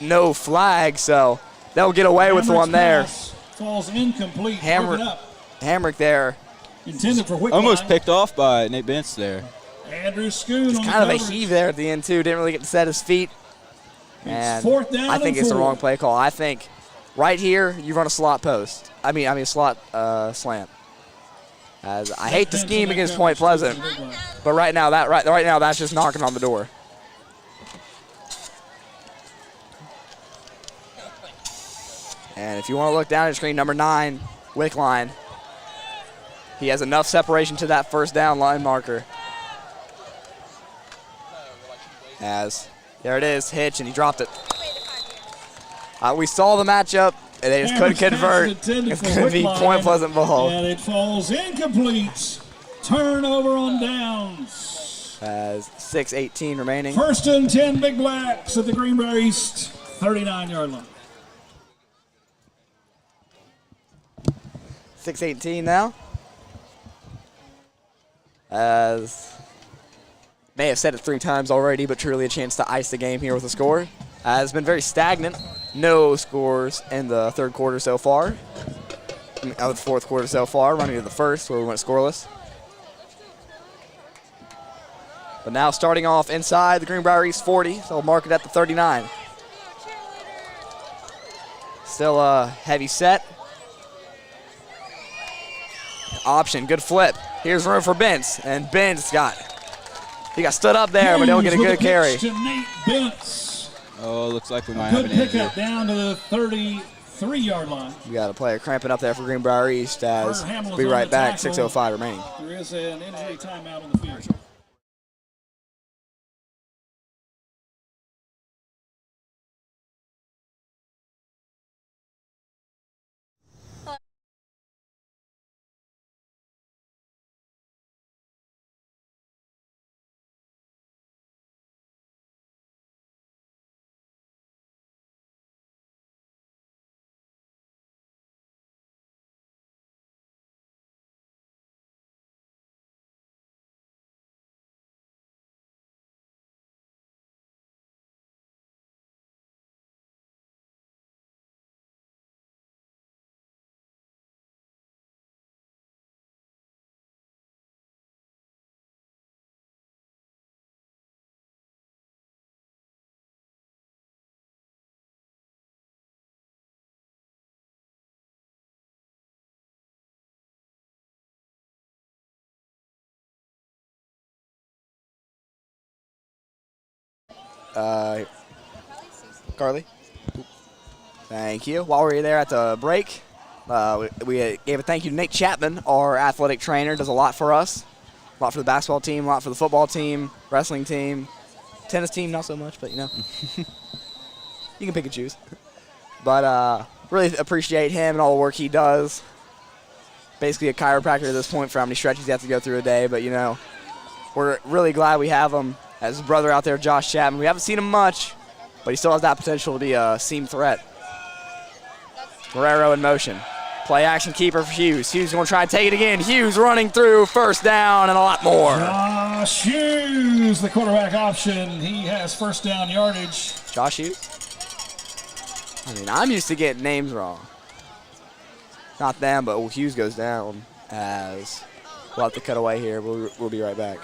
no flag. So they'll get away with one there. Falls incomplete. Hamrick there. Intended for Wickline. Almost picked off by Nate Bentz there. Andrew Schoon It's on kind of the a heave there at the end, too. Didn't really get to set his feet. And I think it's the wrong play call. I think right here, you run a slot post. I mean a slot slant. As I hate to scheme against Point Pleasant, but right now that's just knocking on the door. And if you want to look down at your screen, number 9, Wickline. He has enough separation to that first down line marker. As there it is, hitch, and he dropped it. We saw the matchup, and they just couldn't convert. It's going to be Point Pleasant ball. And it falls incomplete. Turnover on downs. As 6:18 remaining. 1st and 10 Big Blacks at the Greenbrier East 39-yard line. 6:18 now. As may have said it 3 times already, but truly a chance to ice the game here with a score. It's been very stagnant. No scores in the 3rd quarter so far. Of the 4th quarter so far, running to the 1st where we went scoreless. But now starting off inside the Greenbrier East 40, so we'll mark it at the 39. Still a heavy set. Option, good flip. Here's room for Bentz, and Bentz he got stood up there, but he'll get a good carry. Oh, looks like we might have an injury. Good pickup down to the 33-yard line. We got a player cramping up there for Greenbrier East as we'll be right back, 6:05 remaining. There is an injury timeout on the field. Carly? Thank you. While we were there at the break, we gave a thank you to Nate Chapman, our athletic trainer, does a lot for us. A lot for the basketball team, a lot for the football team, wrestling team, tennis team, not so much, but you know. You can pick and choose. But really appreciate him and all the work he does. Basically a chiropractor at this point for how many stretches you have to go through a day, but you know, we're really glad we have him as his brother out there, Josh Chapman. We haven't seen him much, but he still has that potential to be a seam threat. Guerrero in motion. Play action keeper for Hughes. Hughes going to try and take it again. Hughes running through, first down and a lot more. Josh Hughes, the quarterback option. He has first down yardage. Josh Hughes? I mean, I'm used to getting names wrong. Not them, but Hughes goes down as we'll have to cut away here. We'll be right back.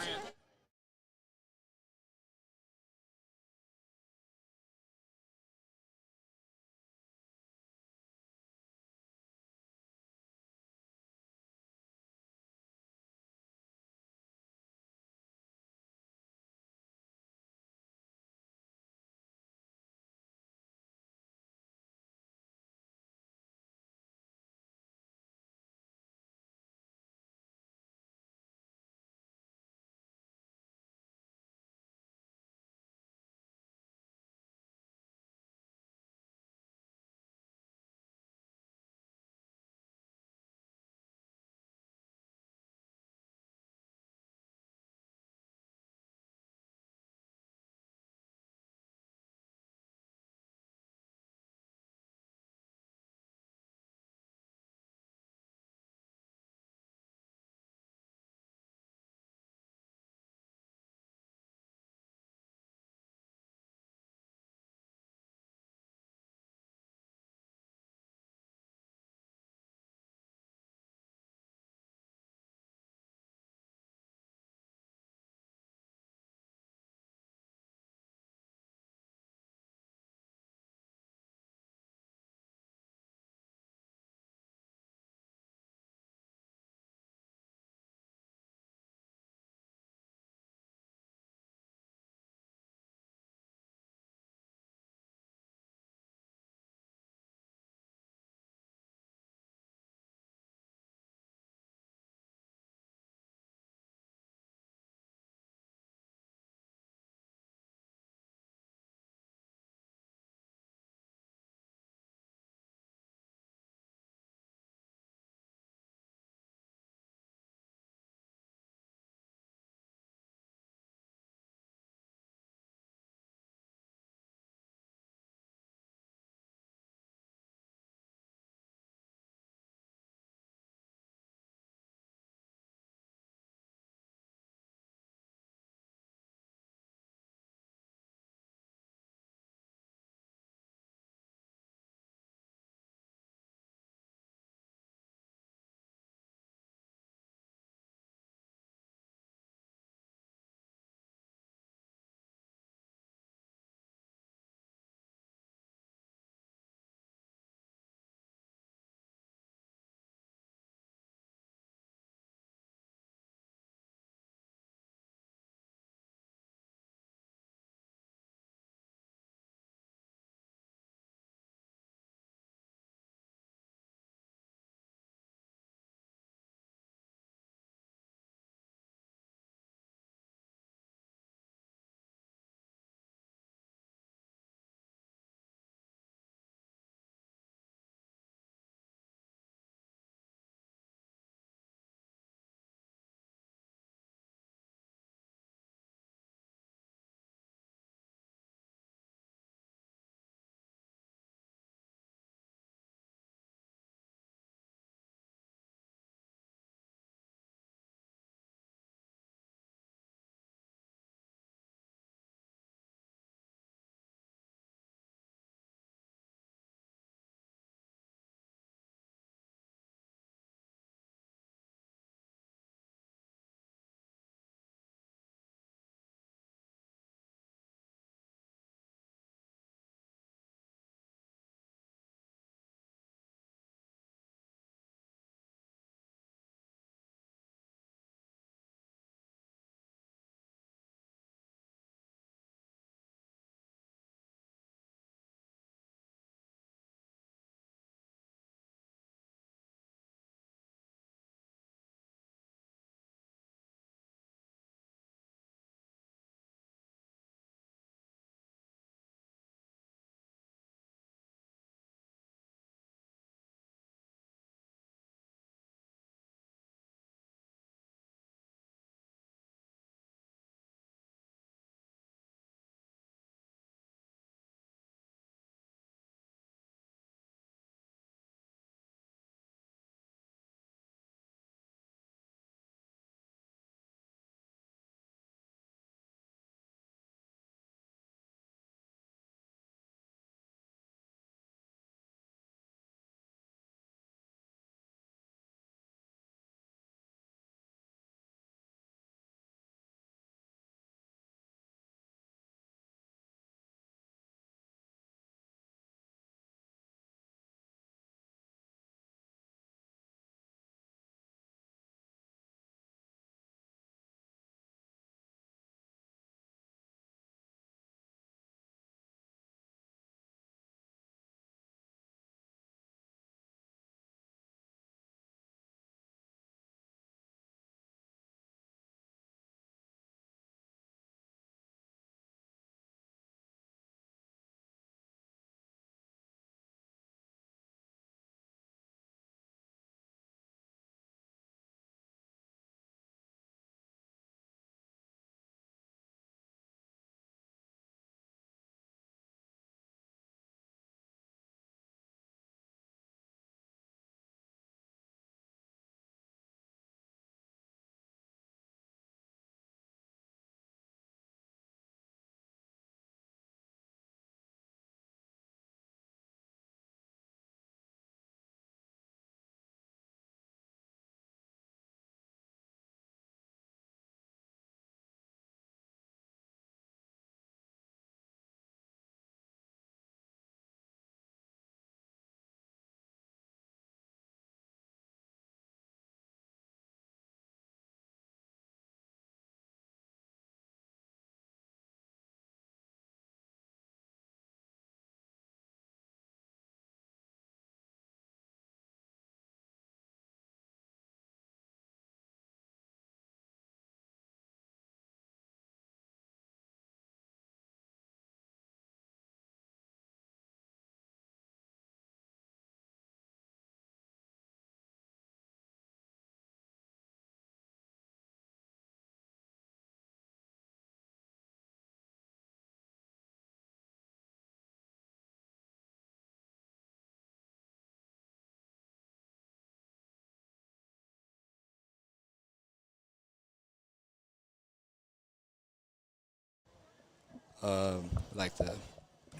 I'd like to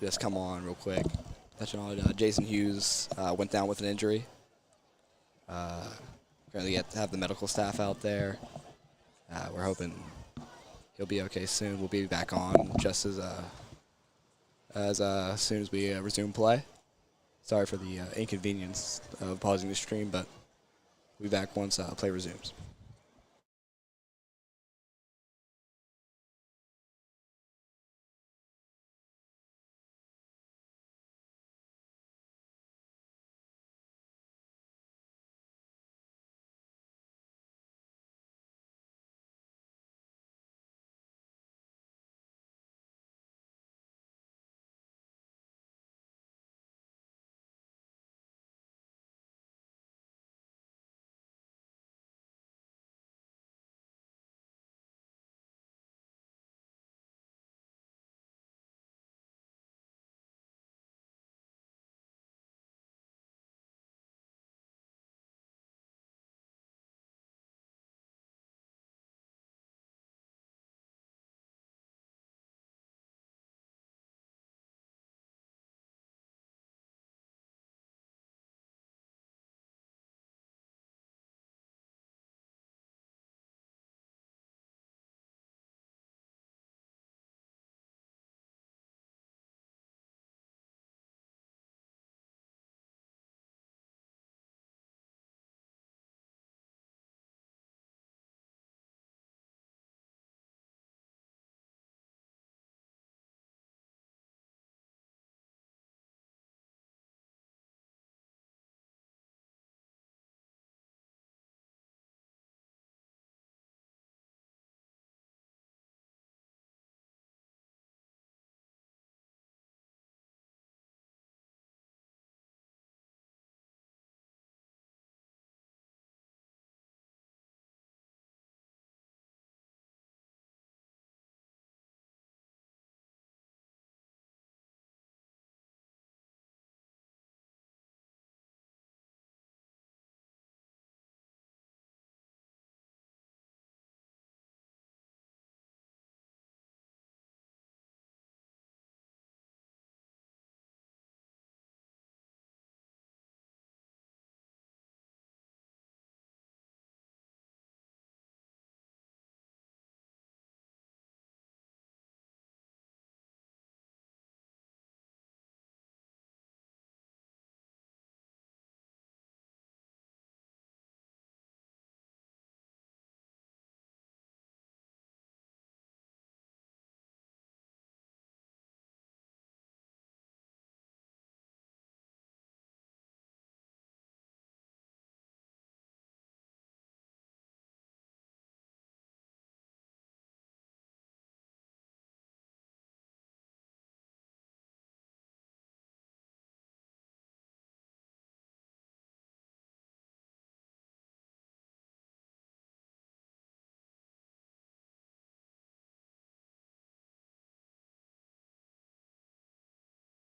just come on real quick. Touching on Jason Hughes went down with an injury. Currently yet to have the medical staff out there. We're hoping he'll be okay soon. We'll be back on just as soon as we resume play. Sorry for the inconvenience of pausing the stream, but we'll be back once play resumes.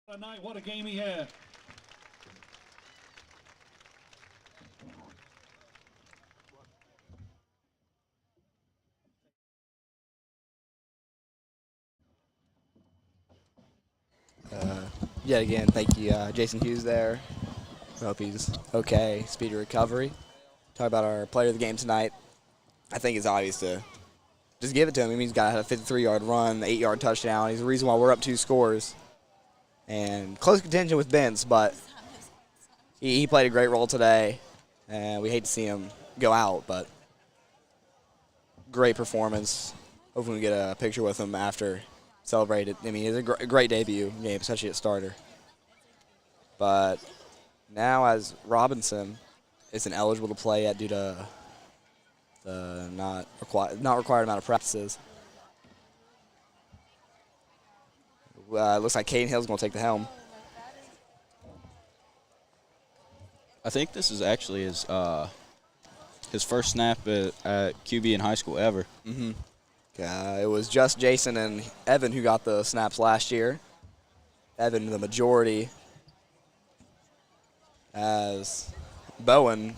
What a night, what a game he had. Yet again, thank you, Jason Hughes there. I hope he's okay. Speedy recovery. Talk about our player of the game tonight. I think it's obvious to just give it to him. I mean, he's got a 53-yard run, 8-yard touchdown. He's the reason why we're up 2 scores. And close contention with Benz, but he played a great role today. And we hate to see him go out, but great performance. Hopefully we get a picture with him after celebrated. I mean, it's a great debut game, especially at starter. But now as Robinson isn't eligible to play yet due to the not required amount of practices. It looks like Caden Hill's going to take the helm. I think this is actually his first snap at QB in high school ever. Mm-hmm. It was just Jason and Evan who got the snaps last year. Evan the majority, as Bowen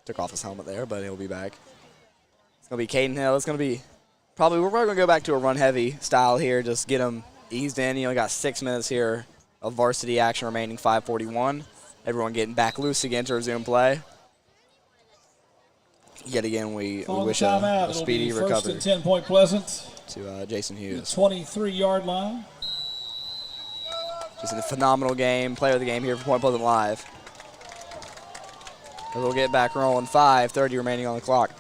took off his helmet there, but he'll be back. It's going to be Caden Hill. It's going to be We're probably going to go back to a run-heavy style here, just get them eased in. You know, we got 6 minutes here of varsity action remaining, 5:41. Everyone getting back loose again to resume play. Yet again, we wish a speedy recovery. First and 10 Point Pleasant. To Jason Hughes. 23-yard line. Just a phenomenal game. Player of the game here for Point Pleasant Live. We'll get back rolling. 5:30 remaining on the clock.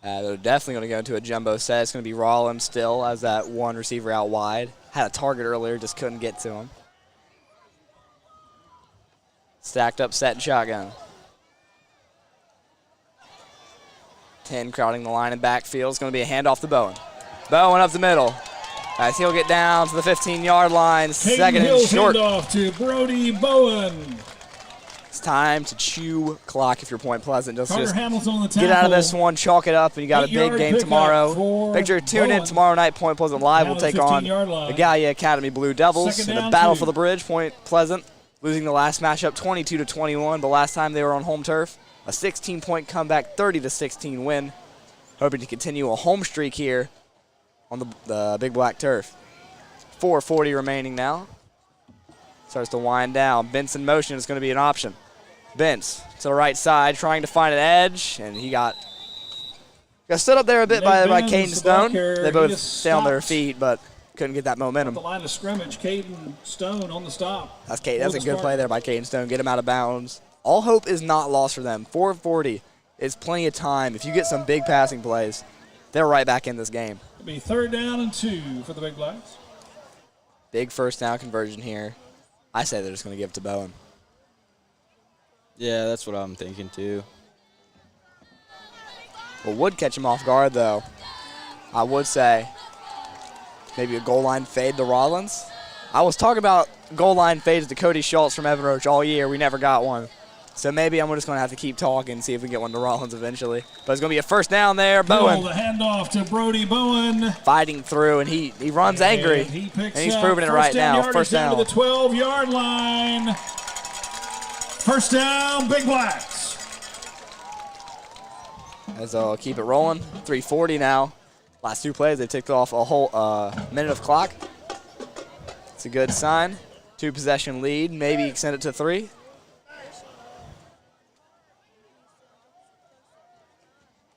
They're definitely going to go into a jumbo set. It's going to be Rollins still as that one receiver out wide. Had a target earlier, just couldn't get to him. Stacked up set and shotgun. 10 crowding the line in backfield. It's going to be a handoff to Bowen. Bowen up the middle. As he'll get down to the 15-yard line. Second and short. Handoff to Brody Bowen. It's time to chew clock if you're Point Pleasant. Just Hamilton on the get out of this one, chalk it up, and you got a big game tomorrow. Make sure to tune in tomorrow night. Point Pleasant Live will take on the Gallia Academy Blue Devils in the battle for the bridge. Point Pleasant losing the last matchup 22-21, but last time they were on home turf, a 16-point comeback, 30-16 win. Hoping to continue a home streak here on the Big Black turf. 4:40 remaining now. Starts to wind down. Benson motion is going to be an option. Bence to the right side, trying to find an edge, and he got stood up there a bit by Caden Stone. They both stay on their feet, but couldn't get that momentum. The line of scrimmage, Caden Stone on the stop. That's a good play there by Caden Stone. Get him out of bounds. All hope is not lost for them. 4:40 is plenty of time. If you get some big passing plays, they're right back in this game. It'll be 3rd down and 2 for the Big Blacks. Big first down conversion here. I say they're just going to give it to Bowen. Yeah, that's what I'm thinking too. What would catch him off guard, though, I would say maybe a goal line fade to Rollins. I was talking about goal line fades to Cody Schultz from Evan Roach all year. We never got one. So maybe I'm just going to have to keep talking and see if we can get one to Rollins eventually. But it's going to be a first down there. Bowen. The handoff to Brody Bowen. Fighting through, and he runs angry. And he's proving it right now. First down. To the 12-yard line. First down, Big Blacks. As I'll keep it rolling. 3:40 now. Last 2 plays, they ticked off a whole minute of clock. It's a good sign. 2-possession lead, maybe extend it to 3.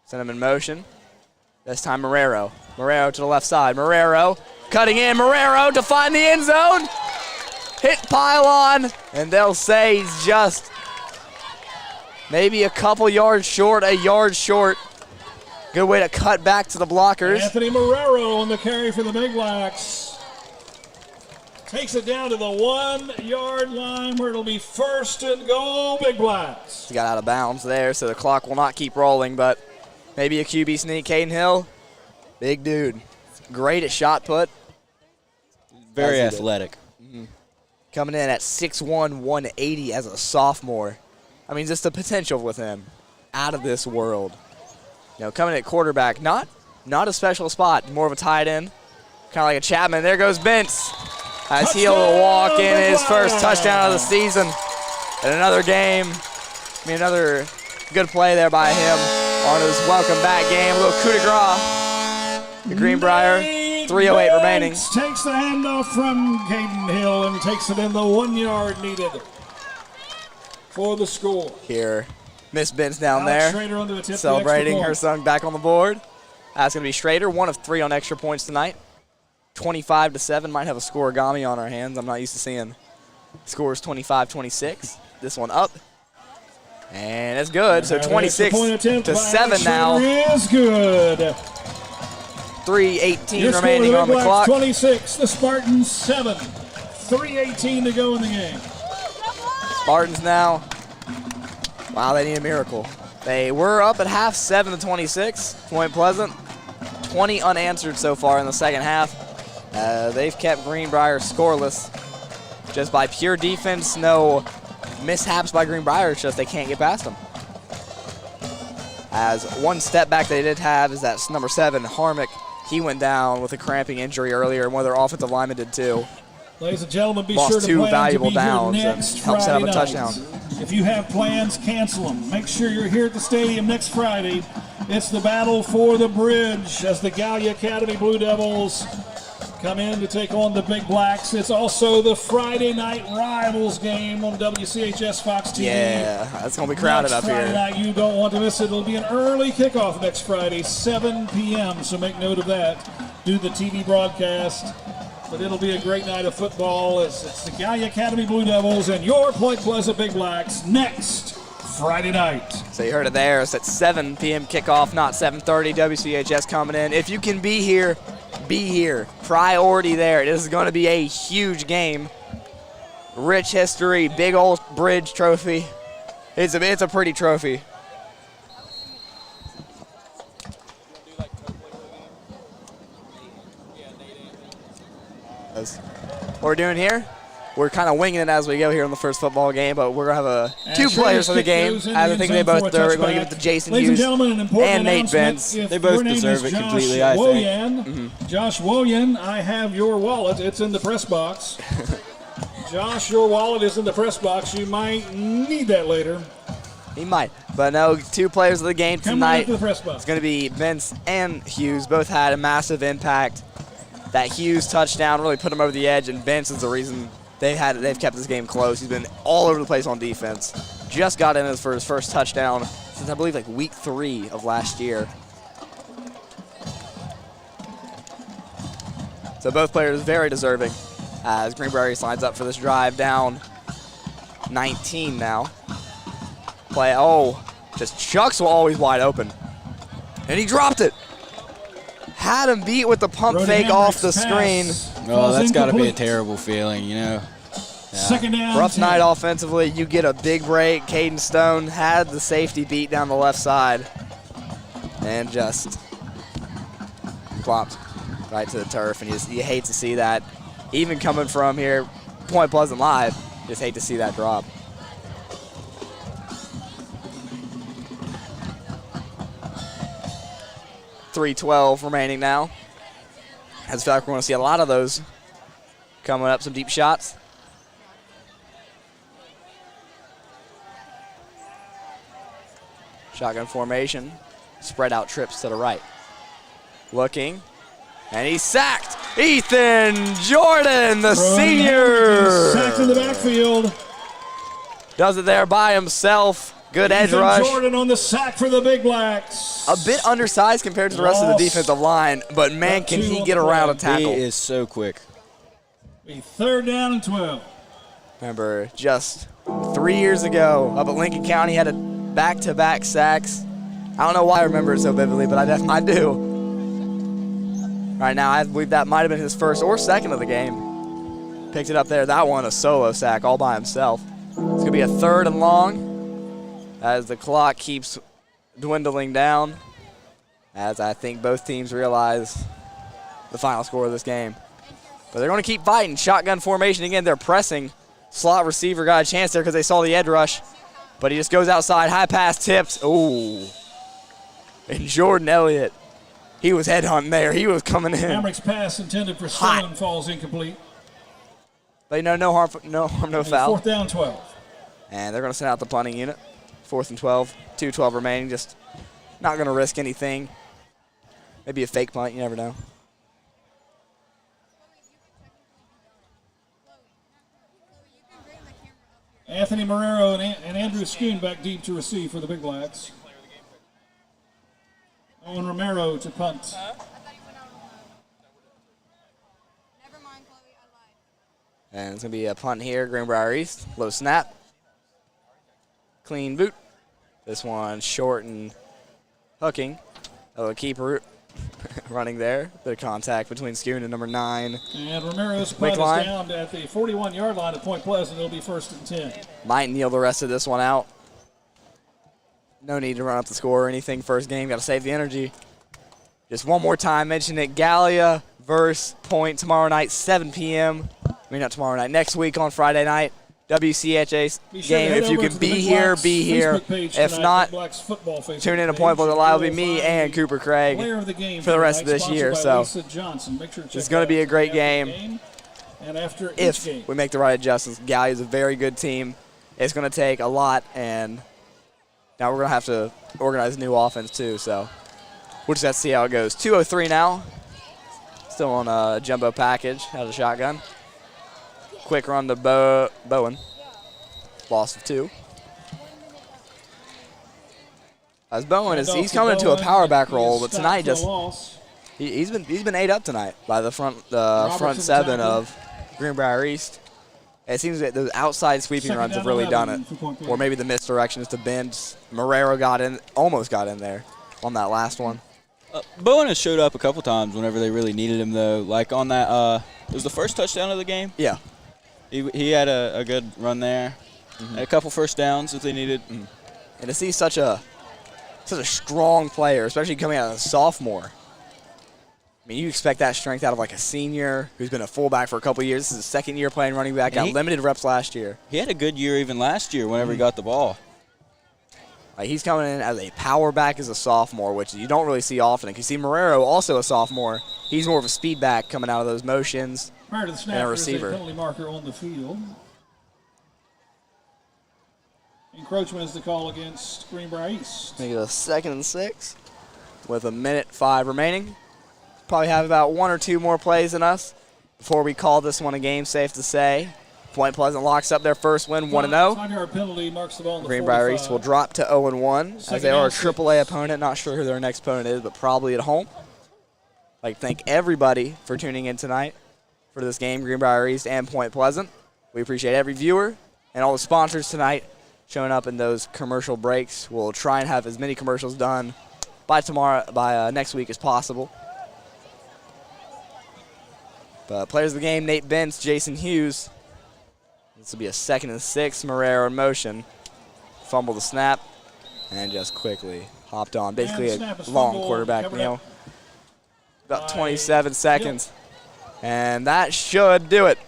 Send him in motion. This time Marrero. Marrero to the left side. Marrero cutting in. Marrero to find the end zone. Hit pylon, and they'll say he's just maybe a couple yards short, a yard short. Good way to cut back to the blockers. Anthony Marrero on the carry for the Big Blacks. Takes it down to the 1-yard line where it'll be 1st and goal, Big Blacks. He got out of bounds there, so the clock will not keep rolling, but maybe a QB sneak. Caden Hill, big dude. Great at shot put. Very athletic. Coming in at 6'1", 180 as a sophomore. I mean, just the potential with him, out of this world. You know, coming at quarterback, not a special spot, more of a tight end, kind of like a Chapman. There goes Bence as he'll walk in his first touchdown of the season. In another game, another good play there by him on his welcome back game. A little coup de grace. The Greenbrier. 3:08 remaining. Takes the handoff from Caden Hill and takes it in the 1 yard needed for the score. Here, Miss Ben's down Alex there Schrader onto a tip, celebrating her son back on the board. That's going to be Schrader, 1 of 3 on extra points tonight. 25-7, might have a scoregami on our hands. I'm not used to seeing scores 25-26. This one up. And it's good, so 26-7 now. Is good. 3:18 remaining on the clock. 26, the Spartans 7. 3:18 to go in the game. Spartans now. Wow, they need a miracle. They were up at half, 7-26. Point Pleasant, 20 unanswered so far in the second half. They've kept Greenbrier scoreless just by pure defense. No mishaps by Greenbrier. It's just they can't get past them. As one step back they did have is that number 7, Harmick. He went down with a cramping injury earlier, and one of their offensive linemen did too. Ladies and gentlemen, be Lost sure to 2 plan valuable to be downs here and next helped set up a Friday touchdown. night. If you have plans, cancel them. Make sure you're here at the stadium next Friday It's the battle for the bridge as the Gallia Academy Blue Devils come in to take on the Big Blacks. It's also the Friday night rivals game on WCHS Fox TV. Yeah, that's going to be crowded next up Friday here. night, you don't want to miss it. It'll be an early kickoff next Friday, 7 p.m., so make note of that. Do the TV broadcast. But it'll be a great night of football. It's the Gallia Academy Blue Devils and your Point Pleasant Big Blacks next Friday night. So you heard it there. It's at 7 p.m. kickoff, not 7:30. WCHS coming in. If you can be here, be here. Priority there. This is going to be a huge game. Rich history, big old bridge trophy. It's a pretty trophy. What we're doing here, we're kind of winging it as we go here in the first football game, but we're going to have two players for the game. I think they both are going to give it to Jason Hughes and Nate Benz. They both deserve it completely, I think. Josh Woyan, I have your wallet. It's in the press box. Josh, your wallet is in the press box. You might need that later. He might. But no, two players of the game tonight. The press box. It's going to be Benz and Hughes. Both had a massive impact. That Hughes touchdown really put him over the edge, and Benz is the reason they've kept this game close. He's been all over the place on defense. Just got in for his first touchdown since I believe like week 3 of last year. So both players very deserving as Greenbrier lines up for this drive down 19 now. Play, just chucks always wide open. And he dropped it. Had him beat with the pump fake off the screen. Oh, that's got to be a terrible feeling, you know. Yeah. Second down. Rough night offensively. You get a big break. Caden Stone had the safety beat down the left side and just plopped right to the turf. And you hate to see that. Even coming from here, Point Pleasant Live, just hate to see that drop. .312 remaining now. I feel like we're going to see a lot of those coming up, some deep shots. Shotgun formation, spread out trips to the right. Looking, and he's sacked. Ethan Jordan, the senior. Sacked in the backfield. Does it there by himself. Good edge rush. Jordan on the sack for the Big Blacks. A bit undersized compared to the rest of the defensive line, but man, can he get around a tackle. He is so quick. A third down and 12. Remember, just 3 years ago, up at Lincoln County, had a back-to-back sacks. I don't know why I remember it so vividly, but I do. Right now, I believe that might have been his first or second of the game. Picked it up there. That one, a solo sack all by himself. It's going to be a 3rd and long as the clock keeps dwindling down, as I think both teams realize the final score of this game. But they're going to keep fighting. Shotgun formation again. They're pressing. Slot receiver got a chance there because they saw the edge rush. But he just goes outside. High pass tips. Ooh. And Jordan Elliott, he was headhunting there. He was coming in. Hamrick's pass intended for Stone falls incomplete. But no harm, no foul. 4th down, 12. And they're going to send out the punting unit. 4th and 12. 2:12 remaining. Just not going to risk anything. Maybe a fake punt. You never know. Anthony Marrero and Andrew Schoon back deep to receive for the Big Blacks. Owen Romero to punt. And it's going to be a punt here. Greenbrier East. Low snap. Clean boot. This one short and hooking. A keeper running there. Bit of contact between Schoon and number 9. And Romero's punt is down at the 41-yard line at Point Pleasant. It'll be 1st and 10. Might kneel the rest of this one out. No need to run up the score or anything first game. Got to save the energy. Just one more time, mention it. Gallia versus Point tomorrow night, 7 p.m. I mean, not tomorrow night. Next week on Friday night. WCHA's game. If you can be here, be here. If not, tune in to Point Pleasant Live. It'll be me and Cooper Craig for the rest of this year. So it's going to be a great game. If we make the right adjustments, Gallia is a very good team. It's going to take a lot, and Now we're going to have to organize a new offense too, so we'll just have to see how it goes. 2:03 now. Still on a jumbo package out of the shotgun. Quick run to Bowen. Loss of 2. As Bowen he's coming into a power back role, but tonight he's been ate up tonight by the front 7 of Greenbrier East. It seems that those outside sweeping runs have really done it, or maybe the misdirection is to bend. Marrero almost got in there on that last one. Bowen has showed up a couple times whenever they really needed him, though. Like on that, it was the first touchdown of the game. Yeah, he had a good run there, and a couple first downs if they needed. And to see such a strong player, especially coming out as a sophomore. I mean, you expect that strength out of like a senior who's been a fullback for a couple of years. This is his second year playing running back. Got limited reps last year. He had a good year even last year whenever he got the ball. Like he's coming in as a power back as a sophomore, which you don't really see often. You see Marrero, also a sophomore. He's more of a speed back coming out of those motions. Prior to the snap, and a there receiver. is a penalty marker on the field. Encroachment is the call against Greenbrier East. Make it a 2nd and 6 with 1:05 remaining. Probably have about 1 or 2 more plays than us before we call this one a game, safe to say. Point Pleasant locks up their first win, 1-0. 5-yard penalty marks the ball on the Greenbrier 45. East will drop to 0-1 as they are a AAA opponent. Not sure who their next opponent is, but probably at home. I'd like to thank everybody for tuning in tonight for this game, Greenbrier East and Point Pleasant. We appreciate every viewer and all the sponsors tonight showing up in those commercial breaks. We'll try and have as many commercials done by next week as possible. But players of the game, Nate Bentz, Jason Hughes. This will be a 2nd and 6. Marrero in motion. Fumble the snap and just quickly hopped on. Basically a long quarterback kneel. About 27 seconds. And that should do it.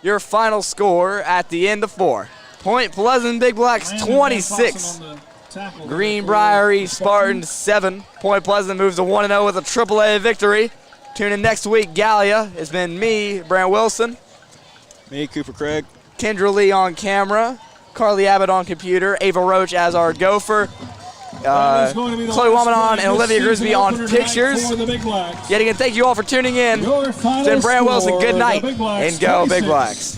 Your final score at the end of 4. Point Pleasant Big Blacks 26. Greenbrier East Spartans 7. Point Pleasant moves to 1-0 with a AAA victory. Tune in next week. Gallia. It's been me, Brant Wilson. Me, Cooper Craig. Kendra Lee on camera. Carly Abbott on computer. Ava Roach as our gopher. Chloe Wamanon and Olivia Grisby on pictures. Yet again, thank you all for tuning in. It's been Brant Wilson. Good night and go Big Blacks.